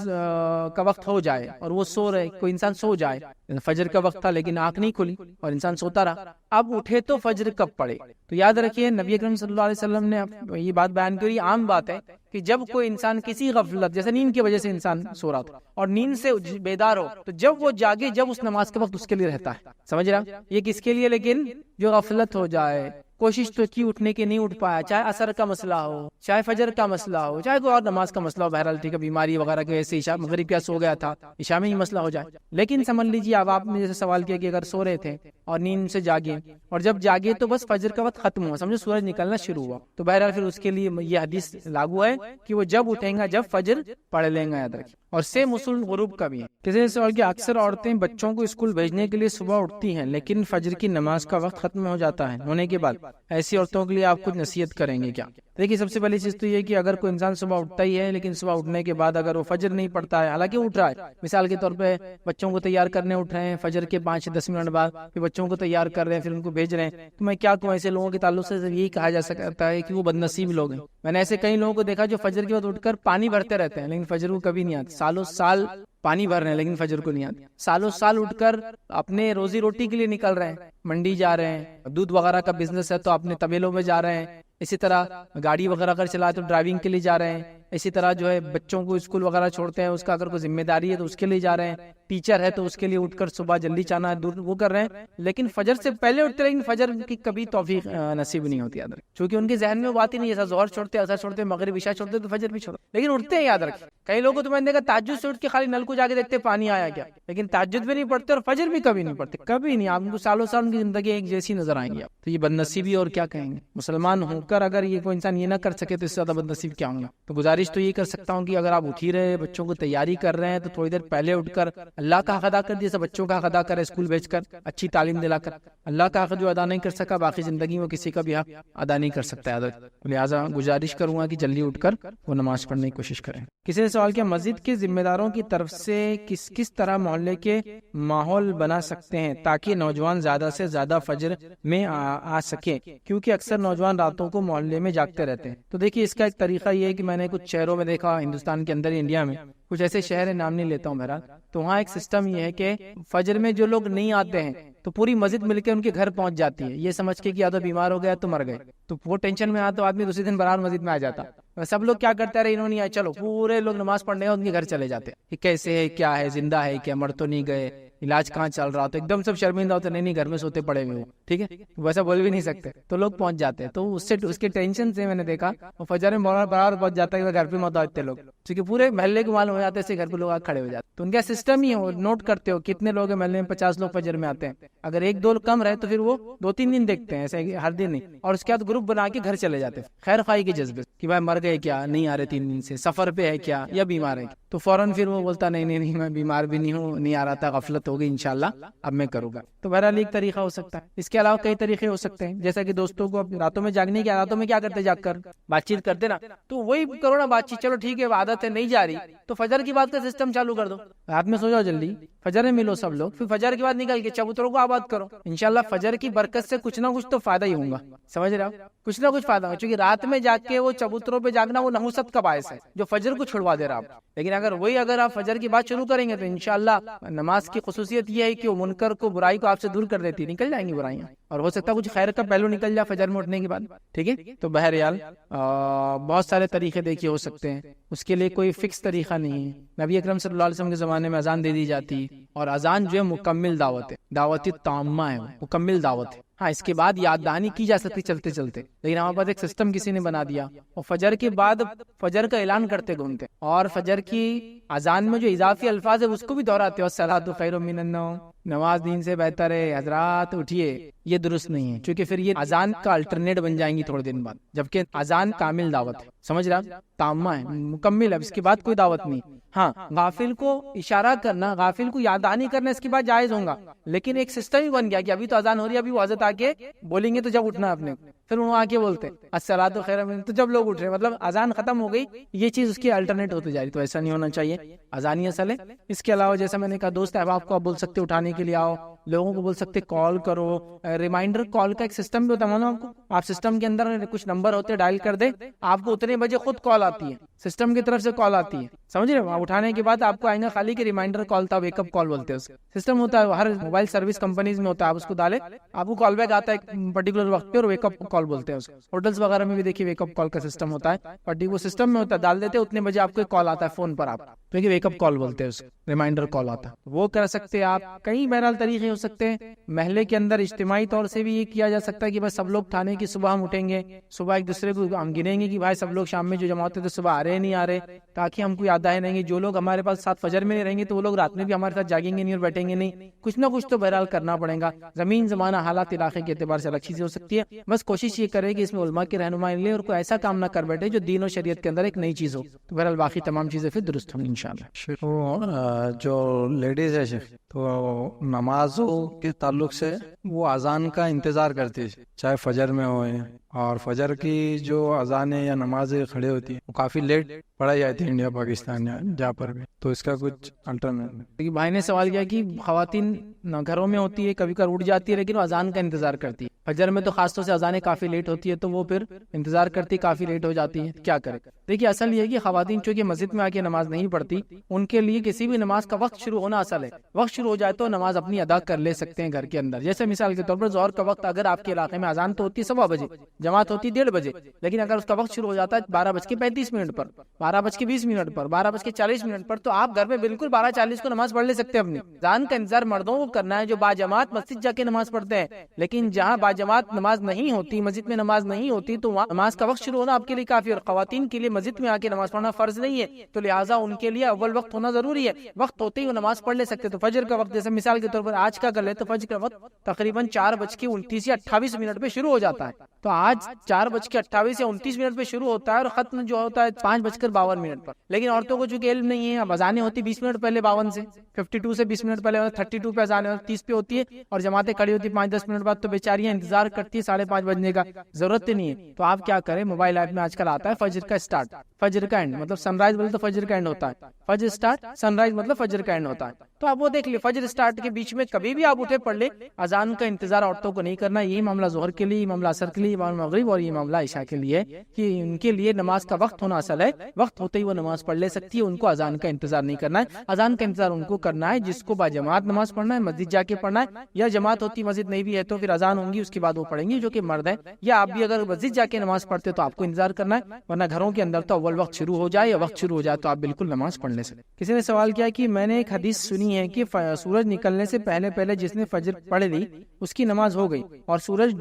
کا وقت ہو جائے اور وہ سو رہے، کوئی انسان سو جائے، فجر کا وقت تھا لیکن آنکھ نہیں کھلی اور انسان سوتا رہا، اب اٹھے تو فجر کب پڑے؟ تو یاد رکھیے نبی اکرم صلی اللہ علیہ وسلم نے یہ بات بیان کی، عام بات ہے کہ جب کوئی انسان کسی غفلت جیسے نیند کی وجہ سے انسان سو رہا تھا اور نیند سے بیدار ہو تو جب وہ جاگے، جب اس نماز کا وقت اس کے لیے رہتا ہے. سمجھ رہا؟ یہ کس کے لیے؟ لیکن جو غفلت ہو جائے، کوشش تو کی اٹھنے کے نہیں اٹھ پایا، چاہے عصر کا مسئلہ ہو، چاہے فجر کا مسئلہ ہو، چاہے کوئی اور نماز کا مسئلہ ہو، بہرحال ٹھیک ہے، بیماری وغیرہ کی وجہ سے عشاء مغرب کیا سو گیا تھا، عشاء میں ہی مسئلہ ہو جائے. لیکن سمجھ لیجیے اب آپ نے جیسے سوال کیا کہ اگر سو رہے تھے اور نیند سے جاگے اور جب جاگے تو بس فجر کا وقت ختم ہوا، سمجھو سورج نکلنا شروع ہوا، تو بہرحال پھر اس کے لیے یہ حدیث لاگو ہے کہ وہ جب اٹھیں گا جب فجر پڑھ لیں گا. یاد رکھیں. اور سیم اصول غروب کا بھی ہے. کسی نے سوال کیا اکثر عورتیں بچوں کو اسکول بھیجنے کے لیے صبح اٹھتی ہیں لیکن فجر کی نماز کا وقت ختم ہو جاتا ہے، ہونے کے بعد ایسی عورتوں کے لیے آپ کچھ نصیحت کریں گے کیا؟ دیکھیے سب سے پہلی چیز تو یہ کہ اگر کوئی انسان صبح اٹھتا ہی ہے لیکن صبح اٹھنے کے بعد اگر وہ فجر نہیں پڑھتا ہے، حالانکہ اٹھ رہا ہے، مثال کے طور پہ بچوں کو تیار کرنے اٹھ رہے ہیں فجر کے 5-10 منٹ بعد، پھر بچوں کو تیار کر رہے ہیں، پھر ان کو بھیج رہے ہیں، تو میں کیا کہوں؟ ایسے لوگوں کے تعلق سے یہی کہا جا سکتا ہے کہ وہ بد نصیب لوگ ہیں. میں نے ایسے کئی لوگوں کو دیکھا جو فجر کے بعد اٹھ کر پانی بھرتے رہتے ہیں لیکن فجر کو کبھی نہیں آتے، سالوں سال پانی بھر رہے ہیں لیکن فجر کو نہیں آتی، سالوں سال اٹھ کر اپنے روزی روٹی کے لیے نکل رہے ہیں، منڈی جا رہے ہیں، دودھ وغیرہ کا بزنس ہے تو اپنے طبیلوں میں جا رہے ہیں، اسی طرح گاڑی وغیرہ اگر چلائے تو ڈرائیونگ کے لیے جا رہے ہیں، اسی طرح جو ہے بچوں کو اسکول وغیرہ چھوڑتے ہیں، اس کا اگر کوئی ذمہ داری ہے تو اس کے لیے جا رہے ہیں، ٹیچر ہے تو اس کے لیے اٹھ کر صبح جلدی جانا ہے، دور وہ کر رہے ہیں، لیکن فجر سے پہلے اٹھتے ہیں، لیکن فجر کی کبھی توفیق نصیب نہیں ہوتی. یاد رکھیں چونکہ ان کے ذہن میں وہ بات ہی نہیں، جیسا ظہر چھوڑتے، عصر چھوڑتے، مغرب عشاء چھوڑتے تو فجر بھی چھوڑتے، لیکن اٹھتے ہیں. یاد رکھیں کئی لوگوں کو تو میں نے دیکھا تہجد سے اٹھ کے خالی نل کو جا کے دیکھتے پانی آیا کیا، لیکن تہجد بھی نہیں پڑھتے اور فجر بھی کبھی نہیں پڑھتے، کبھی نہیں. آپ کو سالوں سال ان کی زندگی ایک جیسی نظر آئیں گی، تو یہ بد نصیبی اور کیا کہیں گے. مسلمان ہو کر اگر یہ کوئی انسان یہ نہ کر سکے تو اس سے زیادہ بد نصیب کیا ہوں گا. تو گزارش تو یہ کر سکتا ہوں کہ اگر آپ اٹھ ہی رہے، بچوں کو تیاری کر رہے ہیں تو تھوڑی دیر پہلے اٹھ کر اللہ کا حق ادا کر دیے، بچوں کا حق ادا کرے، اسکول بھیج کر اچھی تعلیم دلا کر. اللہ کا حق جو ادا نہیں کر سکا باقی زندگی میں کسی کا بھی حق ادا نہیں کر سکتا ہے. لہٰذا گزارش کروں گا کہ جلدی اٹھ کر وہ نماز پڑھنے کی کوشش کریں. کسی نے سوال کیا مسجد کے ذمہ داروں کی طرف سے کس طرح محلے کے ماحول بنا سکتے ہیں تاکہ نوجوان زیادہ سے زیادہ فجر میں آ سکیں، کیونکہ اکثر نوجوان راتوں کو محلے میں جاگتے رہتے ہیں. تو دیکھیے اس کا ایک طریقہ یہ ہے کہ میں نے کچھ شہروں میں دیکھا، ہندوستان کے اندر انڈیا میں کچھ ایسے شہر نام نہیں لیتا ہوں بہرحال، تو وہاں ایک سسٹم یہ ہے کہ فجر میں جو لوگ نہیں آتے ہیں تو پوری مسجد مل کے ان کے گھر پہنچ جاتی ہے، یہ سمجھ کے کہ یا تو بیمار ہو گیا تو مر گئے، تو وہ ٹینشن میں آتا تو آدمی دوسری دن برابر مسجد میں آ جاتا. سب لوگ کیا کرتے رہے، انہوں نے آئے چلو پورے لوگ نماز پڑھنے ان کے گھر چلے جاتے کہ کیسے ہے، کیا ہے، زندہ ہے کیا، مر تو نہیں گئے، علاج کہاں چل رہا تو ایک دم سب شرمندہ ہوتے, نہیں گھر میں سوتے پڑے ہوئے ہو, ٹھیک ہے, ویسا بول بھی نہیں سکتے, تو لوگ پہنچ جاتے ہیں. تو اس کے ٹینشن سے میں نے دیکھا وہ فجر میں مولانا برابر پہنچ جاتا ہے کہ گھر پہ مت آتے لوگ, کیونکہ پورے محلے کو معلوم ہو جاتے ہیں گھر پہ لوگ کھڑے ہو جاتے. تو ان کا سسٹم ہی ہے, نوٹ کرتے ہو کتنے لوگ ہیں محلے میں, 50 لوگ فجر میں آتے ہیں, اگر 1-2 کم رہے تو پھر وہ 2-3 دن دیکھتے ہیں, ایسے ہر دن نہیں, اور اس کے بعد گروپ بنا کے گھر چلے جاتے ہیں خیر خواہی کے جذبے کہ بھائی مر گئے کیا, نہیں آ رہے 3 دن سے, سفر پہ ہے کیا, یا بیمار ہے, تو فوراً پھر وہ بولتا نہیں میں بیمار بھی نہیں ہوں, نہیں آ رہا تھا, غفلت ہو گئی, انشاءاللہ اب میں کروں گا. تو بہرحال ایک طریقہ ہو سکتا ہے. اس کے علاوہ کئی طریقے ہو سکتے ہیں, جیسا کہ دوستوں کو راتوں میں جاگنے کی, راتوں میں کیا کرتے, جاگ کر بات چیت کرتے نا, تو وہی کرو نا بات چیت, چلو ٹھیک ہے عادت ہے نہیں جا رہی تو فجر کی بات کا سسٹم چالو کر دو, رات میں سو جاؤ جلدی, فجر میں ملو سب لوگ, پھر فجر کے بعد نکل کے چبوتروں کو آباد کرو. انشاءاللہ فجر کی برکت سے کچھ نہ کچھ تو فائدہ ہی ہوگا, سمجھ رہے ہو, کچھ نہ کچھ فائدہ ہوگا, کیونکہ رات میں جاگ کے وہ چبوتروں پہ جاگنا وہ نحوست کا باعث ہے جو فجر کو چھڑوا دے رہا آپ. لیکن اگر آپ فجر کی بات شروع کریں گے تو انشاءاللہ نماز کی خصوصیت یہ ہے کہ وہ منکر کو, برائی کو آپ سے دور کر دیتی, نکل جائیں گی برائیاں, اور ہو سکتا ہے کچھ خیر کا پہلو نکل جائے فجر میں اٹھنے کے بعد, ٹھیک ہے. تو بہرحال بہت سارے طریقے دیکھیے ہو سکتے ہیں, اس کے لیے کوئی فکس طریقہ نہیں ہے. نبی اکرم صلی اللہ علیہ وسلم کے زمانے میں اذان دے دی جاتی, اور اذان جو ہے مکمل دعوت ہے, دعوت تامہ ہے, مکمل دعوت ہے. ہاں اس کے بعد یاد دہانی کی جا سکتی چلتے چلتے, لیکن ہمارے پاس ایک سسٹم کسی نے بنا دیا, اور فجر کے بعد فجر کا اعلان کرتے گھومتے, اور فجر کی اذان میں جو اضافی الفاظ ہے اس کو بھی دہراتے ہو, الصلاۃ خیر من النوم, نماز دین سے بہتر ہے, حضرات اٹھیے, یہ درست نہیں ہے, کیونکہ پھر یہ اذان کا الٹرنیٹ بن جائیں گی تھوڑے دن بعد, جبکہ اذان کامل دعوت ہے, سمجھ رہا, تامہ ہے, مکمل ہے, اس کے بعد کوئی دعوت نہیں. ہاں غافل کو اشارہ کرنا, غافل کو یاد دہانی کرنا اس کے بعد جائز ہوگا, لیکن ایک سسٹم ہی بن گیا کہ ابھی تو اذان ہو رہی ہے, ابھی وہ حضرت آ کے بولیں گے تو جب اٹھنا اپنے, پھر وہ آ کے بولتے الصلاۃ خیر من, تو جب لوگ اٹھ رہے مطلب اذان ختم ہو گئی, یہ چیز اس کی الٹرنیٹ ہوتی جا رہی, تو ایسا نہیں ہونا چاہیے, اذان ہی اصل ہے. اس کے علاوہ جیسا میں نے کہا دوست احباب کو آپ بول سکتے اٹھانے کے لیے آؤ, لوگوں کو بول سکتے کال کرو, ریمائنڈر کال کا ایک سسٹم بھی ہوتا ہے, آپ کو آپ سسٹم کے اندر کچھ نمبر ہوتے ڈائل کر دے, آپ کو اتنے بجے خود کال آتی ہے, سسٹم کی طرف سے کال آتی ہے, سمجھ رہے ہو, اٹھانے کے بعد آپ کو آئیں گا خالی کہ ریمائنڈر کال تھا, ویک اپ کال بولتے ہیں, سسٹم ہوتا ہے ہر موبائل سروس کمپنیز میں ہوتا ہے, آپ اس کو ڈالے آپ کو کال بیک آتا ہے ایک پرٹیکولر وقت پہ, اور ویک اپ کال بولتے ہیں اس کو. ہوٹلس وغیرہ میں بھی دیکھیے ویک اپ کال کا سسٹم ہوتا ہے, پرٹیکولر سسٹم میں ہوتا ہے, ڈال دیتے اتنے بجے آپ کو کال آتا ہے فون پر, آپ تو یہ ویک اپ کال بولتے ہیں, اس ریمائنڈر کال آتا ہے, وہ کر سکتے ہیں آپ. کئی بہرحال طریقے ہو سکتے ہیں. محلے کے اندر اجتماعی طور سے بھی یہ کیا جا سکتا ہے کہ بھائی سب لوگ ٹھانے کی صبح ہم اٹھیں گے, صبح ایک دوسرے کو ہم گنیں گے کہ بھائی سب لوگ شام میں جو جمع ہوتے تو صبح آ رہے نہیں آ رہے, تاکہ ہم کو یاد آئے نہیں گے. جو لوگ ہمارے پاس ساتھ فجر میں نہیں رہیں گے تو وہ لوگ رات میں بھی ہمارے ساتھ جاگیں گے نہیں اور بیٹھیں گے نہیں, کچھ نہ کچھ تو بہرحال کرنا پڑے گا. زمین زمانہ حالات علاقے کے اعتبار سے الگ چیزیں ہو سکتی ہے, بس کوشش یہ کرے کہ اس میں علماء کی رہنمائی لے اور کوئی ایسا کام نہ کر بیٹھے جو دین و شریعت کے اندر ایک نئی چیز ہو, تو بہرحال باقی تمام چیزیں پھر درست ہوں گی انشاءاللہ. جو لیڈیز ہے شیخ, تو نمازوں کے تعلق سے وہ اذان کا انتظار کرتی ہے, چاہے فجر میں ہوئے, اور فجر کی جو اذانیں یا نمازیں کھڑے ہوتی ہیں وہ کافی لیٹ پڑھائی جاتی ہے انڈیا پاکستان یا جہاں پر بھی, تو اس کا کچھ الٹرنیٹ. بھائی نے سوال کیا کہ خواتین گھروں میں ہوتی ہے, کبھی کبھی اٹھ جاتی ہے لیکن وہ اذان کا انتظار کرتی ہے, فجر میں تو خاص طور سے اذانیں کافی لیٹ ہوتی ہے, تو وہ پھر انتظار کرتی, کافی لیٹ ہو جاتی ہے, کیا کرے. دیکھیے اصل یہ ہے کہ خواتین چونکہ مسجد میں آ کے نماز نہیں پڑھتی, ان کے لیے کسی بھی نماز کا وقت شروع ہونا اصل ہے. وقت شروع ہو جائے تو نماز اپنی ادا کر لے سکتے ہیں گھر کے اندر. جیسے مثال کے طور پر ظہر کا وقت اگر آپ کے علاقے میں اذان تو ہوتی ہے 7:15 بجے, جماعت ہوتی 1:30 بجے, لیکن اگر اس کا وقت شروع ہو جاتا ہے 12:35 پر, 12:20 پر, 12:40 پر, تو آپ گھر میں بالکل 12:40 کو نماز پڑھ لے سکتے ہیں. اپنی اذان کا انتظار مردوں کو کرنا ہے جو باجماعت مسجد جا کے نماز پڑھتے ہیں, لیکن جہاں باجماعت نماز نہیں ہوتی, مسجد میں نماز نہیں ہوتی, تو وہاں نماز کا وقت شروع ہونا آپ کے لیے کافی, اور خواتین کے لیے مسجد میں آ کے نماز پڑھنا فرض نہیں ہے, تو لہٰذا ان کے لیے اول وقت ہونا ضروری ہے. وقت ہوتے ہی وہ نماز پڑھ لے سکتے. تو فجر کا وقت جیسے مثال کے طور پر آج کا کر لے تو فجر کا وقت تقریباً 4:29 یا 28 پہ شروع ہو جاتا ہے. تو آج 4:28 یا 29 پہ شروع ہوتا ہے اور ختم جو ہوتا ہے 5:52 پر. لیکن عورتوں کو چونکہ علم نہیں ہے, اب اذانیں ہوتی 20 منٹ پہلے 52 سے, 52 سے 20 منٹ پہلے, 32 پہ اذان 30 پہ ہوتی ہے, اور جماعتیں کھڑی ہوتی 5-10 منٹ بعد, تو بیچاریاں انتظار کرتی ہے 5:30 بجنے کا, ضرورت نہیں ہے. تو آپ کیا کریں, موبائل ایپ میں آج کل آتا ہے فجر کا اسٹارٹ, فجر کا اینڈ, مطلب سن رائز بولے تو فجر کا اینڈ ہوتا ہے, فجر اسٹارٹ, سن رائز مطلب فجر کا اینڈ ہوتا ہے. تو آپ وہ دیکھ لیں, فجر اسٹارٹ کے بیچ میں کبھی بھی آپ اٹھے پڑھ لیں. اذان کا انتظار عورتوں کو نہیں کرنا. یہی معاملہ ظہر کے لیے, یہ معاملہ عصر کے لیے, یہ معاملہ مغرب, اور یہ معاملہ عشاء کے لیے, کہ ان کے لیے نماز کا وقت ہونا اصل ہے. وقت ہوتے ہی وہ نماز پڑھ لے سکتی ہے, ان کو اذان کا انتظار نہیں کرنا ہے. اذان کا انتظار ان کو کرنا ہے جس کو با جماعت نماز پڑھنا ہے, مسجد جا کے پڑھنا ہے, یا جماعت ہوتی مسجد نہیں بھی ہے تو پھر اذان ہوں گی اس کے بعد وہ پڑھیں گے جو کہ مرد ہے. یا آپ بھی اگر مسجد جا کے نماز پڑھتے تو آپ کو انتظار کرنا ہے, ورنہ گھروں کے اندر تو اول وقت شروع ہو جائے یا وقت شروع ہو جائے تو آپ بالکل نماز پڑھ لے سکتے. کسی نے سوال کیا کہ میں نے ایک حدیث سنی یہی ہے کہ سورج نکلنے سے پہلے پہلے جس نے فجر پڑھ لی اس کی نماز ہو گئی، اور سورج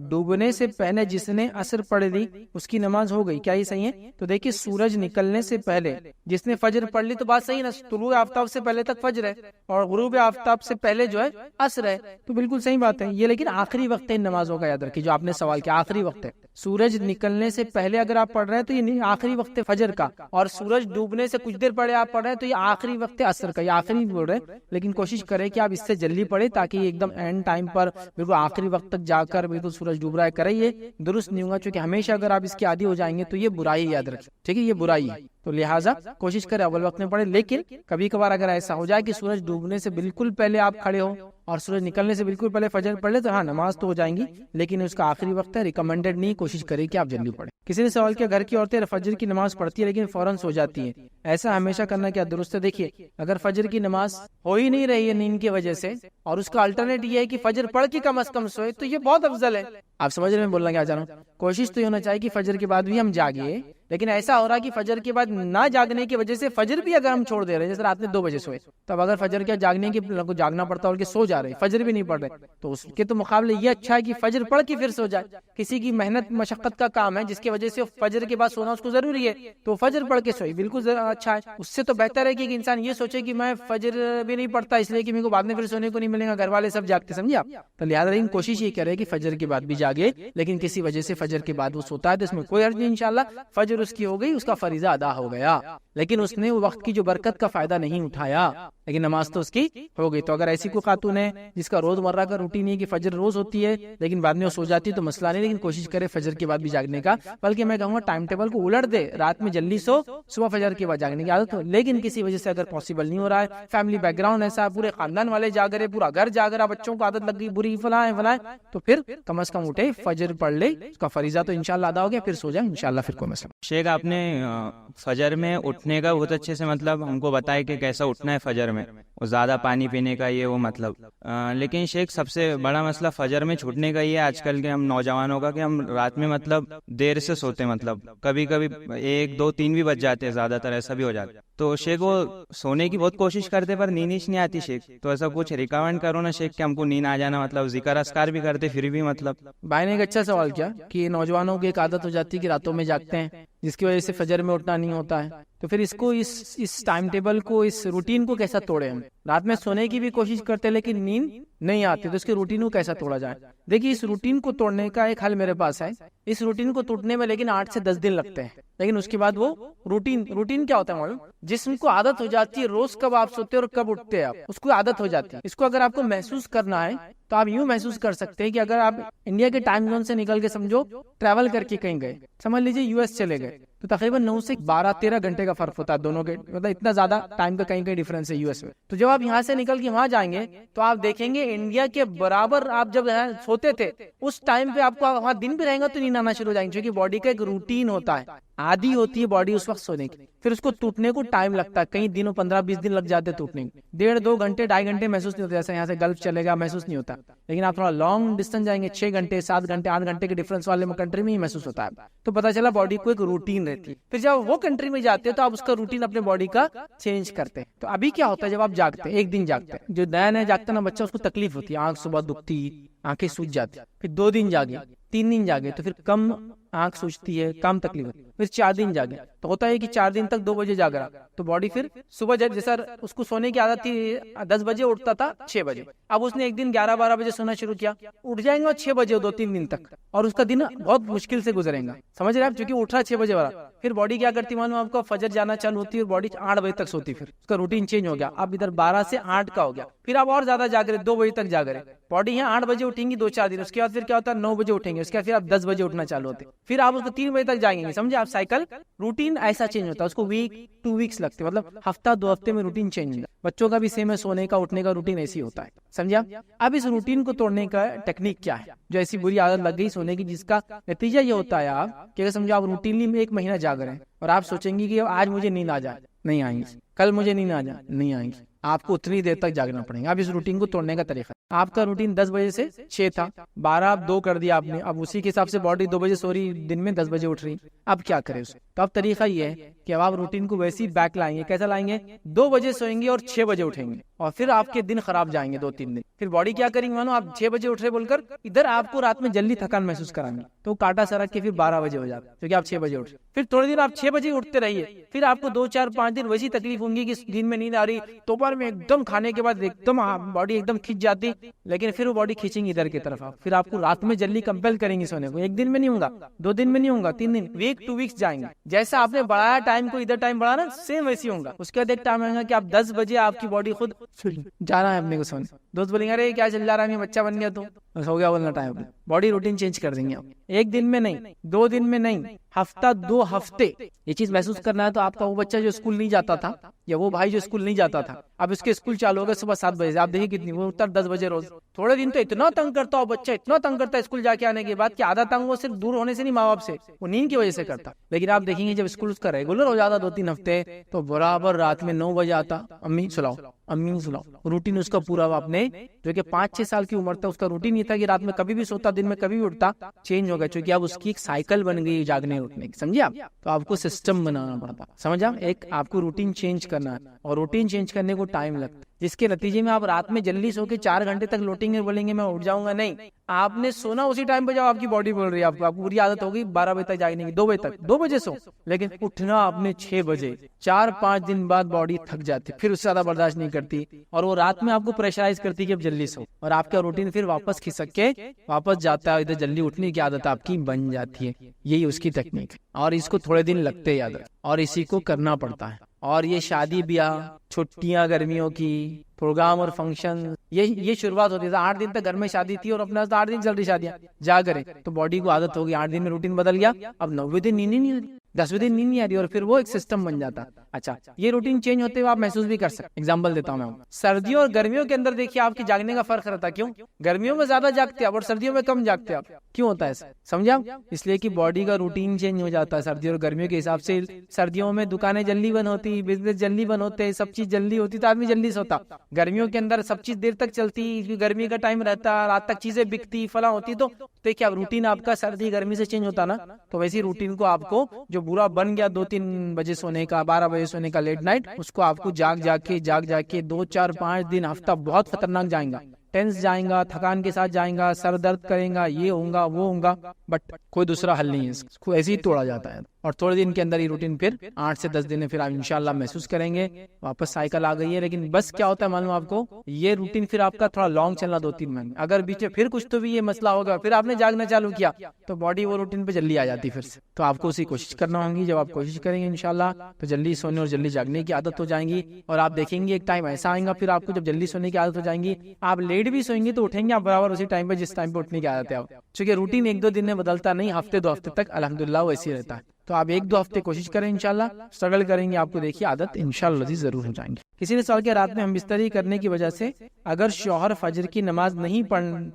ڈوبنے سے پہلے جس نے عصر پڑھ لی اس کی نماز ہو گئی. کیا یہ صحیح ہے؟ تو دیکھیے سورج نکلنے سے پہلے جس نے فجر پڑھ لی تو بات صحیح نا، طلوع آفتاب سے پہلے تک فجر ہے اور غروب آفتاب سے پہلے جو ہے عصر ہے، تو بالکل صحیح بات ہے یہ. لیکن آخری وقت ہے ان نمازوں کا، یاد رکھیے جو آپ نے سوال کیا، آخری وقت ہے. سورج نکلنے سے پہلے اگر آپ پڑھ رہے ہیں تو یہ آخری وقت ہے فجر کا، اور سورج ڈوبنے سے کچھ دیر پہلے آپ پڑھ رہے ہیں تو یہ آخری وقت ہے عصر کا. یہ آخری بول رہے ہیں، لیکن کوشش کریں کہ آپ اس سے جلدی پڑھیں تاکہ یہ ایک دم اینڈ ٹائم پر بالکل آخری وقت تک جا کر بالکل سورج ڈوب رہا ہے کریں، یہ درست نہیں ہوگا. چونکہ ہمیشہ اگر آپ اس کے عادی ہو جائیں گے تو یہ برائی یاد رکھیں، ٹھیک ہے، یہ برائی ہے. تو لہٰذا کوشش کریں اول وقت میں پڑھیں. لیکن کبھی کبھار اگر ایسا ہو جائے کہ سورج ڈوبنے سے بالکل پہلے آپ کھڑے ہو اور سورج نکلنے سے بالکل پہلے فجر پڑھ لے تو ہاں نماز تو ہو جائیں گی، لیکن اس کا آخری وقت ہے، ریکمینڈڈ نہیں. کوشش کریں کہ آپ جلدی پڑھیں. کسی نے سوال کیا گھر کی عورتیں فجر کی نماز پڑھتی ہے لیکن فوراً سو جاتی ہیں، ایسا ہمیشہ کرنا کیا درست ہے؟ دیکھیے اگر فجر کی نماز ہو ہی نہیں رہی ہے نیند کی وجہ سے اور اس کا الٹرنیٹ یہ ہے کہ فجر پڑھ کے کم از کم سوئے تو یہ بہت افضل ہے. آپ سمجھ رہے ہیں میں بولنا کیا چاہ رہا ہوں؟ کوشش تو یہ ہونا چاہیے کہ فجر کے بعد بھی ہم جاگے، لیکن ایسا ہو رہا ہے کہ فجر کے بعد نہ جاگنے کی وجہ سے فجر بھی اگر ہم چھوڑ دے رہے ہیں، جیسے رات میں 2 بجے سوئے، تب اگر فجر کیا جاگنے کی جاگنا پڑتا ہے اور سو جا رہے فجر بھی نہیں پڑھ رہے، تو اس کے تو مقابلے یہ اچھا ہے کہ فجر پڑھ کے پھر سو جائے. کسی کی محنت مشقت کا کام ہے جس کی وجہ سے فجر کے بعد سونا اس کو ضروری ہے تو فجر پڑھ کے سوئی، بالکل اچھا ہے. اس سے تو بہتر ہے کہ انسان یہ سوچے کہ میں فجر بھی نہیں پڑھتا اس لیے کہ میرے کو بعد میں پھر سونے کو نہیں ملے گا، گھر والے سب جاگتے، سمجھے آپ؟ تو لہٰذا لیکن کوشش یہ کرے کہ فجر کے بعد بھی جاگے، لیکن کسی وجہ سے فجر کے بعد وہ سوتا ہے تو اس میں کوئی حرج نہیں، انشاءاللہ فجر اس کی ہو گئی، اس کا فریضہ ادا ہو گیا، لیکن اس نے وقت کی جو برکت کا فائدہ نہیں اٹھایا، لیکن نماز تو اس کی ہو گئی. تو اگر ایسی کوئی خاتون ہے جس کا روز مرہ کا روٹین ہے کہ فجر روز ہوتی ہے لیکن بعد میں وہ سو جاتی ہے تو مسئلہ نہیں، لیکن کوشش کرے فجر کے بعد بھی جاگنے کا، بلکہ میں کہوں گا ٹائم ٹیبل کو الٹ دے، رات میں جلدی سو، صبح فجر کے بعد جاگنے کی عادت ہو. لیکن کسی وجہ سے اگر پاسبل نہیں ہو رہا ہے، فیملی بیک گراؤنڈ ایسا پورے خاندان والے جاگ رہے، پورا گھر جاگ رہا، بچوں کو عادت لگ گئی بری فلاں فلاں، تو پھر کم از کم اٹھے فجر پڑھ لے، اس کا فریضہ تو انشاءاللہ ادا ہو گیا، پھر سو جائے انشاءاللہ، پھر کوئی مسئلہ. شیخ آپ نے فجر میں اٹھنے کا بہت اچھے سے مطلب ہم کو بتایا کہ کیسا اٹھنا ہے فجر میں، اور زیادہ پانی پینے کا یہ وہ مطلب، لیکن شیخ سب سے بڑا مسئلہ فجر میں چھوٹنے کا یہ ہے آج کل کے ہم نوجوانوں کا کہ ہم رات میں مطلب دیر سے سوتے، مطلب کبھی کبھی 1 2 3 بھی بج جاتے ہیں، زیادہ تر ایسا بھی ہو جاتا ہے. تو شیخ وہ سونے کی بہت کوشش کرتے پر نیند ہی نہیں آتی شیخ، تو ایسا کچھ ریکمینڈ کرو نا شیخ کہ ہم کو نیند آ جانا، مطلب ذکر اذکار بھی کرتے پھر بھی مطلب. بھائی نے ایک اچھا سوال کیا کہ نوجوانوں کی ایک عادت ہو جاتی ہے کہ راتوں میں جاگتے ہیں جس کی وجہ سے فجر میں اٹھنا نہیں ہوتا ہے، تو پھر اس کو اس ٹائم ٹیبل کو، اس روٹین کو کیسا توڑے؟ ہم رات میں سونے کی بھی کوشش کرتے لیکن نیند نہیں آتی، تو اس کے روٹین کو کیسا توڑا جائے؟ دیکھیے اس روٹین کو توڑنے کا ایک حل میرے پاس ہے. اس روٹین کو ٹوٹنے میں لیکن 8 سے 10 دن لگتے ہیں، لیکن اس کے بعد وہ روٹین کیا ہوتا ہے معلوم؟ جسم کو عادت ہو جاتی ہے روز کب آپ سوتے اور کب اٹھتے ہیں، آپ اس کو عادت ہو جاتی ہے. اس کو اگر آپ کو محسوس کرنا ہے تو آپ یوں محسوس کر سکتے ہیں کہ اگر آپ انڈیا کے ٹائم زون سے نکل کے سمجھو ٹریول کر کے کہیں گئے، سمجھ لیجیے یو ایس چلے گئے، تو تقریباً 9 سے 12-13 گھنٹے کا فرق ہوتا ہے دونوں کے، مطلب اتنا زیادہ ٹائم کا کہیں ڈیفرنس ہے یو ایس میں. تو جب آپ یہاں سے نکل کے وہاں جائیں گے تو آپ دیکھیں گے انڈیا کے برابر آپ جب سوتے تھے اس ٹائم پہ آپ کو وہاں دن بھی رہیں گا تو نیند آنا شروع ہو جائیں گے، کیونکہ باڈی کا ایک روٹین ہوتا ہے، عادی ہوتی ہے باڈی اس وقت سونے کی، پھر اس کو ٹوٹنے کو ٹائم لگتا ہے، کئی دنوں 15-20 دن لگ جاتے ٹوٹنے کو، 1.5-2 گھنٹے 2.5 گھنٹے محسوس نہیں ہوتا، جیسے یہاں سے گلف چلے گا محسوس نہیں ہوتا. لیکن آپ تھوڑا لانگ ڈسٹینس جائیں گے 6 گھنٹے 7 گھنٹے 8 گھنٹے کے ڈفرنس والے کنٹری میں ہی محسوس ہوتا ہے، تو پتہ چلا باڈی کو ایک روٹین رہتی ہے. پھر جب وہ کنٹری میں جاتے ہیں تو آپ اس کا روٹین اپنے باڈی کا چینج کرتے ہیں. تو ابھی کیا ہوتا ہے جب آپ جاگتے ہیں، ایک دن جاگتے ہیں، جو نیا جاگتا ہے نا بچہ، اس کو تکلیف ہوتی ہے، آنکھ صبح دکھتی، آنکھیں سوج جاتی، پھر 2 دن جاگے 3 دن جاگے تو پھر کم آنکھ سوچتی ہے، کم تکلیف ہوتی ہے، پھر 4 دن جاگے تو ہوتا ہے کہ 4 دن تک 2 بجے جاگ رہا، تو باڈی پھر صبح جیسا اس کو سونے کی عادت تھی 10 بجے اٹھتا تھا 6 بجے، اب اس نے ایک دن 11-12 بجے سونا شروع کیا، اٹھ جائیں گے 6 بجے 2-3 دن تک، اور اس کا دن بہت مشکل سے گزرے گا، سمجھ رہے ہیں آپ؟ کیونکہ اٹھ رہا 6 بجے والا، پھر باڈی کیا کرتی معلوم آپ کو؟ فجر جانا چالو ہوتی ہے اور باڈی 8 بجے تک سوتی، پھر اس کا روٹین چینج ہو گیا، اب ادھر 12 سے 8 کا ہو گیا، پھر آپ اور زیادہ جاگ رہے 2 بجے تک جاگ رہے، باڈی یہاں 8 بجے اٹھیں گی 2-4 دن، اس کے بعد پھر کیا ہوتا ہے 9 بجے اٹھیں گے، اس کے بعد پھر آپ 10 بجے اٹھنا چالو ہوتے، پھر آپ اس کو 3 بجے تک جائیں گے، سمجھے آپ؟ سائیکل روٹین ایسا چینج ہوتا ہے، اس کو 2 ویکس لگتے، مطلب ہفتہ 2 ہفتے میں روٹین چینج ہوتا ہے. بچوں کا بھی سیم ہے، سونے کا اٹھنے کا روٹین ایسی ہوتا ہے، سمجھا؟ اب اس روٹین کو توڑنے کا ٹیکنیک کیا ہے؟ جو ایسی بری عادت لگ گئی سونے کی جس کا نتیجہ یہ ہوتا ہے آپ کہ اگر سمجھو آپ روٹینلی میں 1 مہینہ جاگ رہے ہیں اور آپ سوچیں گے کہ آج مجھے نیند آ جائے، نہیں آئیں گی، کل مجھے نیند آ جائے، نہیں آئیں گی، آپ کو اتنی دیر تک جاگنا پڑے گا. اب اس روٹین کو توڑنے کا طریقہ, آپ کا روٹین 10 بجے سے 6 تھا, 12 آپ 2 کر دیا آپ نے, اب اسی کے حساب سے باڈی 2 بجے سو رہی, دن میں 10 بجے اٹھ رہی, اب کیا کرے اس. تو اب طریقہ یہ ہے کہ اب آپ روٹین کو ویسے ہی بیک لائیں گے. کیسا لائیں گے؟ 2 بجے سوئیں گے اور 6 بجے اٹھیں گے, اور پھر آپ کے دن خراب جائیں گے 2-3 دن. پھر باڈی کیا کریں گے؟ مانو آپ 6 بجے اٹھ رہے بول کر ادھر آپ کو رات میں جلدی تھکان محسوس کرائیں گے, تو کاٹا سرک کے پھر 12 بجے ہو جاتا, کیونکہ آپ 6 بجے اٹھ. پھر تھوڑے دن آپ 6 بجے اٹھتے رہیے, پھر آپ کو 2-4-5 دن ویسی تکلیف ہوں گی کہ دن میں نیند آ رہی, دوپہر میں ایک دم کھانے کے بعد ایک دم باڈی ایک دم کھینچ جاتی, لیکن پھر وہ باڈی کھینچیں گی ادھر کی طرف. آپ پھر آپ کو رات میں جلدی کمپیل کریں گے سونے کو. 1 دن میں نہیں ہوگا, 2 دن میں نہیں ہوگا, 3 دن, ویک 2 ویکس جائیں گے. جیسا آپ نے بڑھایا ٹائم کو, ادھر ٹائم بڑھانا, سیم ویسی ہوگا. اس کے بعد ایک ٹائم آئے گا کہ آپ 10 بجے آپ کی باڈی خود جانا ہے اپنے کو سونے. دوست بولیں گے ارے کیا چل جا رہا ہے, بچہ بن گیا تو ہو گیا بولنا ٹائم. باڈی روٹین چینج کر دیں گے آپ. 1 دن میں نہیں, 2 دن میں نہیں, ہفتہ 2 ہفتے یہ چیز محسوس کرنا ہے. تو آپ کا وہ بچہ جو اسکول نہیں جاتا تھا, یا وہ بھائی جو اسکول نہیں جاتا تھا, اب اس کے اسکول چالو ہو گئے صبح 7 بجے سے, آپ دیکھیے کتنی وہ اٹھتا 10 بجے روز. تھوڑے دن تو اتنا تنگ کرتا ہو بچہ, اتنا تنگ کرتا ہے اسکول جا کے آنے کے بعد کہ آدھا تنگ وہ صرف دور ہونے سے نہیں, ماں باپ سے, وہ نیند کی وجہ سے کرتا. لیکن آپ دیکھیں گے جب اسکول اس کا ریگولر ہو جاتا 2-3 ہفتے, تو برابر رات میں 9 بجے آتا, امی سلاؤ, امی سلاؤ. روٹین اس کا پورا آپ نے, جو کہ 5-6 سال کی عمر تھا, اس کا روٹین یہ تھا کہ رات میں کبھی بھی سوتا, دن میں کبھی بھی اٹھتا, چینج ہو گیا, چونکہ اب اس کی ایک سائیکل بن گئی جاگنے اٹھنے کی. سمجھے آپ؟ تو آپ کو سسٹم بنانا پڑتا, سمجھا, ایک آپ کو روٹین چینج کرنا ہے, اور روٹین چینج کرنے کو ٹائم لگتا ہے, جس کے نتیجے میں آپ رات میں جلدی سو کے 4 گھنٹے تک لوٹیں گے, بولیں گے میں اٹھ جاؤں گا. نہیں, آپ نے سونا اسی ٹائم پہ جاؤ, آپ کی باڈی بول رہی ہے, آپ کو پوری عادت ہوگی 12 بجے تک جاگنے کی, 2 بجے تک, 2 بجے سو, لیکن اٹھنا آپ نے 6 بجے. 4-5 دن بعد باڈی تھک جاتی, پھر اس سے زیادہ برداشت نہیں کرتی, اور وہ رات میں آپ کو پریشرائز کرتی کہ اب جلدی سو, اور آپ کا روٹین پھر واپس کھسک کے واپس جاتا ہے, ادھر جلدی اٹھنے کی عادت آپ کی بن جاتی ہے. یہی اس کی ٹیکنیک ہے, اور اس کو تھوڑے دن لگتے یاد رکھ, اور اسی کو کرنا پڑتا ہے. اور یہ شادی بیاہ, چھٹیاں گرمیوں کی, پروگرام اور فنکشن, یہ شروعات ہوتی ہے. 8 دن تک گھر میں شادی تھی اور اپنا 8 دن چل رہی شادیاں, جا کریں تو باڈی کو عادت ہوگی. 8 دن میں روٹین بدل گیا, اب 9ویں دن نیند نہیں آ رہی, 10ویں دن نیند نہیں آ رہی, اور پھر وہ ایک سسٹم بن جاتا. اچھا, یہ روٹین چینج ہوتے ہوئے آپ محسوس بھی کر سکتے. ایگزامپل دیتا ہوں میں. سردیوں اور گرمیوں کے اندر دیکھیے آپ کے جاگنے کا فرق رہتا. کیوں؟ گرمیوں میں زیادہ جاگتے آپ اور سردیوں میں کم جاگتے آپ. کیوں ہوتا ہے ایسا؟ سمجھا؟ اس لیے کہ باڈی کا روٹین چینج ہو جاتا ہے سردیوں اور گرمیوں کے حساب سے. سردیوں میں دکانیں جلدی بند ہوتی, بزنس جلدی بند ہوتے, سب چیز جلدی ہوتی, تو آدمی جلدی سوتا. گرمیوں کے اندر سب چیز دیر تک چلتی, گرمی کا ٹائم رہتا, رات تک چیزیں بکتی, فلاں ہوتی. تو دیکھیے اب روٹین آپ کا سردی گرمی سے چینج ہوتا نا, تو ویسی روٹین کو آپ کو جو برا بن گیا 2-3 بجے سونے کا, 12 بجے سونے کا لیٹ نائٹ, اس کو آپ کو جاگ کے 2-4-5 دن, ہفتہ بہت خطرناک جائیں گا. ٹینس جائیں گا, تھکان کے ساتھ جائیں گا, سر درد کریں گا, یہ ہوگا وہ ہوگا, بٹ کوئی دوسرا حل نہیں ہے, اس کو ایسے ہی توڑا جاتا ہے. اور تھوڑے دن کے اندر یہ روٹین پھر 8 سے 10 دن میں پھر آپ انشاءاللہ محسوس کریں گے واپس سائیکل آ گئی ہے. لیکن بس کیا ہوتا ہے معلوم آپ کو, یہ روٹین پھر آپ کا تھوڑا لانگ چلنا 2-3 مہینے. اگر بیچ میں پھر کچھ تو بھی یہ مسئلہ ہوگا, پھر آپ نے جاگنا چالو کیا, تو باڈی وہ روٹین پہ جلدی آ جاتی پھر سے. تو آپ کو اسی کوشش کرنا ہوگی. جب آپ کوشش کریں گے انشاءاللہ تو جلدی سونے اور جلدی جاگنے کی عادت ہو جائیں گی. اور آپ دیکھیں گے ایک ٹائم ایسا آئے گا پھر آپ کو جب جلدی سونے کی عادت ہو جائیں گی, آپ لیٹ بھی سوئیں گے تو اٹھیں گے آپ برابر اسی ٹائم پہ جس ٹائم پہ اٹھنے کی عادت ہے. چونکہ روٹین 1-2 دن میں بدلتا نہیں, ہفتے 2 ہفتے تک الحمدللہ ویسے ہی رہتا ہے. تو آپ 1-2 ہفتے کوشش کریں انشاءاللہ, اسٹرگل کریں گے, آپ کو دیکھیے عادت انشاءاللہ ضرور ہو جائیں گے. کسی نے سوال کیا, رات میں ہم بستری کرنے کی وجہ سے اگر شوہر فجر کی نماز نہیں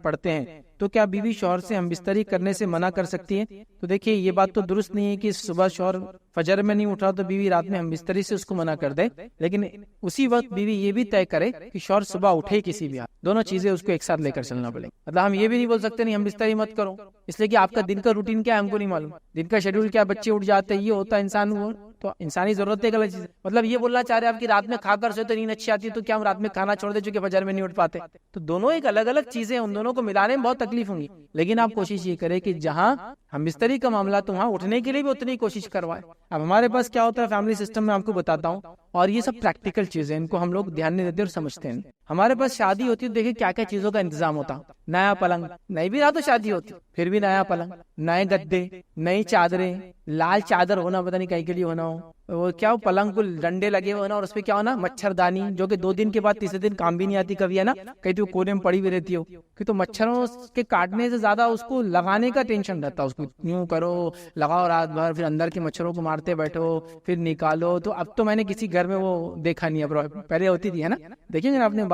پڑھتے ہیں تو کیا بیوی شوہر سے ہم بستری کرنے سے منع کر سکتی ہے؟ تو دیکھیے یہ بات تو درست نہیں ہے کہ صبح شوہر فجر میں نہیں اٹھا تو بیوی رات میں ہم بستری سے اس کو منع کر دے. لیکن اسی وقت بیوی یہ بھی طے کرے کہ شوہر صبح اٹھے کسی بھی حال, دونوں چیزیں اس کو ایک ساتھ لے کر چلنا پڑے. مطلب ہم یہ بھی نہیں بول سکتے نہیں ہم بستری مت کرو, اس لیے کہ آپ کا دن کا روٹین کیا ہے ہم کو نہیں معلوم, دن کا شیڈول کیا, بچے اٹھ جاتے ہیں, یہ ہوتا ہے انسان, وہ تو انسانی ضرورت ہے غلط چیز. مطلب یہ بولنا چاہ رہے ہیں آپ کی رات میں کھا کر سوئے تو نیند اچھی آتی ہے, تو کیا ہم رات میں کھانا چھوڑ دیں چونکہ فجر میں نہیں اٹھ پاتے؟ تو دونوں ایک الگ الگ چیزیں, ان دونوں کو ملانے میں بہت تکلیف ہوں گی. لیکن آپ کوشش یہ کریں کہ جہاں ہم بستری کا معاملہ تو وہاں اٹھنے کے لیے بھی اتنی کوشش کروائے. اب ہمارے پاس کیا ہوتا ہے فیملی سسٹم میں آپ کو بتاتا ہوں, اور یہ سب پریکٹیکل چیزیں, ان کو ہم لوگ دھیان نہیں دیتے اور سمجھتے ہیں. ہمارے پاس شادی ہوتی ہے, دیکھیں کیا کیا چیزوں کا انتظام ہوتا. نیا پلنگ, نہیں بھی رہا تو شادی ہوتی پھر بھی نیا پلنگ, نئے گدے, نئی چادریں, لال چادر ہونا, پتہ نہیں کہیں کے لیے ہونا ہو, وہ کیا پلنگ کو ڈنڈے لگے ہونا, اور اس پہ کیا ہونا مچھردانی, جو کہ 2 دن کے بعد تیسرے دن کام بھی نہیں آتی کبھی, ہے نا, کہیں تو کونے میں پڑی ہوئی رہتی ہو, کہ تو مچھروں کے کاٹنے سے زیادہ اس کو لگانے کا ٹینشن رہتا ہے. اس کو یوں کرو, لگاؤ رات بھر, پھر اندر کے مچھروں کو مارتے بیٹھو, پھر نکالو. تو اب تو میں نے کسی گھر میں وہ دیکھا نہیں ہے, پہلے ہوتی تھی, ہے نا, دیکھیں گے آپ نے,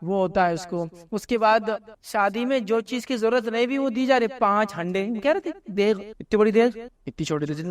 وہ ہوتا ہے اس کو. اس کے بعد شادی میں جو چیز کی ضرورت نہیں بھی وہ دی جا رہی, 5 ہنڈے کہہ رہے تھے, دیگ اتنی بڑی دیگ اتنی چھوٹی دیگ,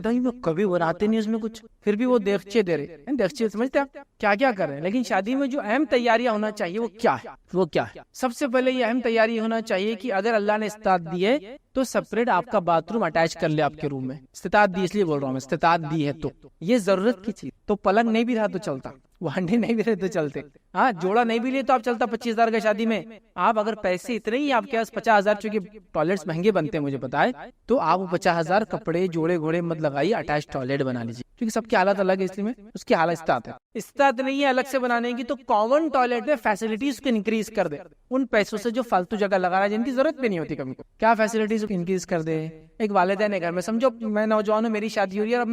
کبھی بناتے نہیں اس میں کچھ, پھر بھی وہ دیگچے دے رہے ہیں، دیگچے سمجھتے ہیں آپ کیا کیا کر رہے ہیں. لیکن شادی میں جو اہم تیاریاں ہونا چاہیے وہ کیا ہے؟ وہ کیا ہے؟ سب سے پہلے یہ اہم تیاری ہونا چاہیے کہ اگر اللہ نے استطاعت دی ہے تو سپریٹ آپ کا باتھ روم اٹیچ کر لے آپ کے روم میں. استطاعت دی اس لیے بول رہا ہوں میں، استطاعت دی ہے تو یہ ضرورت کی چیز. تو پلنگ نہیں بھی رہا تو چلتا، وانڈے نہیں بھی رہے تو چلتے، ہاں جوڑا نہیں بھی لیے تو آپ چلتا 25,000 کا شادی میں. آپ اگر پیسے اتنے ہی آپ کے پاس 50,000، چونکہ ٹوائلٹس مہنگے بنتے ہیں مجھے پتا ہے، تو آپ 50,000 کپڑے جوڑے گھوڑے مت لگائیے، اٹیچ ٹوائلٹ بنا لیجیے، کیونکہ سب کی حالت الگ ہے، اس لیے میں اس کی حالت استطاعت ہے. استطاعت نہیں ہے الگ سے بنانے کی تو کامن ٹوائلٹ میں فیسلٹیز کو انکریز کر دے. ان پیسوں سے جو فالتو جگہ لگا رہا ہے جن کی ضرورت بھی نہیں ہوتی کبھی کو، کیا فیسلٹیز کو انکریز کر دے. ایک والدین ہے گھر میں، سمجھو میں نوجوان ہوں، میری شادی ہو رہی ہے اور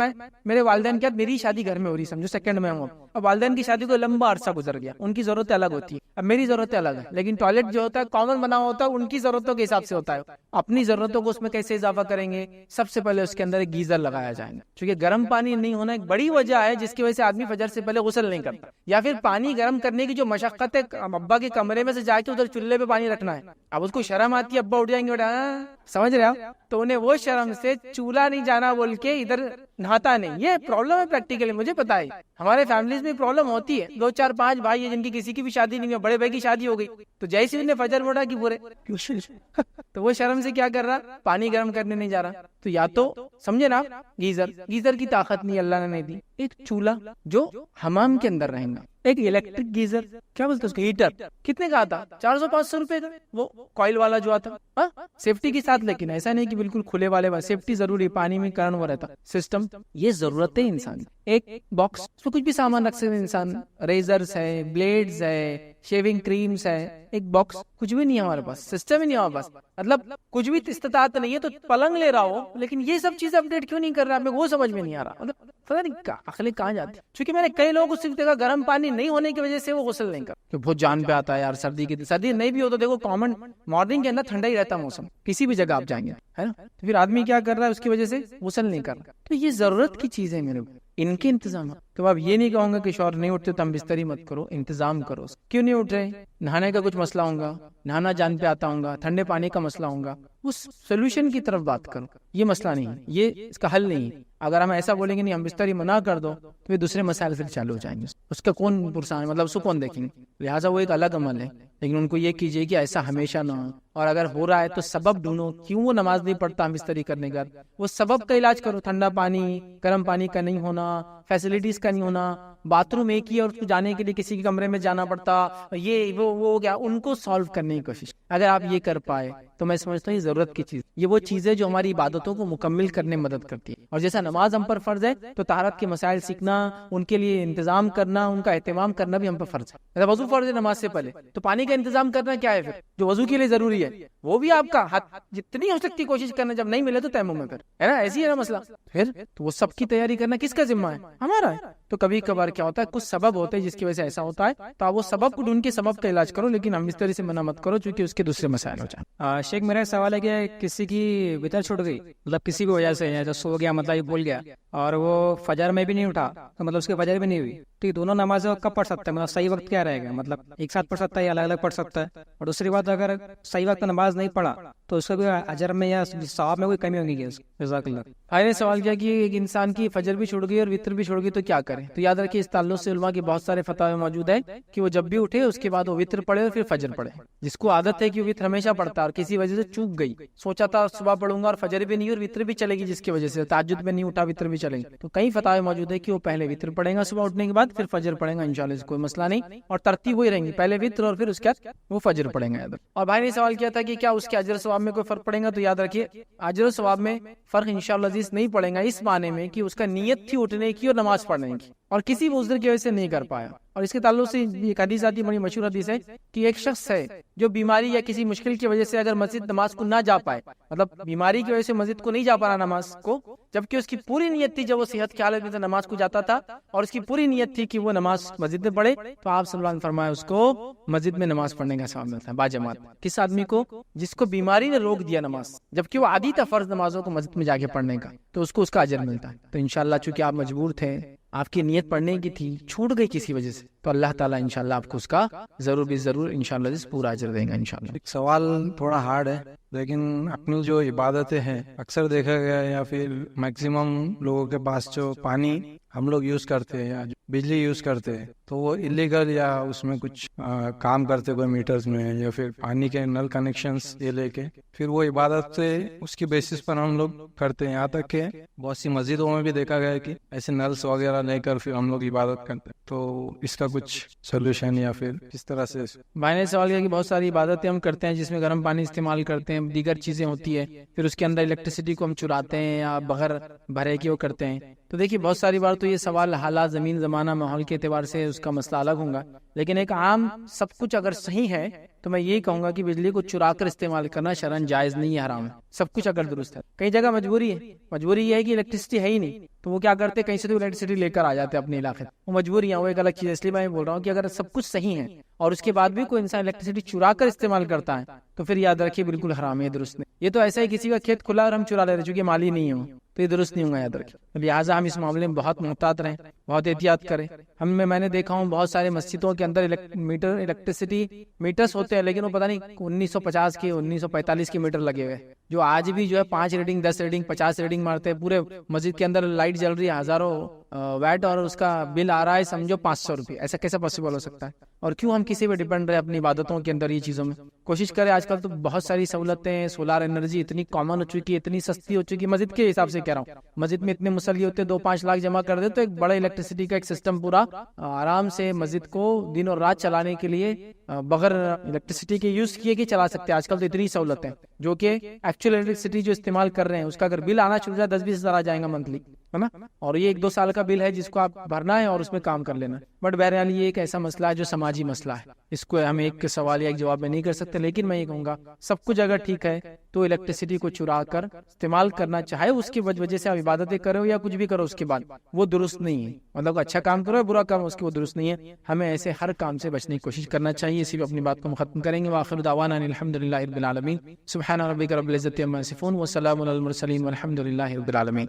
میرے والدین کیا میری شادی گھر میں ہو رہی ہے، سمجھو سیکنڈ میں ہوں. اب والدین کی شادی کو لمبا عرصہ گزر گیا، ان کی ضرورتیں الگ ہوتی ہے، اب میری ضرورتیں الگ ہے. لیکن ٹوائلٹ جو ہوتا ہے کامن بنا ہوتا ہے، ان کی ضرورتوں کے حساب سے ہوتا ہے. اپنی ضرورتوں کو اس میں کیسے اضافہ کریں گے؟ سب سے پہلے اس کے اندر ایک گیزر لگایا جائے گا، کیونکہ گرم پانی نہیں ہونا ایک بڑی وجہ ہے جس کی وجہ سے آدمی فجر سے پہلے غسل نہیں کرتا. یا پھر پانی گرم کرنے کی جو مشقت ہے، ابا کے کمرے میں سے جا کے ادھر چولہے پہ پانی رکھنا ہے. اب اس کو شرم آتی ہے، ابا اٹھ جائیں گے بیٹا، سمجھ رہے ہو، تو انہیں وہ شرم سے چولہا نہیں جانا بول کے ادھر نہاتا نہیں. یہ پرابلم ہے پریکٹیکلی، مجھے پتا ہے ہمارے فیملیز میں پرابلم ہوتی ہے. 2 4 5 بھائی ہیں جن کی کسی کی بھی شادی نہیں ہے، بڑے بھائی کی شادی ہو گئی تو جیسے انہیں فجر موڑا کہ پورے تو وہ شرم سے کیا کر رہا، پانی گرم کرنے نہیں جا رہا. تو یا تو سمجھے نا، گیزر کی طاقت نہیں اللہ نے نہیں دی. ایک چولہا جو حمام کے اندر رہے گا، ایک الیکٹرک گیزر، کیا بولتے اس کا، ہیٹر، کتنے کا آتا، 400-500 روپے کا، وہ کوائل والا جو آتا، سیفٹی کے ساتھ. لیکن ایسا نہیں کہ بالکل کھلے والے، سیفٹی ضروری، پانی میں کرنٹ وہ رہتا سسٹم. یہ ضرورت ہے انسان. ایک باکس، اس میں کچھ بھی سامان رکھ سکتے انسان، ریزرز ہے، بلیڈز ہے، شیونگ کریمز ہے. ایک باکس، کچھ بھی نہیں ہے ہمارے پاس، سسٹم ہی نہیں ہے ہمارے پاس. مطلب کچھ بھی استطاعت نہیں ہے تو پلنگ لے رہا ہو، لیکن یہ سب چیزیں اپڈیٹ کیوں نہیں کر رہا، ہمیں وہ سمجھ میں نہیں آ رہا. مطلب پتہ نہیں عقلیں کہاں جاتی. چونکہ میں نے کئی لوگوں کو صرف دیکھا گرم پانی نہیں ہونے کی وجہ سے وہ غسل نہیں کرتے، بہت جان پہ آتا ہے یار. سردی نہیں بھی ہو تو دیکھو کامن مارننگ کے اندر ٹھنڈا ہی رہتا موسم، کسی بھی جگہ آپ جائیں گے ہے نا، تو پھر آدمی کیا کر رہا ہے اس کی وجہ سے غسل نہیں کر رہا. تو یہ ضرورت کی چیز ہے میرے کو، ان کے انتظام. تو اب یہ نہیں کہوں گا کہ شوہر نہیں اٹھتے تو ہم بستری مت کرو، انتظام کرو. کیوں نہیں اٹھ رہے؟ نہانے کا کچھ مسئلہ ہوگا، نہانا جان پہ آتا ہوگا، ٹھنڈے پانی کا مسئلہ ہوگا، اس سولوشن کی طرف بات کرو. یہ مسئلہ نہیں ہے، یہ اس کا حل نہیں ہے. اگر ہم ایسا بولیں گے نہیں ہم بستری منع کر دو تو پھر دوسرے مسائل پھر چالو ہو جائیں گے، اس کا کون پرسان، مطلب اس کو کون دیکھیں گے. لہٰذا وہ ایک الگ عمل ہے. لیکن ان کو یہ کیجیے کہ ایسا ہمیشہ نہ ہو، اور اگر ہو رہا ہے تو سبب ڈھونڈو کیوں وہ نماز نہیں پڑھتا ہم بستری کرنے کا، وہ سبب کا علاج کرو. ٹھنڈا پانی، گرم پانی کا نہیں ہونا، فیسلٹیز کا نہیں ہونا، باتھ روم ایک ہی اور اس کو جانے کے لیے کسی کے کمرے میں جانا پڑتا، یہ وہ کیا، ان کو سالو کرنے کی کوشش. اگر آپ یہ کر پائے تو میں سمجھتا ہوں یہ ضرورت کی چیز، یہ وہ چیزیں جو ہماری عبادتوں کو مکمل کرنے میں مدد کرتی ہے. اور جیسا نماز ہم پر فرض ہے تو طہارت کے مسائل سیکھنا، ان کے لیے انتظام کرنا، ان کا اہتمام کرنا بھی ہم پر فرض ہے. وضو فرض ہے نماز سے پہلے، تو پانی کا انتظام کرنا کیا ہے پھر، جو وضو کے لیے ضروری ہے وہ بھی آپ کا جتنی ہو سکتی کوشش کرنا، جب نہیں ملے تو تیمم میں پھر ہے نا، ایسی ہے نا مسئلہ. پھر تو وہ سب کی تیاری کرنا کس کا ذمہ ہے، ہمارا ہے. تو کبھی کبھار کیا ہوتا ہے کچھ سبب ہوتے ہیں جس کی وجہ سے ایسا ہوتا ہے، تو آپ وہ سبب کو ڈھونڈ کے سبب کا علاج کرو، لیکن ہم اس طرح سے منع مت کرو چونکہ اس کے دوسرے مسائل ہو جائیں. شیخ میرا سوال ہے کہ کسی کی وتر چھوٹ گئی، مطلب کسی کی وجہ سے جو سو گیا، مطلب بھول گیا، اور وہ فجر میں بھی نہیں اٹھا تو مطلب اس کی فجر بھی نہیں ہوئی، تو یہ دونوں نمازیں کب پڑھ سکتا ہے، مطلب صحیح وقت کیا رہے گا، مطلب ایک ساتھ پڑھ سکتا ہے یا الگ الگ پڑھ سکتا ہے. اور دوسری بات اگر صحیح وقت نماز نہیں پڑھا تو اس کا کوئی اجر میں یا ثواب میں کوئی کمی ہوگی کیا؟ جزاک اللہ. بھائی نے سوال کیا کہ ایک انسان کی فجر بھی چھوڑ گئی اور وتر بھی چھوڑ گئی تو کیا کرے. تو یاد رکھیے اس تعلق سے علماء کے بہت سارے فتاوی موجود ہیں کہ وہ جب بھی اٹھے اس کے بعد وہ وتر پڑھے اور پھر فجر پڑھے. جس کو عادت ہے کہ وہ وتر ہمیشہ پڑھتا اور کسی وجہ سے چوک گئی، سوچا تھا صبح پڑھوں گا اور فجر بھی نہیں اور وتر بھی چلے گی، جس کی وجہ سے تہجد میں نہیں اٹھا وتر بھی چلے گی، تو کئی فتاوی موجود ہے کہ وہ پہلے وتر پڑھے گا صبح اٹھنے کے بعد، پھر فجر پڑھے گا، انشاءاللہ اس کوئی مسئلہ نہیں، اور ترتیب وہی رہیں گی، پہلے وتر اور پھر اس کے بعد وہ فجر پڑھیں گے. اور بھائی نے سوال کیا تھا کہ کیا اس کے اجر ثواب میں کوئی فرق پڑے گا. تو یاد رکھیے اجر و ثواب میں فرق انشاءاللہ عزیز نہیں پڑے گا، اس معنی میں کہ اس کا نیت تھی اٹھنے کی اور نماز پڑھنے کی اور کسی بھی عذر کی وجہ سے نہیں کر پایا. اور اس کے تعلق سے ایک حدیث آتی ہے، بڑی مشہور حدیث ہے کہ ایک شخص ہے جو بیماری یا کسی مشکل کی وجہ سے اگر مسجد نماز کو نہ جا پائے، مطلب بیماری کی وجہ سے مسجد کو نہیں جا پا رہا نماز کو، جبکہ اس کی پوری نیت تھی جب وہ صحت کی حالت میں سے نماز کو جاتا تھا اور اس کی پوری نیت تھی کہ وہ نماز مسجد میں پڑھے، تو آپ صلی اللہ علیہ وسلم فرمایا اس کو مسجد میں نماز پڑھنے کا ثواب ملتا ہے باجماعت. کس آدمی کو؟ جس کو بیماری نے روک دیا نماز، جبکہ وہ عادی تھا فرض نمازوں کو مسجد میں جا کے پڑھنے کا، تو اس کو اس کا اجر ملتا ہے. تو انشاءاللہ چونکہ آپ مجبور تھے، آپ کی نیت پڑھنے کی تھی، چھوٹ گئی کسی وجہ سے، تو اللہ تعالیٰ انشاءاللہ آپ کو اس کا ضرور بھی ضرور انشاءاللہ پورا اجر دیں گا انشاءاللہ۔ ایک سوال تھوڑا ہارڈ ہے، لیکن اپنی جو عبادتیں ہیں اکثر دیکھا گیا ہے یا پھر میکسیمم لوگوں کے پاس جو پانی ہم لوگ یوز کرتے ہیں یا جو بجلی یوز کرتے ہیں تو وہ الیگل یا اس میں کچھ کام کرتے کوئی میٹرز میں یا پھر پانی کے نل کنیکشنز یہ لے کے پھر وہ عبادت سے اس کی بیسس پر ہم لوگ کرتے ہیں، یہاں تک کہ بہت سی مسجدوں میں بھی دیکھا گیا ہے کہ ایسے نلس وغیرہ لے کر پھر ہم لوگ عبادت کرتے ہیں۔ تو اس کا کچھ سولوشن یا پھر کس طرح سے؟ بھائی نے سوال کیا کہ بہت ساری عبادتیں ہم کرتے ہیں جس میں گرم پانی استعمال کرتے ہیں، دیگر چیزیں ہوتی ہے، پھر اس کے اندر الیکٹریسٹی کو ہم چراتے ہیں یا بغیر بھرے کے وہ کرتے ہیں۔ تو دیکھیے بہت ساری بار تو یہ سوال حالات زمین زمانہ ماحول کے اعتبار سے اس کا مسئلہ الگ ہوگا، لیکن ایک عام سب کچھ اگر صحیح ہے تو میں یہی کہوں گا کہ بجلی کو چرا کر استعمال کرنا شرعاً جائز نہیں ہے، حرام ہے۔ سب کچھ اگر درست ہے، کئی جگہ مجبوری ہے، مجبوری یہ ہے کہ الیکٹریسٹی ہے ہی نہیں تو وہ کیا کرتے ہیں کہیں سے تو الیکٹریسٹی لے کر آ جاتے ہیں اپنے علاقے، وہ مجبوری ہے، وہ ایک الگ چیز ہے۔ اس لیے میں بول رہا ہوں کہ اگر سب کچھ صحیح ہے اور اس کے بعد بھی کوئی انسان الیکٹریسٹی چرا کر استعمال کرتا ہے تو پھر یاد رکھیے بالکل حرام ہے، درست نہیں۔ یہ تو ایسا ہی کسی کا کھیت کھلا اور ہم چرا لے رہے چونکہ مالی نہیں ہوں تو یہ درست نہیں ہوگا، یاد رکھیں۔ لہٰذا ہم اس معاملے میں بہت محتاط رہیں، بہت احتیاط کریں۔ میں نے دیکھا ہوں بہت سارے مسجدوں کے اندر الیکٹریسٹی میٹرز ہوتے ہیں لیکن وہ پتہ نہیں 1950 کے 1945 کے میٹر لگے ہوئے جو آج بھی جو ہے 5 ریڈنگ 10 ریڈنگ 50 ریڈنگ مارتے ہیں، پورے مسجد کے اندر لائٹ جل رہی ہے ہزاروں ویٹ اور اس کا بل آ رہا ہے سمجھو 500 روپے۔ ایسا کیسے پاسبل ہو سکتا ہے؟ اور کیوں ہم کسی پہ ڈیپینڈ رہے اپنی عبادتوں کے اندر؟ یہ چیزوں میں کوشش کریں، آج کل تو بہت ساری سہولتیں، سولار انرجی اتنی کامن ہو چکی ہے، اتنی سستی ہو چکی ہے، مسجد کے حساب سے کہہ رہا ہوں، مسجد میں اتنے مصلی ہوتے 2-5 لاکھ جمع کر دے تو ایک بڑا الیکٹریسٹی کا ایک سسٹم پورا آرام سے مسجد کو دن اور رات چلانے کے لیے بغیر الیکٹریسٹی کے یوز کیے کہ چلا سکتے ہیں۔ آج کل تو اتنی سہولتیں جو کہ ایکچوئل الیکٹریسٹی جو استعمال کر رہے ہیں اس کا اگر بل آنا شروع ہو جائے 10-20 ہزار آ جائیں گا منتھلی، ہے نا، اور یہ 1-2 سال کا بل ہے جس کو آپ بھرنا ہے اور اس میں کام کر لینا۔ بٹ بہرحال یہ ایک ایسا مسئلہ ہے جو سماجی مسئلہ ہے، اس کو ہم ایک سوال یا ایک جواب میں نہیں کر سکتے، لیکن میں یہ کہوں گا سب کچھ اگر ٹھیک ہے تو الیکٹریسٹی کو چرا کر استعمال کرنا، چاہے اس کی وجہ سے آپ عبادتیں کرو یا کچھ بھی کرو اس کے بعد وہ درست نہیں ہے، مطلب اچھا کام کرو یا برا کام اس کی وہ درست نہیں ہے۔ ہمیں ایسے ہر کام سے بچنے کی کوشش کرنا چاہیے۔ اسی پہ اپنی بات کو ختم کریں گے۔ وآخر دعوانا الحمدللہ رب العالمین، سبحان ربک رب العزۃ عما یصفون وسلام علی المرسلین والحمد للہ رب العالمین۔